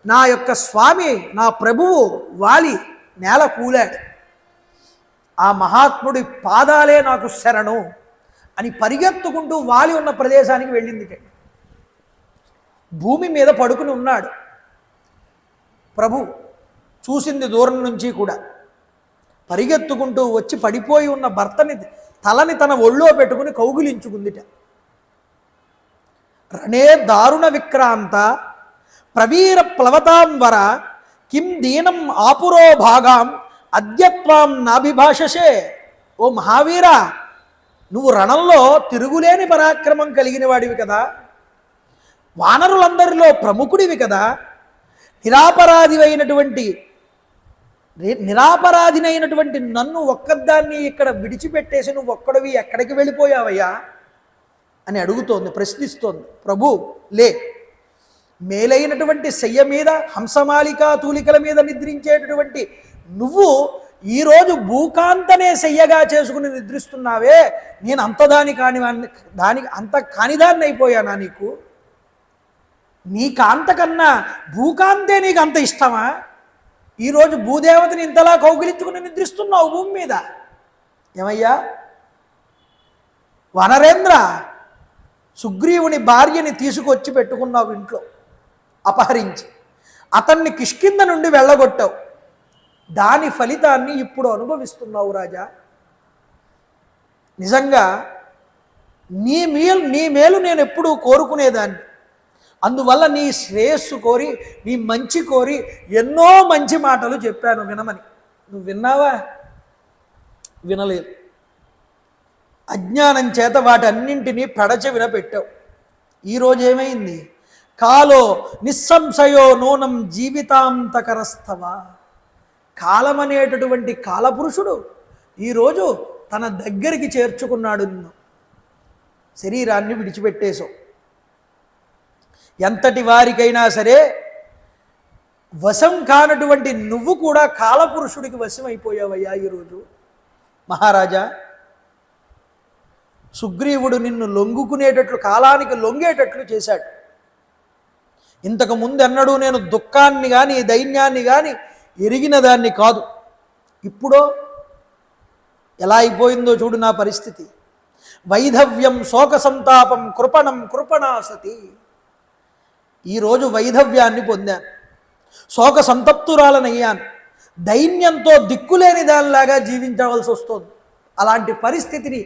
నా యొక్క స్వామి, నా ప్రభువు వాలి నేల కూలాడు. ఆ మహాత్ముడి పాదాలే నాకు శరణు అని పరిగెత్తుకుంటూ వాలి ఉన్న ప్రదేశానికి వెళ్ళింది. భూమి మీద పడుకుని ఉన్నాడు ప్రభు. చూసింది దూరం నుంచి కూడా. పరిగెత్తుకుంటూ వచ్చి పడిపోయి ఉన్న భర్తని తలని తన ఒళ్ళో పెట్టుకుని కౌగిలించుకుందిట. రణే దారుణ విక్రాంత ప్రవీర ప్లవతాంబర కిం దీనం ఆపురో భాగాం అద్యత్వాం నాభిభాషసే. ఓ మహావీర, నువ్వు రణంలో తిరుగులేని పరాక్రమం కలిగిన వాడివి కదా, వానరులందరిలో ప్రముఖుడివి కదా, నిరాపరాధినైనటువంటి నన్ను ఒక్కదాన్ని ఇక్కడ విడిచిపెట్టేసి నువ్వు ఒక్కడివి ఎక్కడికి వెళ్ళిపోయావయ్యా అని అడుగుతోంది, ప్రశ్నిస్తోంది. ప్రభు లే, మేలైనటువంటి శయ్య మీద, హంసమాలికా తూలికల మీద నిద్రించేటటువంటి నువ్వు ఈరోజు భూకాంతనే శయ్యగా చేసుకుని నిద్రిస్తున్నావే, నేను అంత కానిదాన్ని అయిపోయానా నీకు? నీ కాంత కన్నా భూకాంతే నీకు అంత ఇష్టమా? ఈరోజు భూదేవతని ఇంతలా కౌగిలించుకుని నిద్రిస్తున్నావు భూమి మీద. ఏమయ్యా వనరేంద్ర, సుగ్రీవుని భార్యని తీసుకొచ్చి పెట్టుకున్నావు ఇంట్లో, అపహరించి అతన్ని కిష్కింధ నుండి వెళ్ళగొట్టావు. దాని ఫలితాన్ని ఇప్పుడు అనుభవిస్తున్నావు రాజా. నిజంగా నీ మేలు నేను ఎప్పుడూ కోరుకునేదాన్ని. అందువల్ల నీ శ్రేయస్సు కోరి, నీ మంచి కోరి ఎన్నో మంచి మాటలు చెప్పాను వినమని. నువ్వు విన్నావా? వినలేదు. అజ్ఞానం చేత వాటన్నింటినీ పెడచె వినపెట్టావు. ఈరోజు ఏమైంది? కాలో నిస్సంశయో నూనం జీవితాంతకరస్తవ. కాలం అనేటటువంటి కాలపురుషుడు ఈరోజు తన దగ్గరికి చేర్చుకున్నాడు నిన్ను. శరీరాన్ని విడిచిపెట్టేశావు. ఎంతటి వారికైనా సరే వశం కానటువంటి నువ్వు కూడా కాలపురుషుడికి వశం అయిపోయావయ్యా ఈరోజు. మహారాజా, సుగ్రీవుడు నిన్ను లొంగుకునేటట్లు, కాలానికి లొంగేటట్లు చేశాడు. ఇంతకు ముందు ఎన్నడూ నేను దుఃఖాన్ని కానీ దైన్యాన్ని కానీ ఎరిగిన దాన్ని కాదు. ఇప్పుడు ఎలా అయిపోయిందో చూడు నా పరిస్థితి. వైధవ్యం శోక సంతాపం కృపణం కృపణాసతి. ఈరోజు వైధవ్యాన్ని పొందాను, శోక సంతప్తురాలనయ్యాను, దైన్యంతో దిక్కులేని దానిలాగా జీవించవలసి వస్తుంది. అలాంటి పరిస్థితిని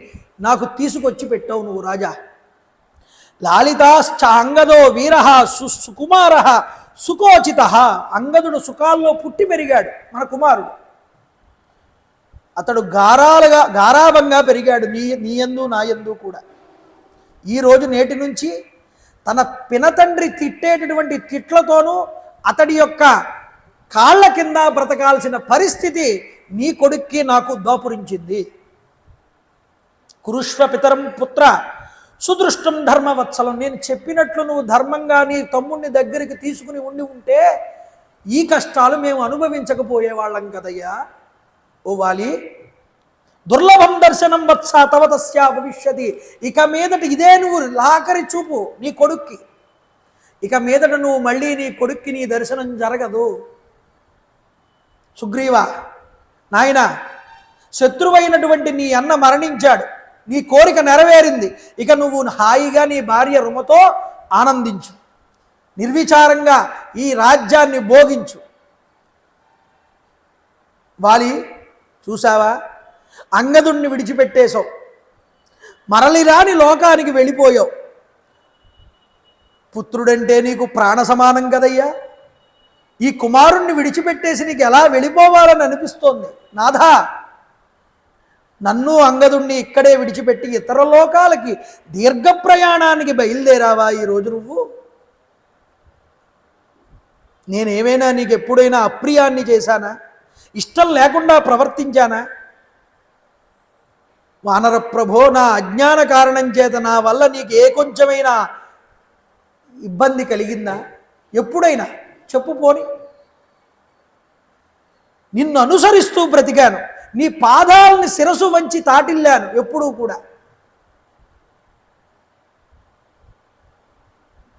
నాకు తీసుకొచ్చి పెట్టావు నువ్వు రాజా. లాలితాశ్చ అంగదో వీర సుకుమార సుకోచిత. అంగదుడు సుఖాల్లో పుట్టి పెరిగాడు, మన కుమారుడు. అతడు గారాభంగా పెరిగాడు నీయందు నాయందు కూడా. ఈరోజు నేటి నుంచి తన పినతండ్రి తిట్టేటటువంటి తిట్లతోనూ అతడి యొక్క కాళ్ళ కింద బ్రతకాల్సిన పరిస్థితి నీ కొడుక్కి నాకు దాపురించింది. కురుష్వ పితరం పుత్ర సుదృష్టం ధర్మవత్సలం. నేను చెప్పినట్లు నువ్వు ధర్మంగా నీ తమ్ముడిని దగ్గరికి తీసుకుని ఉంటే ఈ కష్టాలు మేము అనుభవించకపోయేవాళ్ళం కదయ్యా. ఓ వాలి, దుర్లభం దర్శనం వత్స తవ తస్యా భవిష్యతి. ఇక మీదట ఇదే నువ్వు లాకరి చూపు నీ కొడుక్కి. ఇక మీదట నువ్వు మళ్ళీ నీ కొడుక్కి నీ దర్శనం జరగదు. సుగ్రీవ నాయన, శత్రువైనటువంటి నీ అన్న మరణించాడు, నీ కోరిక నెరవేరింది, ఇక నువ్వు హాయిగా నీ భార్య రుమతో ఆనందించు, నిర్విచారంగా ఈ రాజ్యాన్ని భోగించు. వాలి చూసావా, అంగదుణ్ణి విడిచిపెట్టేశావు, మరలిరాని లోకానికి వెళ్ళిపోయావు. పుత్రుడంటే నీకు ప్రాణ సమానం కదయ్యా, ఈ కుమారుణ్ణి విడిచిపెట్టేసి నీకు ఎలా వెళ్ళిపోవాలని అనిపిస్తోంది. నాథా, నన్ను అంగదుణ్ణి ఇక్కడే విడిచిపెట్టి ఇతర లోకాలకి దీర్ఘ ప్రయాణానికి బయలుదేరావా ఈరోజు నువ్వు? నేనేమైనా నీకు ఎప్పుడైనా అప్రియాన్ని చేశానా? ఇష్టం లేకుండా ప్రవర్తించానా? వానర ప్రభో, నా అజ్ఞాన కారణం చేత నా వల్ల నీకు ఏ కొంచెమైనా ఇబ్బంది కలిగిందా? ఎప్పుడైనా చెప్పు పోని. నిన్ను అనుసరిస్తూ బ్రతికాను, నీ పాదాలని శిరసు వంచి తాటిల్లాను ఎప్పుడూ కూడా.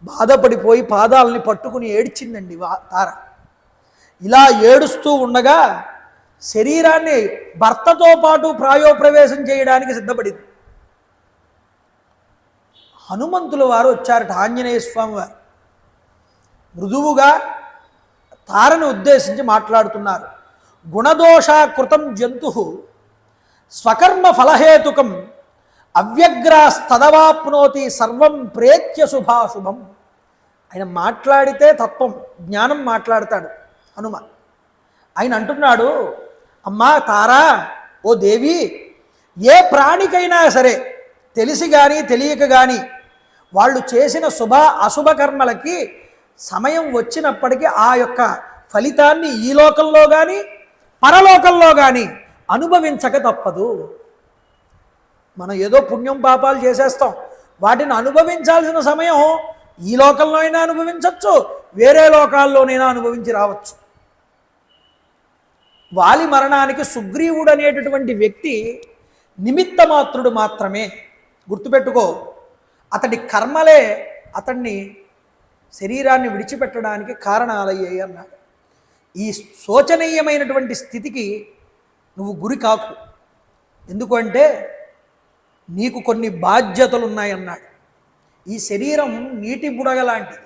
బాధపడిపోయి పాదాలని పట్టుకుని ఏడ్చిందండి తార. ఇలా ఏడుస్తూ ఉండగా శరీరాన్ని భర్తతో పాటు ప్రాయోప్రవేశం చేయడానికి సిద్ధపడింది. హనుమంతుల వారు వచ్చారట, ఆంజనేయ స్వామి వారు. మృదువుగా తారను ఉద్దేశించి మాట్లాడుతున్నారు. గుణదోషాకృతం జంతు స్వకర్మ ఫలహేతుకం అవ్యగ్రాస్తదవాప్నోతి సర్వం ప్రేత్య శుభాశుభం. ఆయన మాట్లాడితే తత్వం జ్ఞానం మాట్లాడతాడు హనుమ. ఆయన అంటున్నాడు, అమ్మా తారా, ఓ దేవి, ఏ ప్రాణికైనా సరే తెలిసి కానీ తెలియక కానీ వాళ్ళు చేసిన శుభ అశుభ కర్మలకి సమయం వచ్చినప్పటికీ ఆ యొక్క ఫలితాన్ని ఈ లోకంలో కానీ పరలోకంలో కానీ అనుభవించక తప్పదు. మనం ఏదో పుణ్యం పాపాలు చేసేస్తాం, వాటిని అనుభవించాల్సిన సమయం ఈ లోకంలో అయినా అనుభవించవచ్చు, వేరే లోకాల్లోనైనా అనుభవించి రావచ్చు. వాలి మరణానికి సుగ్రీవుడు అనేటటువంటి వ్యక్తి నిమిత్త మాత్రుడు మాత్రమే. గుర్తుపెట్టుకో, అతడి కర్మలే అతన్ని శరీరాన్ని విడిచిపెట్టడానికి కారణాలయ్యాయి అన్నాడు. ఈ శోచనీయమైనటువంటి స్థితికి నువ్వు గురి కాకు. ఎందుకంటే నీకు కొన్ని బాధ్యతలు ఉన్నాయన్నాడు. ఈ శరీరం నీటి బుడగ లాంటిది,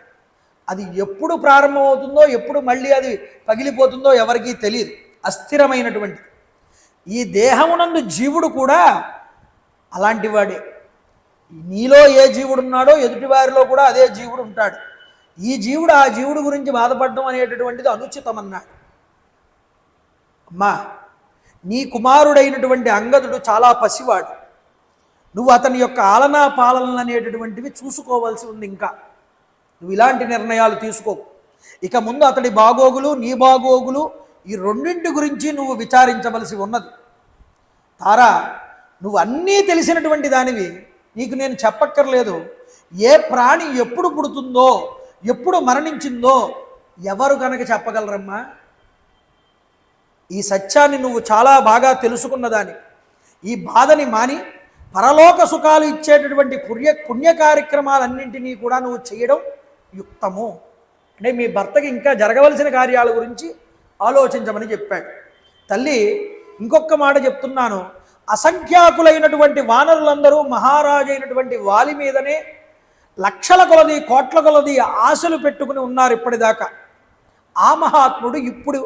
అది ఎప్పుడు ప్రారంభమవుతుందో ఎప్పుడు మళ్ళీ అది పగిలిపోతుందో ఎవరికీ తెలియదు, అస్థిరమైనటువంటిది. ఈ దేహమునందు జీవుడు కూడా అలాంటి వాడే. నీలో ఏ జీవుడు ఉన్నాడో ఎదుటివారిలో కూడా అదే జీవుడు ఉంటాడు. ఈ జీవుడు ఆ జీవుడు గురించి బాధపడడం అనేటటువంటిది అనుచితమన్నాడు. అమ్మా, నీ కుమారుడైనటువంటి అంగదుడు చాలా పసివాడు, నువ్వు అతని యొక్క ఆలనా పాలనలు అనేటటువంటివి చూసుకోవాల్సి ఉంది. ఇంకా నువ్వు ఇలాంటి నిర్ణయాలు తీసుకోకు. ఇక ముందు అతడి బాగోగులు నీ బాగోగులు ఈ రెండింటి గురించి నువ్వు విచారించవలసి ఉన్నది. తారా, నువ్వు అన్నీ తెలిసినటువంటి దానివి, నీకు నేను చెప్పక్కర్లేదు. ఏ ప్రాణి ఎప్పుడు పుడుతుందో ఎప్పుడు మరణించిందో ఎవరు కనుక చెప్పగలరమ్మా? ఈ సత్యాన్ని నువ్వు చాలా బాగా తెలుసుకున్నదాని. ఈ బాధని మాని పరలోక సుఖాలు ఇచ్చేటటువంటి పుణ్య కార్యక్రమాలన్నింటినీ కూడా నువ్వు చేయడం యుక్తము. అంటే మీ భర్తకి ఇంకా జరగవలసిన కార్యాల గురించి ఆలోచించమని చెప్పాడు. తల్లి, ఇంకొక మాట చెప్తున్నాను. అసంఖ్యాకులైనటువంటి వానరులందరూ మహారాజు అయినటువంటి వాలి మీదనే లక్షల కొలది కోట్ల కొలది ఆశలు పెట్టుకుని ఉన్నారు ఇప్పటిదాకా. ఆ మహాత్ముడు ఇప్పుడు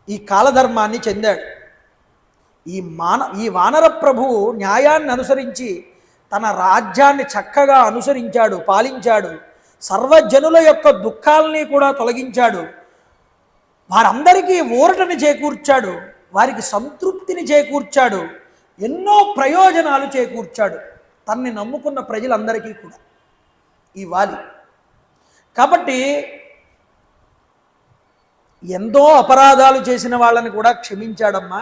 ఈ కాలధర్మాన్ని చెందాడు. ఈ వానర ప్రభువు న్యాయాన్ని అనుసరించి తన రాజ్యాన్ని చక్కగా అనుసరించాడు, పాలించాడు. సర్వజనుల యొక్క దుఃఖాలని కూడా తొలగించాడు. వారందరికీ ఊరటని చేకూర్చాడు, వారికి సంతృప్తిని చేకూర్చాడు, ఎన్నో ప్రయోజనాలు చేకూర్చాడు తన్ని నమ్ముకున్న ప్రజలందరికీ కూడా ఈ వాలి. కాబట్టి ఎంతో అపరాధాలు చేసిన వాళ్ళని కూడా క్షమించాడమ్మా.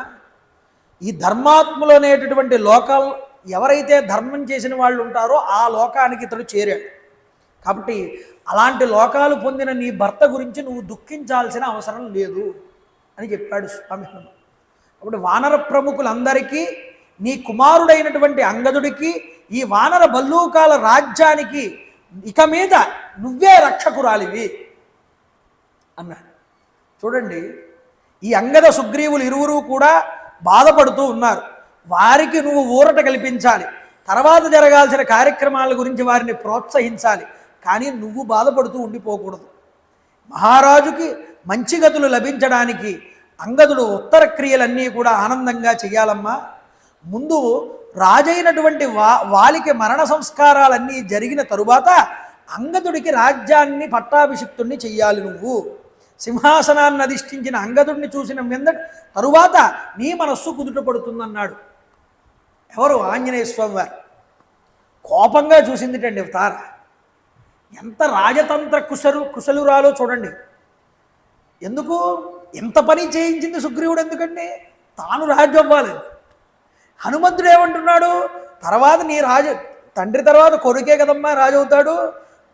ఈ ధర్మాత్ములు అనేటటువంటి లోకాలు ఎవరైతే ధర్మం చేసిన వాళ్ళు ఉంటారో ఆ లోకానికి ఇతడు చేరాడు. కాబట్టి అలాంటి లోకాలు పొందిన నీ భర్త గురించి నువ్వు దుఃఖించాల్సిన అవసరం లేదు అని చెప్పాడు స్వామి హనుమ. కాబట్టి వానర ప్రముఖులందరికీ, నీ కుమారుడైనటువంటి అంగదుడికి, ఈ వానర భల్లూకాల రాజ్యానికి ఇక మీద నువ్వే రక్షకురాలివి అన్నాడు. చూడండి, ఈ అంగద సుగ్రీవులు ఇరువురు కూడా బాధపడుతూ ఉన్నారు. వారికి నువ్వు ఊరట కల్పించాలి. తర్వాత జరగాల్సిన కార్యక్రమాల గురించి వారిని ప్రోత్సహించాలి. కానీ నువ్వు బాధపడుతూ ఉండిపోకూడదు. మహారాజుకి మంచి గతులు లభించడానికి అంగదుడు ఉత్తర క్రియలన్నీ కూడా ఆనందంగా చెయ్యాలమ్మా. ముందు రాజైనటువంటి వాలికి మరణ సంస్కారాలన్నీ జరిగిన తరువాత అంగదుడికి రాజ్యాన్ని పట్టాభిషిక్తుణ్ణి చెయ్యాలి. నువ్వు సింహాసనాన్ని అధిష్ఠించిన అంగదుడిని చూసిన వెందట తరువాత నీ మనస్సు కుదుట పడుతుందన్నాడు. ఎవరు? ఆంజనేయ స్వామి వారు. కోపంగా చూసిందిటండి తార. ఎంత రాజతంత్ర కుశలురాలో చూడండి. ఎందుకు ఎంత పని చేయించింది సుగ్రీవుడు? ఎందుకండి తాను రాజు అవ్వాలి. హనుమంతుడు ఏమంటున్నాడు? తర్వాత నీ రాజు, తండ్రి తర్వాత కొడుకే కదమ్మా రాజు అవుతాడు,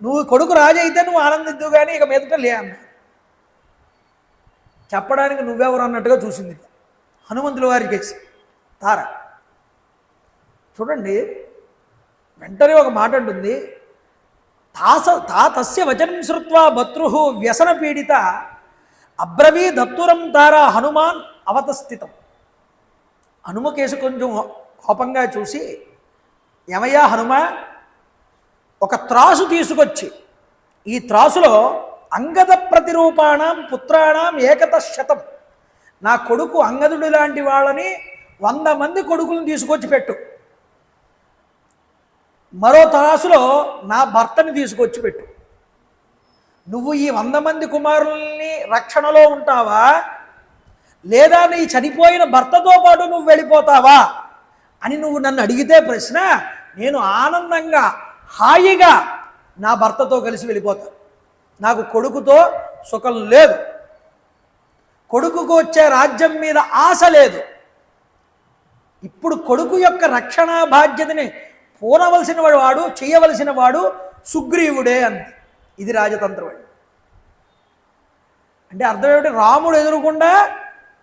నువ్వు కొడుకు రాజు అయితే నువ్వు ఆనందిద్దు కానీ ఇక మీదట లే అన్న. చెప్పడానికి నువ్వెవరు అన్నట్టుగా చూసింది హనుమంతుల వారి కేసు తార. చూడండి, వెంటనే ఒక మాట అంటుంది, తస్య వచనం శ్రుత్వా భర్తృః వ్యసన పీడిత అబ్రవీ దత్తురం తారా హనుమాన్ అవతస్థితం. హనుమ కేసు కొంచెం కోపంగా చూసి, ఏమయ్యా హనుమ, ఒక త్రాసు తీసుకొచ్చి ఈ త్రాసులో అంగద ప్రతిరూపాణం పుత్రాణం ఏకతశతం, నా కొడుకు అంగదుడు లాంటి వాళ్ళని 100 మంది కొడుకులను తీసుకొచ్చి పెట్టు. మరో త్రాసులో నా భర్తని తీసుకొచ్చి పెట్టు. నువ్వు ఈ 100 మంది కుమారుల్ని రక్షణలో ఉంటావా, లేదా నీ చనిపోయిన భర్తతో పాటు నువ్వు వెళ్ళిపోతావా అని నువ్వు నన్ను అడిగితే ప్రశ్న, నేను ఆనందంగా హాయిగా నా భర్తతో కలిసి వెళ్ళిపోతాను. నాకు కొడుకుతో సుఖం లేదు, కొడుకుకు వచ్చే రాజ్యం మీద ఆశ లేదు. ఇప్పుడు కొడుకు యొక్క రక్షణ బాధ్యతని పూనవలసిన వాడు, చేయవలసిన వాడు సుగ్రీవుడే అంది. ఇది రాజతంత్రం అండి. అంటే అర్థం ఏమిటి? రాముడు ఎదురుకుండా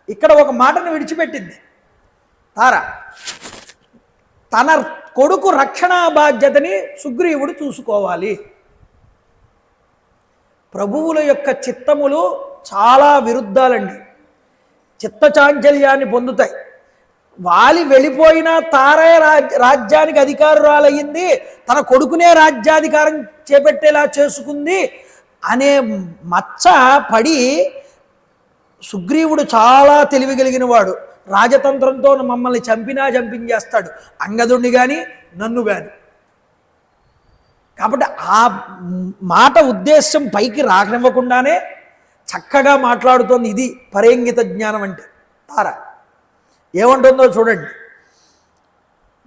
ఇక్కడ ఒక మాటను విడిచిపెట్టింది తార. తన కొడుకు రక్షణ బాధ్యతని సుగ్రీవుడు చూసుకోవాలి. ప్రభువుల యొక్క చిత్తములు చాలా విరుద్ధాలండి, చిత్తచాంచల్యాన్ని పొందుతాయి. వాలి వెళ్ళిపోయినా తారే రాజ్యానికి అధికారురాలయ్యింది, తన కొడుకునే రాజ్యాధికారం చేపట్టేలా చేసుకుంది అనే మచ్చ పడి సుగ్రీవుడు చాలా తెలివి కలిగిన వాడు. రాజతంత్రంతో మమ్మల్ని చంపించేస్తాడు, అంగదుడిని కానీ నన్ను కానీ. కాబట్టి ఆ మాట ఉద్దేశం పైకి రానివ్వకుండానే చక్కగా మాట్లాడుతోంది. ఇది పరేంగిత జ్ఞానం అంటే. తార ఏమంటుందో చూడండి,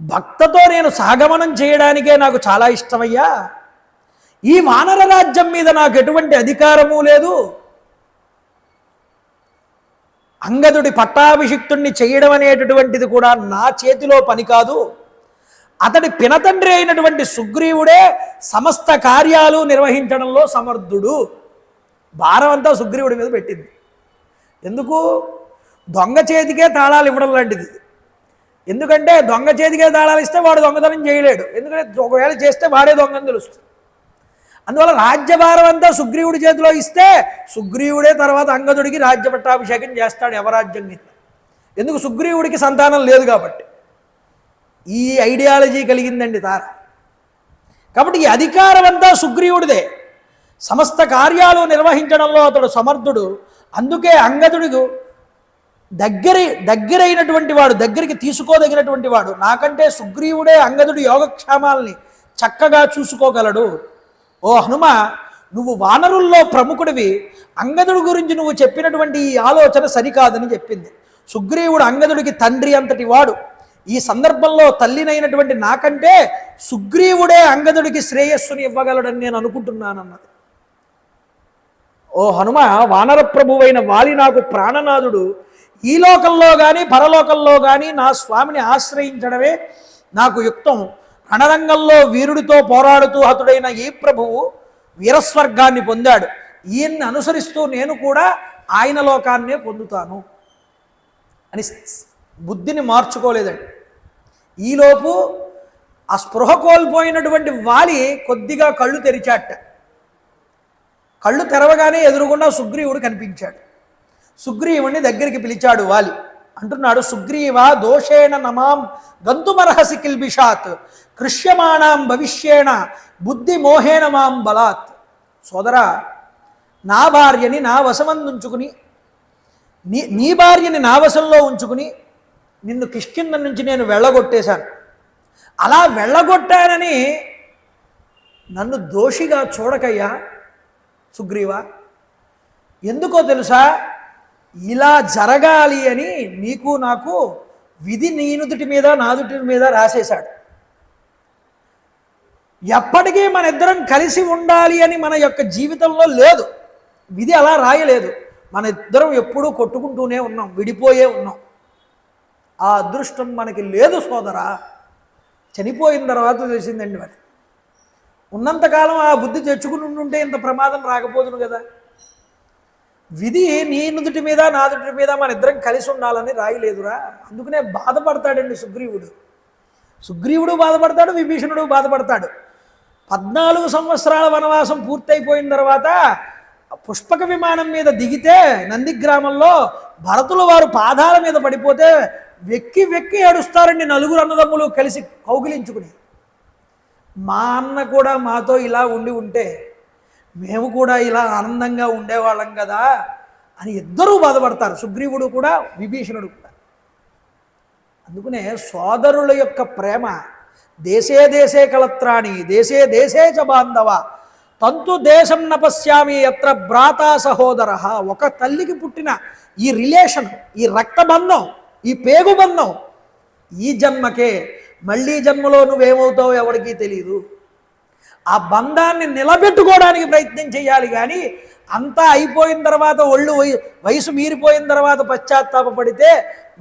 భక్తతో నేను సహగమనం చేయడానికే నాకు చాలా ఇష్టమయ్యా, ఈ వానర రాజ్యం మీద నాకు ఎటువంటి అధికారము లేదు, అంగదుడి పట్టాభిషిక్తుణ్ణి చేయడం అనేటటువంటిది కూడా నా చేతిలో పని కాదు. అతడి పినతండ్రి అయినటువంటి సుగ్రీవుడే సమస్త కార్యాలు నిర్వహించడంలో సమర్థుడు. భారం అంతా సుగ్రీవుడి మీద పెట్టింది. ఎందుకు? దొంగ చేతికే తాళాలు ఇవ్వడం లాంటిది. ఎందుకంటే దొంగ చేతికే తాళాలు ఇస్తే వాడు దొంగతనం చేయలేడు, ఎందుకంటే ఒకవేళ చేస్తే వాడే దొంగని తెలుస్తుంది. అందువల్ల రాజ్యభారం అంతా సుగ్రీవుడి చేతిలో ఇస్తే సుగ్రీవుడే తర్వాత అంగదుడికి రాజ్య పట్టాభిషేకం చేస్తాడు యవరాజ్యం కింద. ఎందుకు? సుగ్రీవుడికి సంతానం లేదు కాబట్టి. ఈ ఐడియాలజీ కలిగిందండి తార. కాబట్టి ఈ అధికారం అంతా సుగ్రీవుడిదే, సమస్త కార్యాలు నిర్వహించడంలో అతడు సమర్థుడు. అందుకే అంగదుడికి దగ్గరైనటువంటి వాడు, దగ్గరికి తీసుకోదగినటువంటి వాడు. నాకంటే సుగ్రీవుడే అంగదుడి యోగక్షేమాల్ని చక్కగా చూసుకోగలడు. ఓ హనుమ, నువ్వు వానరుల్లో ప్రముఖుడివి, అంగదుడి గురించి నువ్వు చెప్పినటువంటి ఈ ఆలోచన సరికాదని చెప్పింది. సుగ్రీవుడు అంగదుడికి తండ్రి అంతటి వాడు. ఈ సందర్భంలో తల్లినైనటువంటి నాకంటే సుగ్రీవుడే అంగదుడికి శ్రేయస్సుని ఇవ్వగలడని నేను అనుకుంటున్నానన్నది. ఓ హనుమ, వానర ప్రభువైన వాలి నాకు ప్రాణనాథుడు. ఈ లోకంలో కానీ పరలోకంలో కానీ నా స్వామిని ఆశ్రయించడమే నాకు యుక్తం. రణరంగంలో వీరుడితో పోరాడుతూ హతుడైన ఈ ప్రభువు వీరస్వర్గాన్ని పొందాడు. ఈయన్ని అనుసరిస్తూ నేను కూడా ఆయన లోకాన్నే పొందుతాను అని బుద్ధిని మార్చుకోలేదండి. ఈలోపు ఆ స్పృహ కోల్పోయినటువంటి వాలి కొద్దిగా కళ్ళు తెరిచాట. కళ్ళు తెరవగానే ఎదురుగుండా సుగ్రీవుడు కనిపించాడు. సుగ్రీవుడిని దగ్గరికి పిలిచాడు వాలి. అంటున్నాడు, సుగ్రీవ దోషేణ నమాం గంతుమర్హసి కిల్బిషాత్ కృష్యమాణం భవిష్యేణ బుద్ధి మోహేణ మాం బలాత్. సోదరా, నా భార్యని నా వశమందుంచుకుని నీ భార్యని నా వశంలో ఉంచుకుని నిన్ను కిష్కింద నుంచి నేను వెళ్ళగొట్టేశాను. అలా వెళ్ళగొట్టానని నన్ను దోషిగా చూడకయ్యా సుగ్రీవ. ఎందుకో తెలుసా, ఇలా జరగాలి అని నీకు నాకు విధి నీ నుదుటి మీద నా నుదుటి మీద రాసేశాడు. ఎప్పటికీ మన ఇద్దరం కలిసి ఉండాలి అని మన యొక్క జీవితంలో లేదు, విధి అలా రాయలేదు. మన ఇద్దరం ఎప్పుడూ కొట్టుకుంటూనే ఉన్నాం, విడిపోయే ఉన్నాం. ఆ అదృష్టం మనకి లేదు సోదరా. చనిపోయిన తర్వాత తెలిసిందండి మరి. ఉన్నంతకాలం ఆ బుద్ధి తెచ్చుకుని ఉంటే ఇంత ప్రమాదం రాకపోదును కదా. విధి నీ నుదుటి మీద నా నుదుటి మీద మన ఇద్దరం కలిసి ఉండాలని రాయలేదురా. అందుకనే బాధపడతాడండి సుగ్రీవుడు బాధపడతాడు, విభీషణుడు బాధపడతాడు. 14 సంవత్సరాల వనవాసం పూర్తయిపోయిన తర్వాత పుష్పక విమానం మీద దిగితే నందిగ్రామంలో భరతుల వారు పాదాల మీద పడిపోతే వెక్కి వెక్కి ఏడుస్తారండి నలుగురు అన్నదమ్ములు కలిసి కౌగిలించుకుని. మా అన్న కూడా మాతో ఇలా ఉంటే మేము కూడా ఇలా ఆనందంగా ఉండేవాళ్ళం కదా అని ఇద్దరూ బాధపడతారు, సుగ్రీవుడు కూడా విభీషణుడు కూడా. అందుకనే సోదరుల యొక్క ప్రేమ దేశే దేశే కలత్రాణి దేశే దేశే చ బాంధవ తంతు దేశం నపశ్యామి యత్ర భ్రాతా సహోదర. ఒక తల్లికి పుట్టిన ఈ రిలేషన్, ఈ రక్తబంధం, ఈ పేగుబంధం ఈ జన్మకే, మళ్ళీ జన్మలో నువ్వేమవుతావో ఎవరికీ తెలియదు. ఆ బంధాన్ని నిలబెట్టుకోవడానికి ప్రయత్నం చేయాలి. కానీ అంతా అయిపోయిన తర్వాత వయసు మీరిపోయిన తర్వాత పశ్చాత్తాపడితే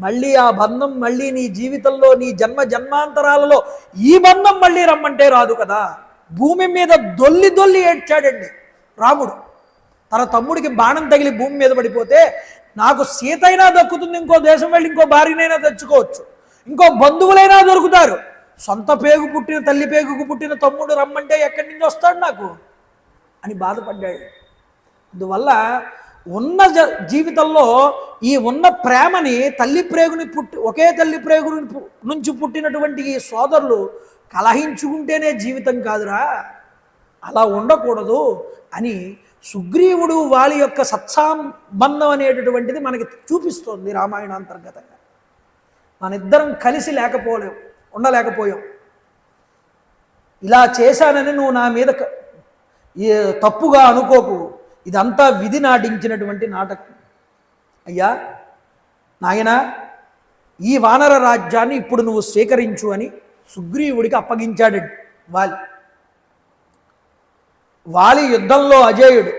మళ్ళీ ఆ బంధం మళ్ళీ నీ జీవితంలో నీ జన్మాంతరాలలో ఈ బంధం మళ్ళీ రమ్మంటే రాదు కదా. భూమి మీద దొల్లి ఏడ్చాడండి రాముడు. తన తమ్ముడికి బాణం తగిలి భూమి మీద పడిపోతే నాకు సీతైనా దక్కుతుంది, ఇంకో దేశం వెళ్ళి ఇంకో భార్యనైనా తెచ్చుకోవచ్చు, ఇంకో బంధువులైనా దొరుకుతారు, సొంత పేగు పుట్టిన తల్లి పేగుకు పుట్టిన తమ్ముడు రమ్మంటే ఎక్కడి నుంచి వస్తాడు నాకు అని బాధపడ్డాడు. అందువల్ల ఉన్న జీవితంలో ఈ ఉన్న ప్రేమని తల్లి ప్రేగుని ఒకే తల్లి ప్రేగు నుంచి పుట్టినటువంటి ఈ సోదరులు కలహించుకుంటేనే జీవితం కాదురా, అలా ఉండకూడదు అని సుగ్రీవుడు వాలి యొక్క సత్సంబంధం అనేటటువంటిది మనకి చూపిస్తోంది రామాయణాంతర్గతంగా. మన ఇద్దరం కలిసి ఉండలేకపోయాం. ఇలా చేశానని నువ్వు నా మీద తప్పుగా అనుకోకు, ఇదంతా విధి నాటించినటువంటి నాటకం. అయ్యా నాయనా, ఈ వానర రాజ్యాన్ని ఇప్పుడు నువ్వు స్వీకరించు అని సుగ్రీవుడికి అప్పగించాడు వాలి యుద్ధంలో అజేయుడు,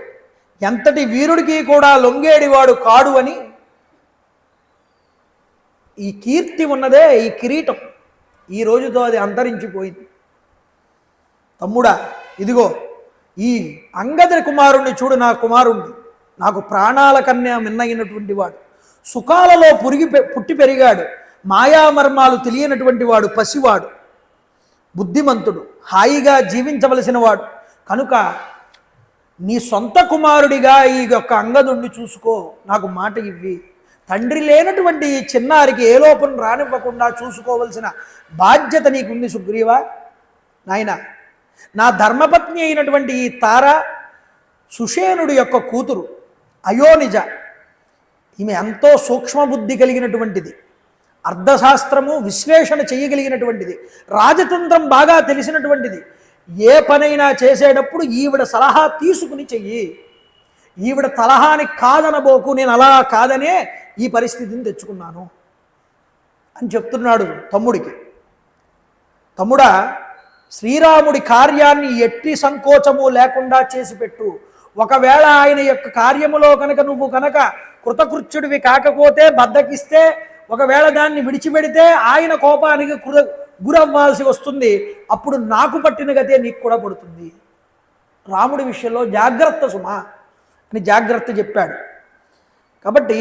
ఎంతటి వీరుడికి కూడా లొంగేడివాడు కాడు అని. ఈ కీర్తి ఉన్నదే, ఈ కిరీటం ఈ రోజుతో అది అంతరించిపోయింది. తమ్ముడా, ఇదిగో ఈ అంగద కుమారుణ్ణి చూడు, నా కుమారుణ్ణి, నాకు ప్రాణాల కన్యా మిన్నయినటువంటి వాడు, సుఖాలలో పుట్టి పెరిగాడు, మాయామర్మాలు తెలియనటువంటి వాడు, పసివాడు, బుద్ధిమంతుడు, హాయిగా జీవించవలసిన వాడు కనుక నీ సొంత కుమారుడిగా ఈ యొక్క అంగదుణ్ణి చూసుకో, నాకు మాట ఇవ్వి. తండ్రి లేనటువంటి ఈ చిన్నారికి ఏ లోపం రానివ్వకుండా చూసుకోవలసిన బాధ్యత నీకుంది సుగ్రీవా. నాయన, నా ధర్మపత్ని అయినటువంటి ఈ తార సుషేనుడి యొక్క కూతురు అయోనిజ, ఈమె ఎంతో సూక్ష్మబుద్ధి కలిగినటువంటిది, అర్థశాస్త్రము విశ్లేషణ చేయగలిగినటువంటిది, రాజతంత్రం బాగా తెలిసినటువంటిది. ఏ పనైనా చేసేటప్పుడు ఈవిడ సలహా తీసుకుని చెయ్యి, ఈవిడ సలహాని కాదనబోకు, నేను అలా కాదనే ఈ పరిస్థితిని తెచ్చుకున్నాను అని చెప్తున్నాడు తమ్ముడికి. తమ్ముడా, శ్రీరాముడి కార్యాన్ని ఎట్టి సంకోచము లేకుండా చేసి పెట్టు. ఒకవేళ ఆయన యొక్క కార్యములో నువ్వు కృతకృత్యుడివి కాకపోతే, బద్దకిస్తే, ఒకవేళ దాన్ని విడిచిపెడితే ఆయన కోపానికి గురవ్వాల్సి వస్తుంది. అప్పుడు నాకు పట్టిన గతే నీకు కూడా పడుతుంది. రాముడి విషయంలో జాగ్రత్త సుమా అని జాగ్రత్త చెప్పాడు. కాబట్టి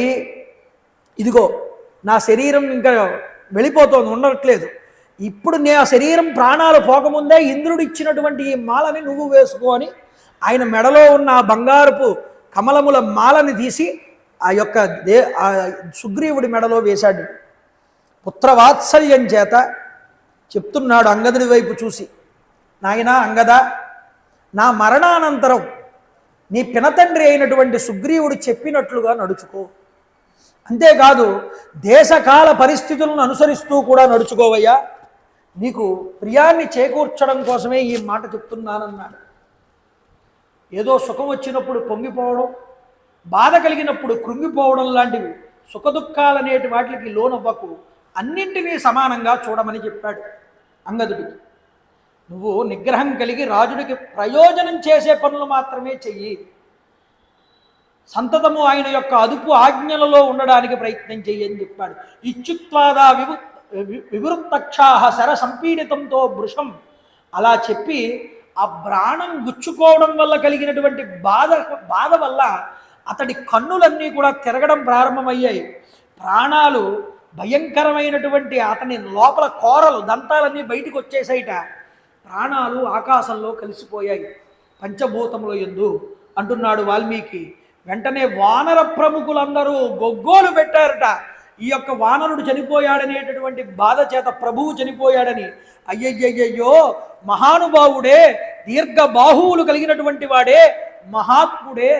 ఇదిగో నా శరీరం ఇంకా వెళ్ళిపోతోంది, ఉండట్లేదు. ఇప్పుడు ఆ శరీరం ప్రాణాలు పోకముందే ఇంద్రుడు ఇచ్చినటువంటి ఈ మాలని నువ్వు వేసుకో అని ఆయన మెడలో ఉన్న బంగారపు కమలముల మాలని తీసి ఆ యొక్క ఆ సుగ్రీవుడి మెడలో వేశాడు. పుత్రవాత్సల్యం చేత చెప్తున్నాడు అంగదుడి వైపు చూసి, నాయనా అంగదా, నా మరణానంతరం నీ పినతండ్రి అయినటువంటి సుగ్రీవుడు చెప్పినట్లుగా నడుచుకో. అంతేకాదు దేశకాల పరిస్థితులను అనుసరిస్తూ కూడా నడుచుకోవయ్యా, నీకు ప్రియాన్ని చేకూర్చడం కోసమే ఈ మాట చెప్తున్నానన్నాడు. ఏదో సుఖం వచ్చినప్పుడు పొంగిపోవడం, బాధ కలిగినప్పుడు కృంగిపోవడం లాంటివి సుఖదుఖాలనేటి వాటికి లోనవ్వకు, అన్నింటినీ సమానంగా చూడమని చెప్పాడు అంగదుడికి. నువ్వు నిగ్రహం కలిగి రాజుడికి ప్రయోజనం చేసే పనులు మాత్రమే చెయ్యి, సంతతము ఆయన యొక్క అదుపు ఆజ్ఞలలో ఉండడానికి ప్రయత్నం చెయ్యని చెప్పాడు. ఇచ్చుత్వాదా వివృత్తక్షాహ శర సంపీడితంతో భృషం, అలా చెప్పి ఆ ప్రాణం గుచ్చుకోవడం వల్ల కలిగినటువంటి బాధ వల్ల అతడి కన్నులన్నీ కూడా తిరగడం ప్రారంభమయ్యాయి. ప్రాణాలు భయంకరమైనటువంటి అతని లోపల కోరలు దంతాలన్నీ బయటికి వచ్చేసాయిట. ప్రాణాలు ఆకాశంలో కలిసిపోయాయి పంచభూతముల యందు అంటున్నాడు వాల్మీకి. వెంటనే వానర ప్రముఖులందరూ గొగ్గోలు పెట్టారట. ఈ యొక్క వానరుడు చనిపోయాడనేటటువంటి బాధ చేత ప్రభువు చనిపోయాడని. అయ్యయ్యయ్యో, మహానుభావుడే, దీర్ఘ బాహువులు కలిగినటువంటి వాడే, మహాత్ముడే,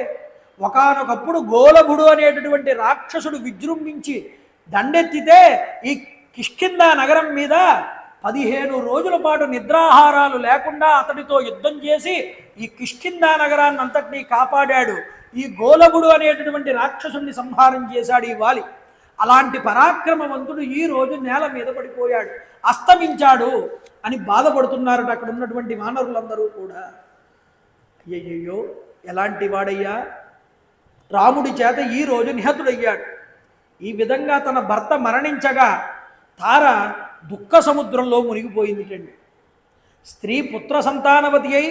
ఒకానొకప్పుడు గోలభుడు అనేటటువంటి రాక్షసుడు విజృంభించి దండెత్తితే ఈ కిష్కింద నగరం మీద 15 రోజుల పాటు నిద్రాహారాలు లేకుండా అతడితో యుద్ధం చేసి ఈ కిష్కింద నగరాన్ని అంతటినీ కాపాడాడు. ఈ గోలభుడు అనేటటువంటి రాక్షసుని సంహారం చేశాడు ఈ వాలి. అలాంటి పరాక్రమవంతుడు ఈ రోజు నేల మీద పడిపోయాడు, అస్తమించాడు అని బాధపడుతున్నారట అక్కడ ఉన్నటువంటి వానరులందరూ కూడా. అయ్యయ్యో, ఎలాంటి వాడయ్యా, రాముడి చేత ఈ రోజు నిహతుడయ్యాడు. ఈ విధంగా తన భర్త మరణించగా తార దుఃఖ సముద్రంలో మునిగిపోయిందిటండి. స్త్రీ పుత్ర సంతానవతి అయి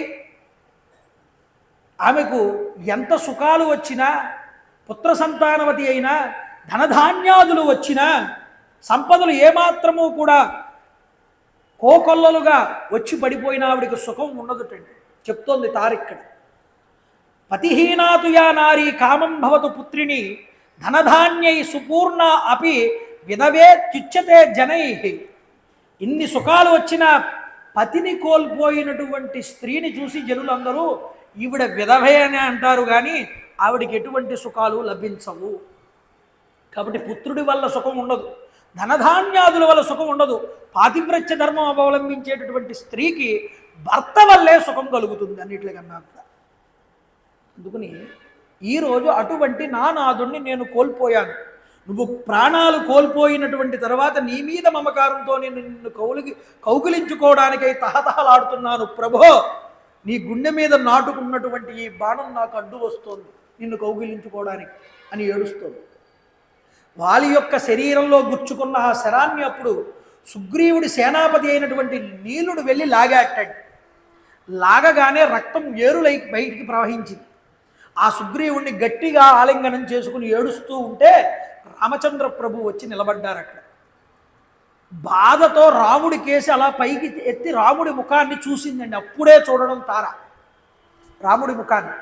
ఆమెకు ఎంత సుఖాలు వచ్చినా, పుత్ర సంతానవతి అయినా, ధనధాన్యాదులు వచ్చినా, సంపదలు ఏమాత్రమూ కూడా కోకొల్లలుగా వచ్చి పడిపోయినా ఆవిడికి సుఖం ఉండదుటండి. చెప్తోంది తారిక్కడ. పతిహీనాతు యా నారీ కామం భవతు పుత్రిని ధనధాన్యై సుపూర్ణ అపి విధవే త్యుచ్యతే జనై. ఇన్ని సుఖాలు వచ్చిన పతిని కోల్పోయినటువంటి స్త్రీని చూసి జనులందరూ ఈవిడ విధవే అని అంటారు, కానీ ఆవిడికి ఎటువంటి సుఖాలు లభించవు. కాబట్టి పుత్రుడి వల్ల సుఖం ఉండదు, ధనధాన్యాదుల వల్ల సుఖం ఉండదు. పాతివ్రత్య ధర్మం అవలంబించేటటువంటి స్త్రీకి భర్త వల్లే సుఖం కలుగుతుంది అన్నిట్లకన్నా కూడా. అందుకని ఈరోజు అటువంటి నాదుణ్ణి నేను కోల్పోయాను. నువ్వు ప్రాణాలు కోల్పోయినటువంటి తర్వాత నీ మీద మమకారంతో నేను నిన్ను కౌగిలించుకోవడానికై తహతహలాడుతున్నాను. ప్రభో, నీ గుండె మీద నాటుకున్నటువంటి ఈ బాణం నాకు అడ్డు వస్తోంది నిన్ను కౌగిలించుకోవడానికి అని ఏడుస్తోంది. వాలి యొక్క శరీరంలో గుచ్చుకున్న ఆ శరాన్ని అప్పుడు సుగ్రీవుడి సేనాపతి అయినటువంటి నీలుడు వెళ్ళి లాగాటాడు. లాగగానే రక్తం ఏరులై బయటికి ప్రవహించింది. ఆ సుగ్రీవుడిని గట్టిగా ఆలింగనం చేసుకుని ఏడుస్తూ ఉంటే రామచంద్ర ప్రభు వచ్చి నిలబడ్డారు అక్కడ. బాధతో రాముడి కేసి అలా పైకి ఎత్తి రాముడి ముఖాన్ని చూసిందండి. అప్పుడే చూడడం తార రాముడి ముఖాన్ని.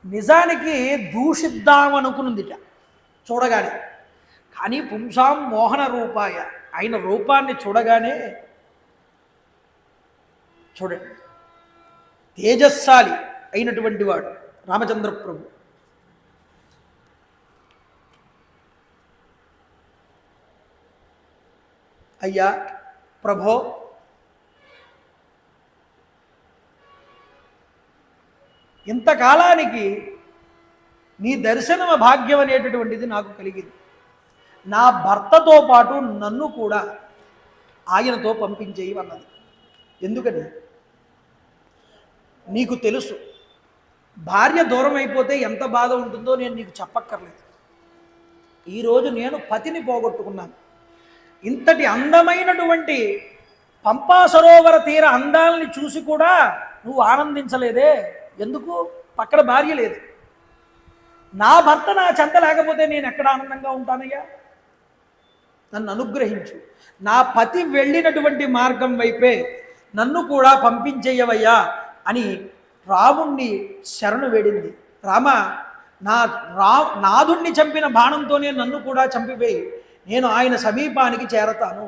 నిజానికి దూషిద్దామనుకునిందిట చూడగానే, కానీ పుంసాం మోహన రూపాయ, ఆయన రూపాన్ని చూడగానే చూడండి తేజస్సాలి అయినటువంటి వాడు రామచంద్ర ప్రభు. అయ్యా ప్రభో, ఇంతకాలానికి నీ దర్శనమ భాగ్యం అనేటటువంటిది నాకు కలిగింది. నా భర్తతో పాటు నన్ను కూడా ఆయనతో పంపించేయి అన్నది. ఎందుకని నీకు తెలుసు, భార్య దూరం అయిపోతే ఎంత బాధ ఉంటుందో నేను నీకు చెప్పక్కర్లేదు. ఈరోజు నేను పతిని పోగొట్టుకున్నాను. ఇంతటి అందమైనటువంటి పంపా సరోవర తీర అందాలని చూసి కూడా నువ్వు ఆనందించలేదే ఎందుకు? పక్కన భార్య లేదు. నా భర్త నా చెంత లేకపోతే నేను ఎక్కడ ఆనందంగా ఉంటానయ్యా? నన్ను అనుగ్రహించు. నా పతి వెళ్ళినటువంటి మార్గం వైపే నన్ను కూడా పంపించేయవయ్యా అని రాముణ్ణి శరణు వేడింది. రామ, నా నాదుణ్ణి చంపిన బాణంతోనే నన్ను కూడా చంపివేయి, నేను ఆయన సమీపానికి చేరతాను.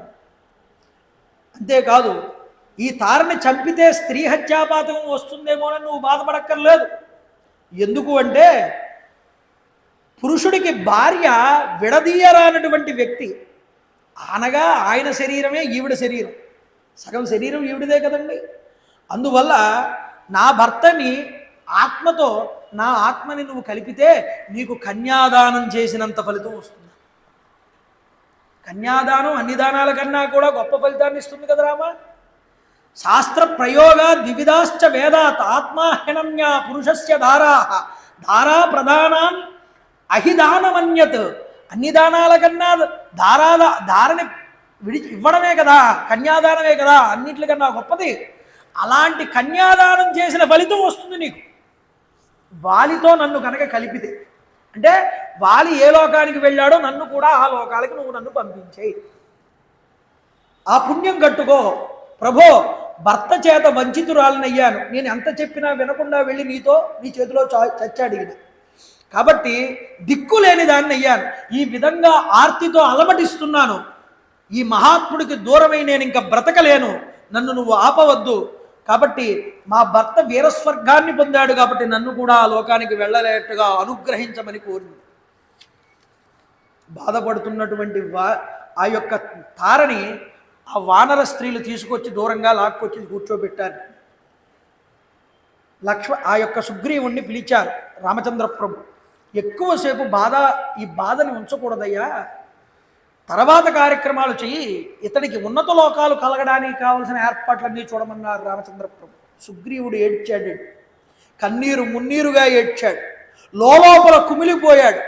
అంతేకాదు ఈ తారని చంపితే స్త్రీ హత్యాపాతకం వస్తుందేమోనని నువ్వు బాధపడక్కర్లేదు. ఎందుకు అంటే పురుషుడికి భార్య విడదీయరానటువంటి వ్యక్తి, అనగా ఆయన శరీరమే ఈవిడ శరీరం, సగం శరీరం ఈవిడిదే కదండి. అందువల్ల నా భర్తని ఆత్మతో నా ఆత్మని నువ్వు కలిపితే నీకు కన్యాదానం చేసినంత ఫలితం వస్తుంది. కన్యాదానం అన్ని దానాల కన్నా కూడా గొప్ప ఫలితాన్ని ఇస్తుంది కదా రామ. శాస్త్ర ప్రయోగ ద్వివిధాశ్చ వేదాత్ ఆత్మాహ్యనమ్యా పురుషస్య దారా దారా ప్రధానాన్ అహిదానమన్యత్. అన్ని దానాల కన్నా దారని ఇవ్వడమే కదా, కన్యాదానమే కదా అన్నింటికన్నా గొప్పది. అలాంటి కన్యాదానం చేసిన ఫలితం వస్తుంది నీకు వాలితో నన్ను కనుక కలిపితే. అంటే వాలి ఏ లోకానికి వెళ్ళాడో నన్ను కూడా ఆ లోకాలకి నువ్వు నన్ను పంపించేయి, ఆ పుణ్యం కట్టుకో. ప్రభో, భర్త చేత వంచితురాలనయ్యాను, నేను ఎంత చెప్పినా వినకుండా వెళ్ళి నీతో నీ చేతిలో చచ్చడిగిన, కాబట్టి దిక్కులేని దాన్ని అయ్యాను. ఈ విధంగా ఆర్తితో అలమటిస్తున్నాను. ఈ మహాత్ముడికి దూరమై నేను ఇంకా బ్రతకలేను, నన్ను నువ్వు ఆపవద్దు. కాబట్టి మా భర్త వీరస్వర్గాన్ని పొందాడు కాబట్టి నన్ను కూడా ఆ లోకానికి వెళ్ళలేట్టుగా అనుగ్రహించమని కోరింది. బాధపడుతున్నటువంటి ఆ యొక్క తారని ఆ వానర స్త్రీలు తీసుకొచ్చి దూరంగా లాక్కొచ్చి కూర్చోబెట్టారు. ఆ యొక్క సుగ్రీవుణ్ణి పిలిచారు రామచంద్ర ప్రభు. ఎక్కువసేపు ఈ బాధని ఉంచకూడదయ్యా, తర్వాత కార్యక్రమాలు చెయ్యి, ఇతనికి ఉన్నత లోకాలు కలగడానికి కావలసిన ఏర్పాట్లన్నీ చూడమన్నారు రామచంద్ర ప్రభు. సుగ్రీవుడు ఏడ్చాడు, కన్నీరు మున్నీరుగా ఏడ్చాడు, లోపల కుమిలిపోయాడు,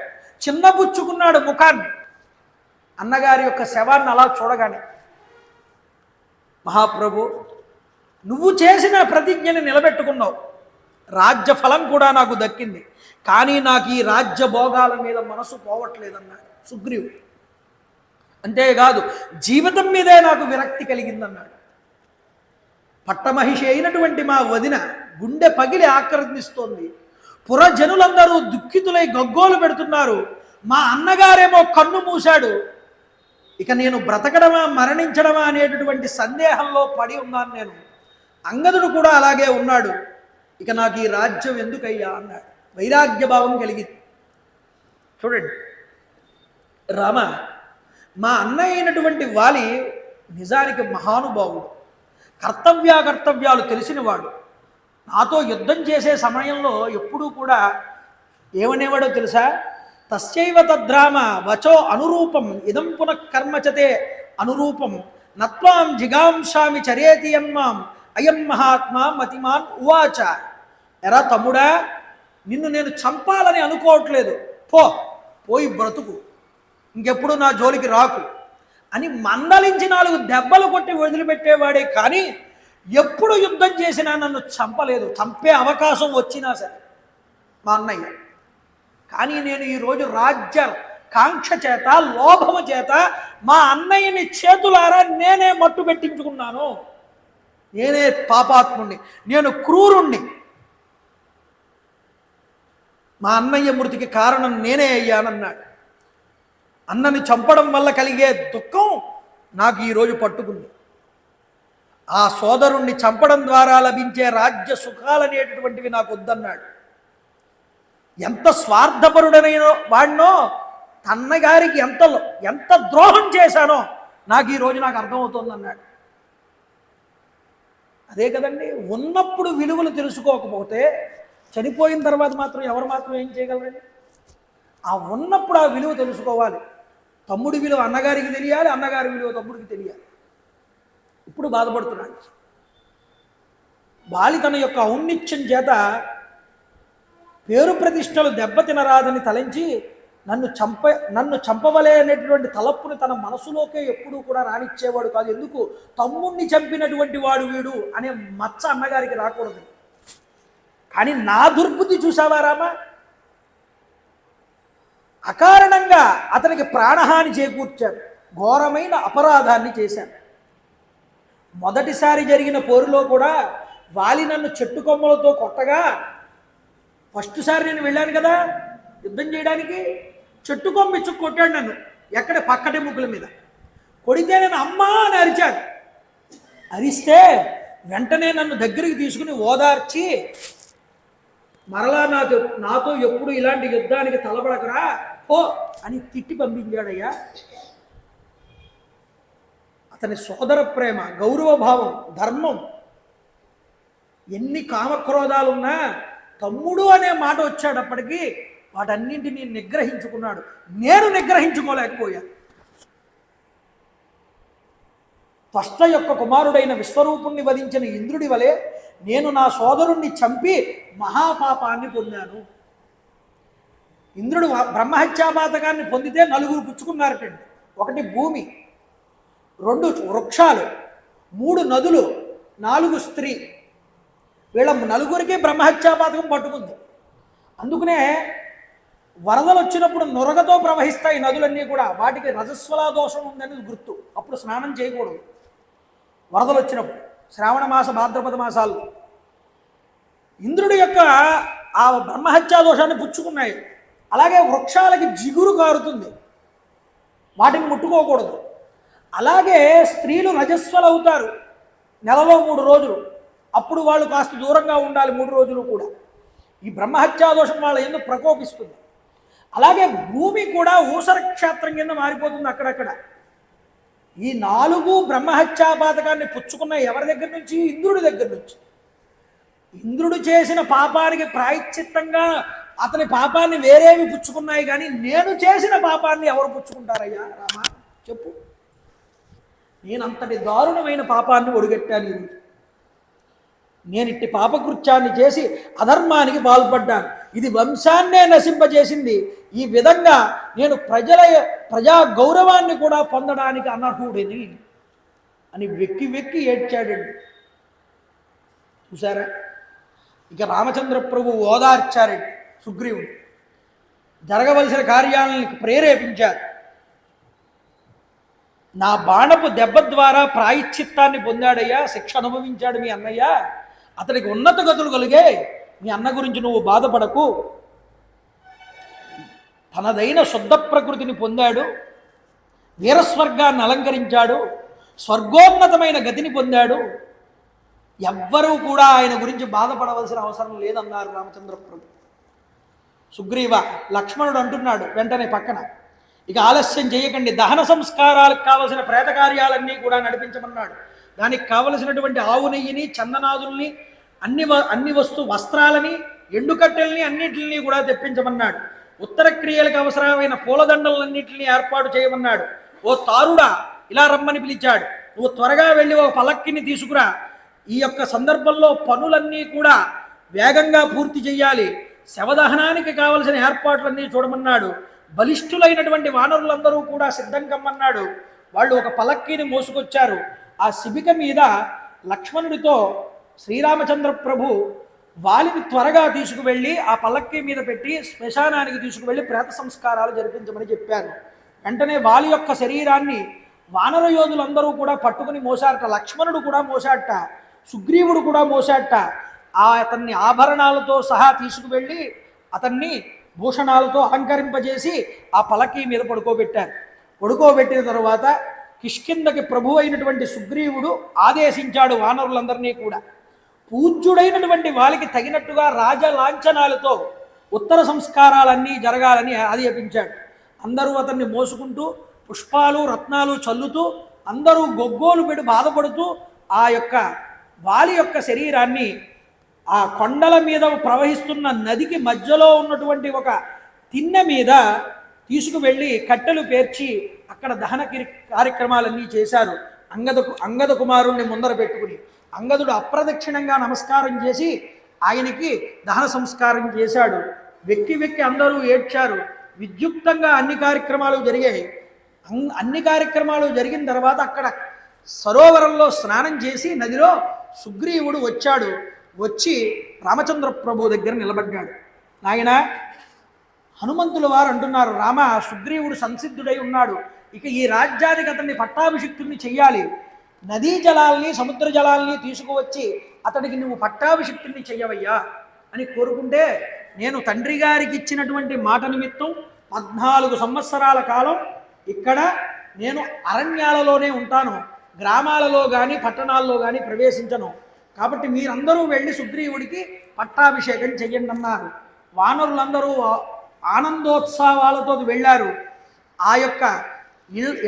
చిన్నబుచ్చుకున్నాడు ముఖాన్ని. అన్నగారి యొక్క శవాన్ని అలా చూడగానే, మహాప్రభు నువ్వు చేసిన ప్రతిజ్ఞని నిలబెట్టుకున్నావు, రాజ్య ఫలం కూడా నాకు దక్కింది, కానీ నాకు ఈ రాజ్య భోగాల మీద మనసు పోవట్లేదన్నాడు సుగ్రీవుడు. అంతేకాదు జీవితం మీదే నాకు విరక్తి కలిగిందన్నాడు. పట్టమహిషి అయినటువంటి మా వదిన గుండె పగిలి ఆక్రందిస్తోంది, పురజనులందరూ దుఃఖితులై గగ్గోలు పెడుతున్నారు, మా అన్నగారేమో కన్ను మూశాడు, ఇక నేను బ్రతకడమా మరణించడమా అనేటటువంటి సందేహంలో పడి ఉన్నాను నేను. అంగదుడు కూడా అలాగే ఉన్నాడు, ఇక నాకు ఈ రాజ్యం ఎందుకయ్యా అన్నాడు. వైరాగ్యభావం కలిగింది. చూడండి రామ, మా అన్నయ్య అయినటువంటి వాలి నిజానికి మహానుభావుడు, కర్తవ్యాలు తెలిసినవాడు. నాతో యుద్ధం చేసే సమయంలో ఎప్పుడూ కూడా ఏమనేవాడో తెలుసా? తస్యైవ తద్రామ వచో అనురూపం ఇదం పునఃకర్మచతే అనురూపం నత్వాం జిగాంశామి చరేతి యన్మాం అయం మహాత్మా మతిమాన్ ఉవాచ. ఎరా తమ్ముడా, నిన్ను నేను చంపాలని అనుకోవట్లేదు, పోయి బ్రతుకు, ఇంకెప్పుడు నా జోలికి రాకు అని మందలించి 4 దెబ్బలు కొట్టి వదిలిపెట్టేవాడే కానీ ఎప్పుడు యుద్ధం చేసినా నన్ను చంపలేదు, చంపే అవకాశం వచ్చినా సరే మా అన్నయ్య. కానీ నేను ఈరోజు రాజ్య కాంక్ష చేత లోభము చేత మా అన్నయ్యని చేతులారా నేనే మట్టు పెట్టించుకున్నాను. నేనే పాపాత్ముణ్ణి, నేను క్రూరుణ్ణి, మా అన్నయ్య మృతికి కారణం నేనే అయ్యానన్నాడు. అన్నని చంపడం వల్ల కలిగే దుఃఖం నాకు ఈరోజు పట్టుకుంది. ఆ సోదరుణ్ణి చంపడం ద్వారా లభించే రాజ్య సుఖాలనేటటువంటివి నాకు వద్దన్నాడు. ఎంత స్వార్థపరుడనైన వాడినో, తన్నగారికి ఎంత ద్రోహం చేశానో నాకు ఈరోజు నాకు అర్థమవుతోందన్నాడు. అదే కదండి, ఉన్నప్పుడు విలువలు తెలుసుకోకపోతే చనిపోయిన తర్వాత మాత్రం ఎవరు మాత్రం ఏం చేయగలరండి? ఆ ఉన్నప్పుడు ఆ విలువ తెలుసుకోవాలి. తమ్ముడి విలువ అన్నగారికి తెలియాలి, అన్నగారి విలువ తమ్ముడికి తెలియాలి. ఇప్పుడు బాధపడుతున్నాడు. వాలి తన యొక్క ఔన్నిత్యం చేత పేరు ప్రతిష్టలు దెబ్బతినరాదని తలంచి నన్ను చంపవలే అనేటువంటి తలప్పుని తన మనసులోకే ఎప్పుడూ కూడా రానిచ్చేవాడు కాదు. ఎందుకు? తమ్ముణ్ణి చంపినటువంటి వాడు వీడు అనే మచ్చ అన్నగారికి రాకూడదు. కానీ నా దుర్బుద్ధి చూసావా రామా, అకారణంగా అతనికి ప్రాణహాని చేకూర్చాను, ఘోరమైన అపరాధాన్ని చేశాను. మొదటిసారి జరిగిన పోరులో కూడా వాలి నన్ను చెట్టు కొమ్మలతో కొట్టగా ఫస్ట్ సారి నేను వెళ్ళాను కదా, యుద్ధం చేయడానికి. చెట్టు కొమ్మిచ్చు కొట్టాడు నన్ను, ఎక్కడ పక్కటి ముగ్గుల మీద కొడితే నేను అమ్మా అని అరిచాడు. అరిస్తే వెంటనే నన్ను దగ్గరికి తీసుకుని ఓదార్చి మరలా నాతో ఎప్పుడు ఇలాంటి యుద్ధానికి తలబడకరా ఓ అని తిట్టి పంపించాడయ్యా. అతని సోదర ప్రేమ, గౌరవభావం, ధర్మం, ఎన్ని కామక్రోధాలున్నా తమ్ముడు అనే మాట వచ్చేటప్పటికీ వాటన్నింటినీ నిగ్రహించుకున్నాడు. నేను నిగ్రహించుకోలేకపోయాను. త్వష్ట యొక్క కుమారుడైన విశ్వరూపుణ్ణి వధించిన ఇంద్రుడి వలె నేను నా సోదరుణ్ణి చంపి మహాపాపాన్ని పొందాను. ఇంద్రుడు బ్రహ్మహత్యాపాతకాన్ని పొందితే 4 పుచ్చుకున్నారటండి. 1 భూమి, 2 వృక్షాలు, 3 నదులు, 4 స్త్రీ. వీళ్ళ 4కి బ్రహ్మహత్యాపాతకం పట్టుకుంది. అందుకనే వరదలు వచ్చినప్పుడు నొరగతో ప్రవహిస్తాయి నదులన్నీ కూడా. వాటికి రజస్వలా దోషం ఉందని గుర్తు. అప్పుడు స్నానం చేయకూడదు వరదలు వచ్చినప్పుడు, శ్రావణ మాస భాద్రపద మాసాల్లో. ఇంద్రుడి యొక్క ఆ బ్రహ్మహత్యా దోషాన్ని పుచ్చుకున్నాయి. అలాగే వృక్షాలకి జిగురు కారుతుంది, వాటిని ముట్టుకోకూడదు. అలాగే స్త్రీలు రజస్వలు అవుతారు నెలలో 3 రోజులు. అప్పుడు వాళ్ళు కాస్త దూరంగా ఉండాలి 3 రోజులు కూడా. ఈ బ్రహ్మహత్యా దోషం వాళ్ళ ఎందుకు ప్రకోపిస్తుంది. అలాగే భూమి కూడా ఊసర క్షేత్రం కింద మారిపోతుంది అక్కడక్కడ. ఈ 4 బ్రహ్మహత్యాపాతకాన్ని పుచ్చుకున్న ఎవరి దగ్గర నుంచి? ఇంద్రుడి దగ్గర నుంచి. ఇంద్రుడు చేసిన పాపానికి ప్రాయశ్చిత్తంగా అతని పాపాన్ని వేరేవి పుచ్చుకున్నాయి, కానీ నేను చేసిన పాపాన్ని ఎవరు పుచ్చుకుంటారయ్యా రామా చెప్పు. నేను అంతటి దారుణమైన పాపాన్ని ఒడిగట్టాను ఈరోజు. నేను ఇట్టి పాపకృత్యాన్ని చేసి అధర్మానికి పాల్పడ్డాను. ఇది వంశాన్నే నశింపజేసింది. ఈ విధంగా నేను ప్రజా గౌరవాన్ని కూడా పొందడానికి అనర్హుడిని అని వెక్కి వెక్కి ఏడ్చాడండి. చూసారా? ఇక రామచంద్ర ప్రభు ఓదార్చారండి సుగ్రీవుడు. జరగవలసిన కార్యాలను ప్రేరేపించారు. నా బాణపు దెబ్బ ద్వారా ప్రాయశ్చిత్తాన్ని పొందాడయ్యా, శిక్ష అనుభవించాడు మీ అన్నయ్య. అతనికి ఉన్నత గతులు కలిగే. మీ అన్న గురించి నువ్వు బాధపడకు. తనదైన శుద్ధ ప్రకృతిని పొందాడు, వీరస్వర్గాన్ని అలంకరించాడు, స్వర్గోన్నతమైన గతిని పొందాడు. ఎవ్వరూ కూడా ఆయన గురించి బాధపడవలసిన అవసరం లేదన్నారు రామచంద్ర ప్రభు. సుగ్రీవ, లక్ష్మణుడు అంటున్నాడు వెంటనే పక్కన, ఇక ఆలస్యం చేయకండి, దహన సంస్కారాలకు కావలసిన ప్రేత కార్యాలన్నీ కూడా నడిపించమన్నాడు. దానికి కావలసినటువంటి ఆవు నెయ్యిని, చందనాదుల్ని, అన్ని వస్త్రాలని, ఎండుకట్టెల్ని అన్నింటినీ కూడా తెప్పించమన్నాడు. ఉత్తర క్రియలకు అవసరమైన పూలదండలన్నింటినీ ఏర్పాటు చేయమన్నాడు. ఓ తారుడా, ఇలా రమ్మని పిలిచాడు. నువ్వు త్వరగా వెళ్ళి ఓ పలక్కిని తీసుకురా. ఈ యొక్క సందర్భంలో పనులన్నీ కూడా వేగంగా పూర్తి చేయాలి. శవదహనానికి కావలసిన ఏర్పాట్లన్నీ చూడమన్నాడు. బలిష్ఠులైనటువంటి వానరులందరూ కూడా సిద్ధం కమ్మన్నాడు. వాళ్ళు ఒక పలక్కిని మోసుకొచ్చారు. ఆ శిబిక మీద లక్ష్మణుడితో శ్రీరామచంద్ర ప్రభు వాలిని త్వరగా తీసుకువెళ్ళి ఆ పల్లక్కి మీద పెట్టి శ్మశానానికి తీసుకువెళ్ళి ప్రేత సంస్కారాలు జరిపించమని చెప్పారు. వెంటనే వాలి యొక్క శరీరాన్ని వానర యోధులందరూ కూడా పట్టుకుని మోసారట. లక్ష్మణుడు కూడా మోసాట, సుగ్రీవుడు కూడా మోసాట. అతన్ని ఆభరణాలతో సహా తీసుకువెళ్ళి అతన్ని భూషణాలతో అలంకరింపజేసి ఆ పలకీ మీద పడుకోబెట్టారు. పడుకోబెట్టిన తర్వాత కిష్కిందకి ప్రభు అయినటువంటి సుగ్రీవుడు ఆదేశించాడు వానరులందరినీ కూడా పూజ్యుడైనటువంటి వాళ్ళకి తగినట్టుగా రాజలాంఛనాలతో ఉత్తర సంస్కారాలన్నీ జరగాలని ఆదేశించాడు. అందరూ అతన్ని మోసుకుంటూ పుష్పాలు రత్నాలు చల్లుతూ అందరూ గొగ్గోలు పెడి బాధపడుతూ ఆ యొక్క వాలి యొక్క శరీరాన్ని ఆ కొండల మీద ప్రవహిస్తున్న నదికి మధ్యలో ఉన్నటువంటి ఒక తిన్నె మీద తీసుకువెళ్ళి కట్టెలు పేర్చి అక్కడ దహన కార్యక్రమాలన్నీ చేశారు. అంగద కుమారుణ్ణి ముందర పెట్టుకుని అంగదుడు అప్రదక్షిణంగా నమస్కారం చేసి ఆయనకి దహన సంస్కారం చేశాడు. వెక్కి వెక్కి అందరూ ఏడ్చారు. విద్యుక్తంగా అన్ని కార్యక్రమాలు జరిగాయి. అన్ని కార్యక్రమాలు జరిగిన తర్వాత అక్కడ సరోవరంలో స్నానం చేసి నదిలో సుగ్రీవుడు వచ్చాడు. వచ్చి రామచంద్ర ప్రభు దగ్గర నిలబడ్డాడు. నాయన, హనుమంతుల వారు అంటున్నారు, రామ, సుగ్రీవుడు సంసిద్ధుడై ఉన్నాడు, ఇక ఈ రాజ్యానికి అతన్ని పట్టాభిషిక్తుడిని చెయ్యాలి. నదీ జలాల్ని సముద్ర జలాల్ని తీసుకువచ్చి అతడికి నువ్వు పట్టాభిషిక్తుడిని చెయ్యవయ్యా అని కోరుకుంటే నేను తండ్రి గారికి ఇచ్చినటువంటి మాట నిమిత్తం 14 సంవత్సరాల కాలం ఇక్కడ నేను అరణ్యాలలోనే ఉంటాను, గ్రామాలలో కానీ పట్టణాల్లో కానీ ప్రవేశించను. కాబట్టి మీరందరూ వెళ్ళి సుగ్రీవుడికి పట్టాభిషేకం చెయ్యండి అన్నారు. వానరులందరూ ఆనందోత్సవాలతో వెళ్ళారు. ఆ యొక్క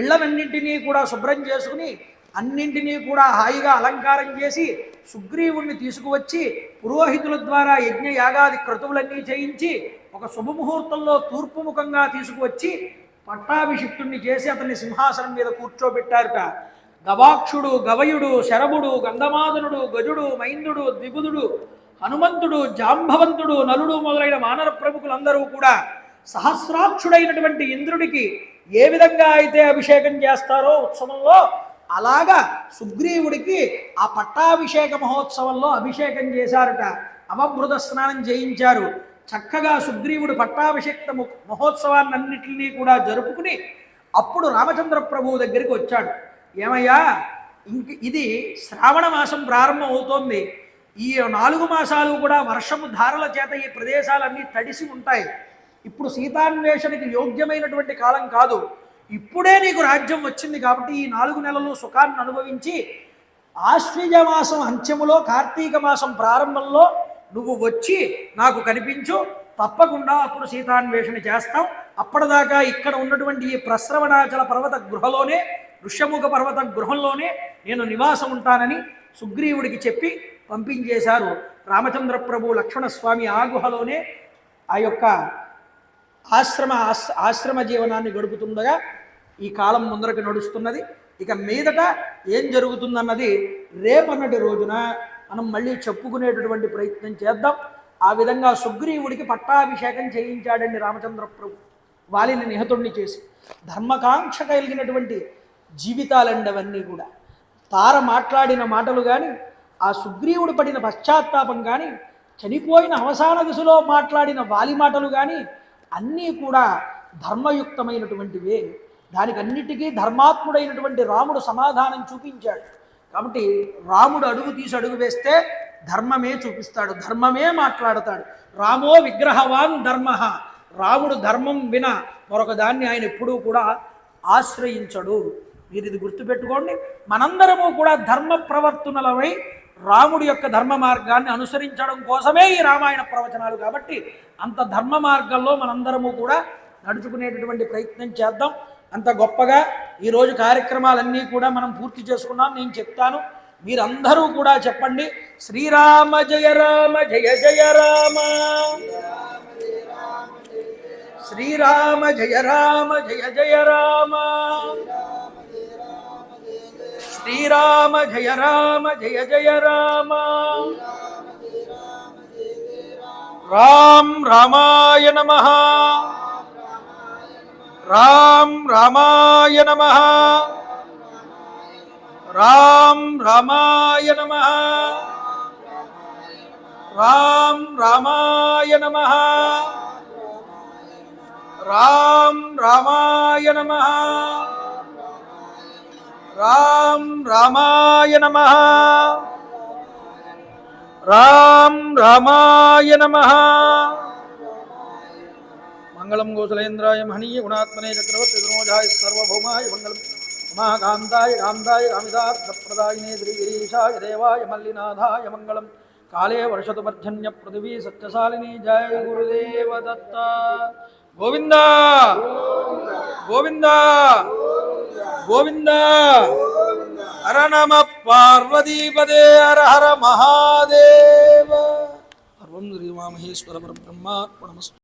ఇళ్ళవన్నింటినీ కూడా శుభ్రం చేసుకుని అన్నింటినీ కూడా హాయిగా అలంకారం చేసి సుగ్రీవుణ్ణి తీసుకువచ్చి పురోహితుల ద్వారా యజ్ఞ యాగాది క్రతువులన్నీ చేయించి ఒక శుభముహూర్తంలో తూర్పు ముఖంగా తీసుకువచ్చి పట్టాభిషిక్తుణ్ణి చేసి అతన్ని సింహాసనం మీద కూర్చోబెట్టారుట. గవాక్షుడు, గవయుడు, శరభుడు, గంధమాదనుడు, గజుడు, మైందుడు, ద్విగుదుడు, హనుమంతుడు, జాంబవంతుడు, నలుడు మొదలైన వానర ప్రముఖులందరూ కూడా సహస్రాక్షుడైనటువంటి ఇంద్రుడికి ఏ విధంగా అయితే అభిషేకం చేస్తారో ఉత్సవంలో అలాగా సుగ్రీవుడికి ఆ పట్టాభిషేక మహోత్సవంలో అభిషేకం చేశారట. అవభృత స్నానం చేయించారు. చక్కగా సుగ్రీవుడు పట్టాభిషేక మహోత్సవాన్నింటినీ కూడా జరుపుకుని అప్పుడు రామచంద్ర ప్రభువు దగ్గరికి వచ్చాడు. ఏమయ్యా, ఇది శ్రావణ మాసం ప్రారంభం అవుతోంది. ఈ 4 మాసాలు కూడా వర్షము ధారల చేత ఈ ప్రదేశాలన్నీ తడిసి ఉంటాయి. ఇప్పుడు సీతాన్వేషణకి యోగ్యమైనటువంటి కాలం కాదు. ఇప్పుడే నీకు రాజ్యం వచ్చింది కాబట్టి ఈ 4 నెలలు సుఖాన్ని అనుభవించి ఆశ్వీజ మాసం అంత్యములో కార్తీక మాసం ప్రారంభంలో నువ్వు వచ్చి నాకు కనిపించు, తప్పకుండా అప్పుడు సీతాన్వేషణ చేస్తాం. అప్పటిదాకా ఇక్కడ ఉన్నటువంటి ఈ ప్రస్రవణాచల పర్వత గృహలోనే, ఋష్యముఖ పర్వత గృహంలోనే నేను నివాసం ఉంటానని సుగ్రీవుడికి చెప్పి పంపించేశారు. రామచంద్ర ప్రభు లక్ష్మణస్వామి ఆ గుహలోనే ఆ యొక్క ఆశ్రమ జీవనాన్ని గడుపుతుండగా ఈ కాలం ముందరకు నడుస్తున్నది. ఇక మీదట ఏం జరుగుతుందన్నది రేపన్నటి రోజున మనం మళ్ళీ చెప్పుకునేటటువంటి ప్రయత్నం చేద్దాం. ఆ విధంగా సుగ్రీవుడికి పట్టాభిషేకం చేయించాడండి రామచంద్ర ప్రభు, వాలిని నిహతుణ్ణి చేసి. ధర్మకాంక్ష కలిగినటువంటి జీవితాలండి అవన్నీ కూడా. తార మాట్లాడిన మాటలు కానీ, ఆ సుగ్రీవుడు పడిన పశ్చాత్తాపం కానీ, చనిపోయిన అవసాన దిశలో మాట్లాడిన వాలి మాటలు కానీ అన్నీ కూడా ధర్మయుక్తమైనటువంటివే. దానికి అన్నిటికీ ధర్మాత్ముడైనటువంటి రాముడు సమాధానం చూపించాడు. కాబట్టి రాముడు అడుగు తీసి అడుగు వేస్తే ధర్మమే చూపిస్తాడు, ధర్మమే మాట్లాడతాడు. రామో విగ్రహవాన్ ధర్మ. రాముడు ధర్మం విన మరొక దాన్ని ఆయన ఎప్పుడూ కూడా ఆశ్రయించడు. మీరు ఇది గుర్తుపెట్టుకోండి. మనందరము కూడా ధర్మ ప్రవర్తనలమై రాముడి యొక్క ధర్మ మార్గాన్ని అనుసరించడం కోసమే ఈ రామాయణ ప్రవచనాలు. కాబట్టి అంత ధర్మ మార్గంలో మనందరము కూడా నడుచుకునేటటువంటి ప్రయత్నం చేద్దాం. అంత గొప్పగా ఈరోజు కార్యక్రమాలన్నీ కూడా మనం పూర్తి చేసుకున్నాం. నేను చెప్తాను, మీరందరూ కూడా చెప్పండి. శ్రీరామ జయ రామ జయ జయ రామ, శ్రీరామ జయ రామ జయ జయ రామ, శ్రీరామ జయ రామ జయ జయ రామ. రామ్ రామాయ నమః, రామ్ రామాయ నమః, రామ్ రామాయ నమః, రామ్ రామాయ నమః, రామ్ రామాయ నమః, రామ్ రామాయ నమః, రామ్ రామాయ నమః. మంగళం గోసలేంద్రాయ మహనీయ గుణాత్మనే చక్రవర్తి ధర్మోజాయ సర్వభౌమాయ మంగళం. మహాకాంతాయ కాంతాయ కామితార్థప్రదాయినే శ్రీగిరీశాయ దేవాయ మల్లినాథాయ మంగళం. కాళే వర్షతు పర్జన్య పృథివీ సత్యశాలిని. జయ గురుదేవ దత్త. గోవింద గోవింద గోవింద. హర నమ పార్వతీపదే హర హర మహాదేవ. సర్వం శ్రీమామహేశ్వర పరబ్రహ్మార్పణమస్తు.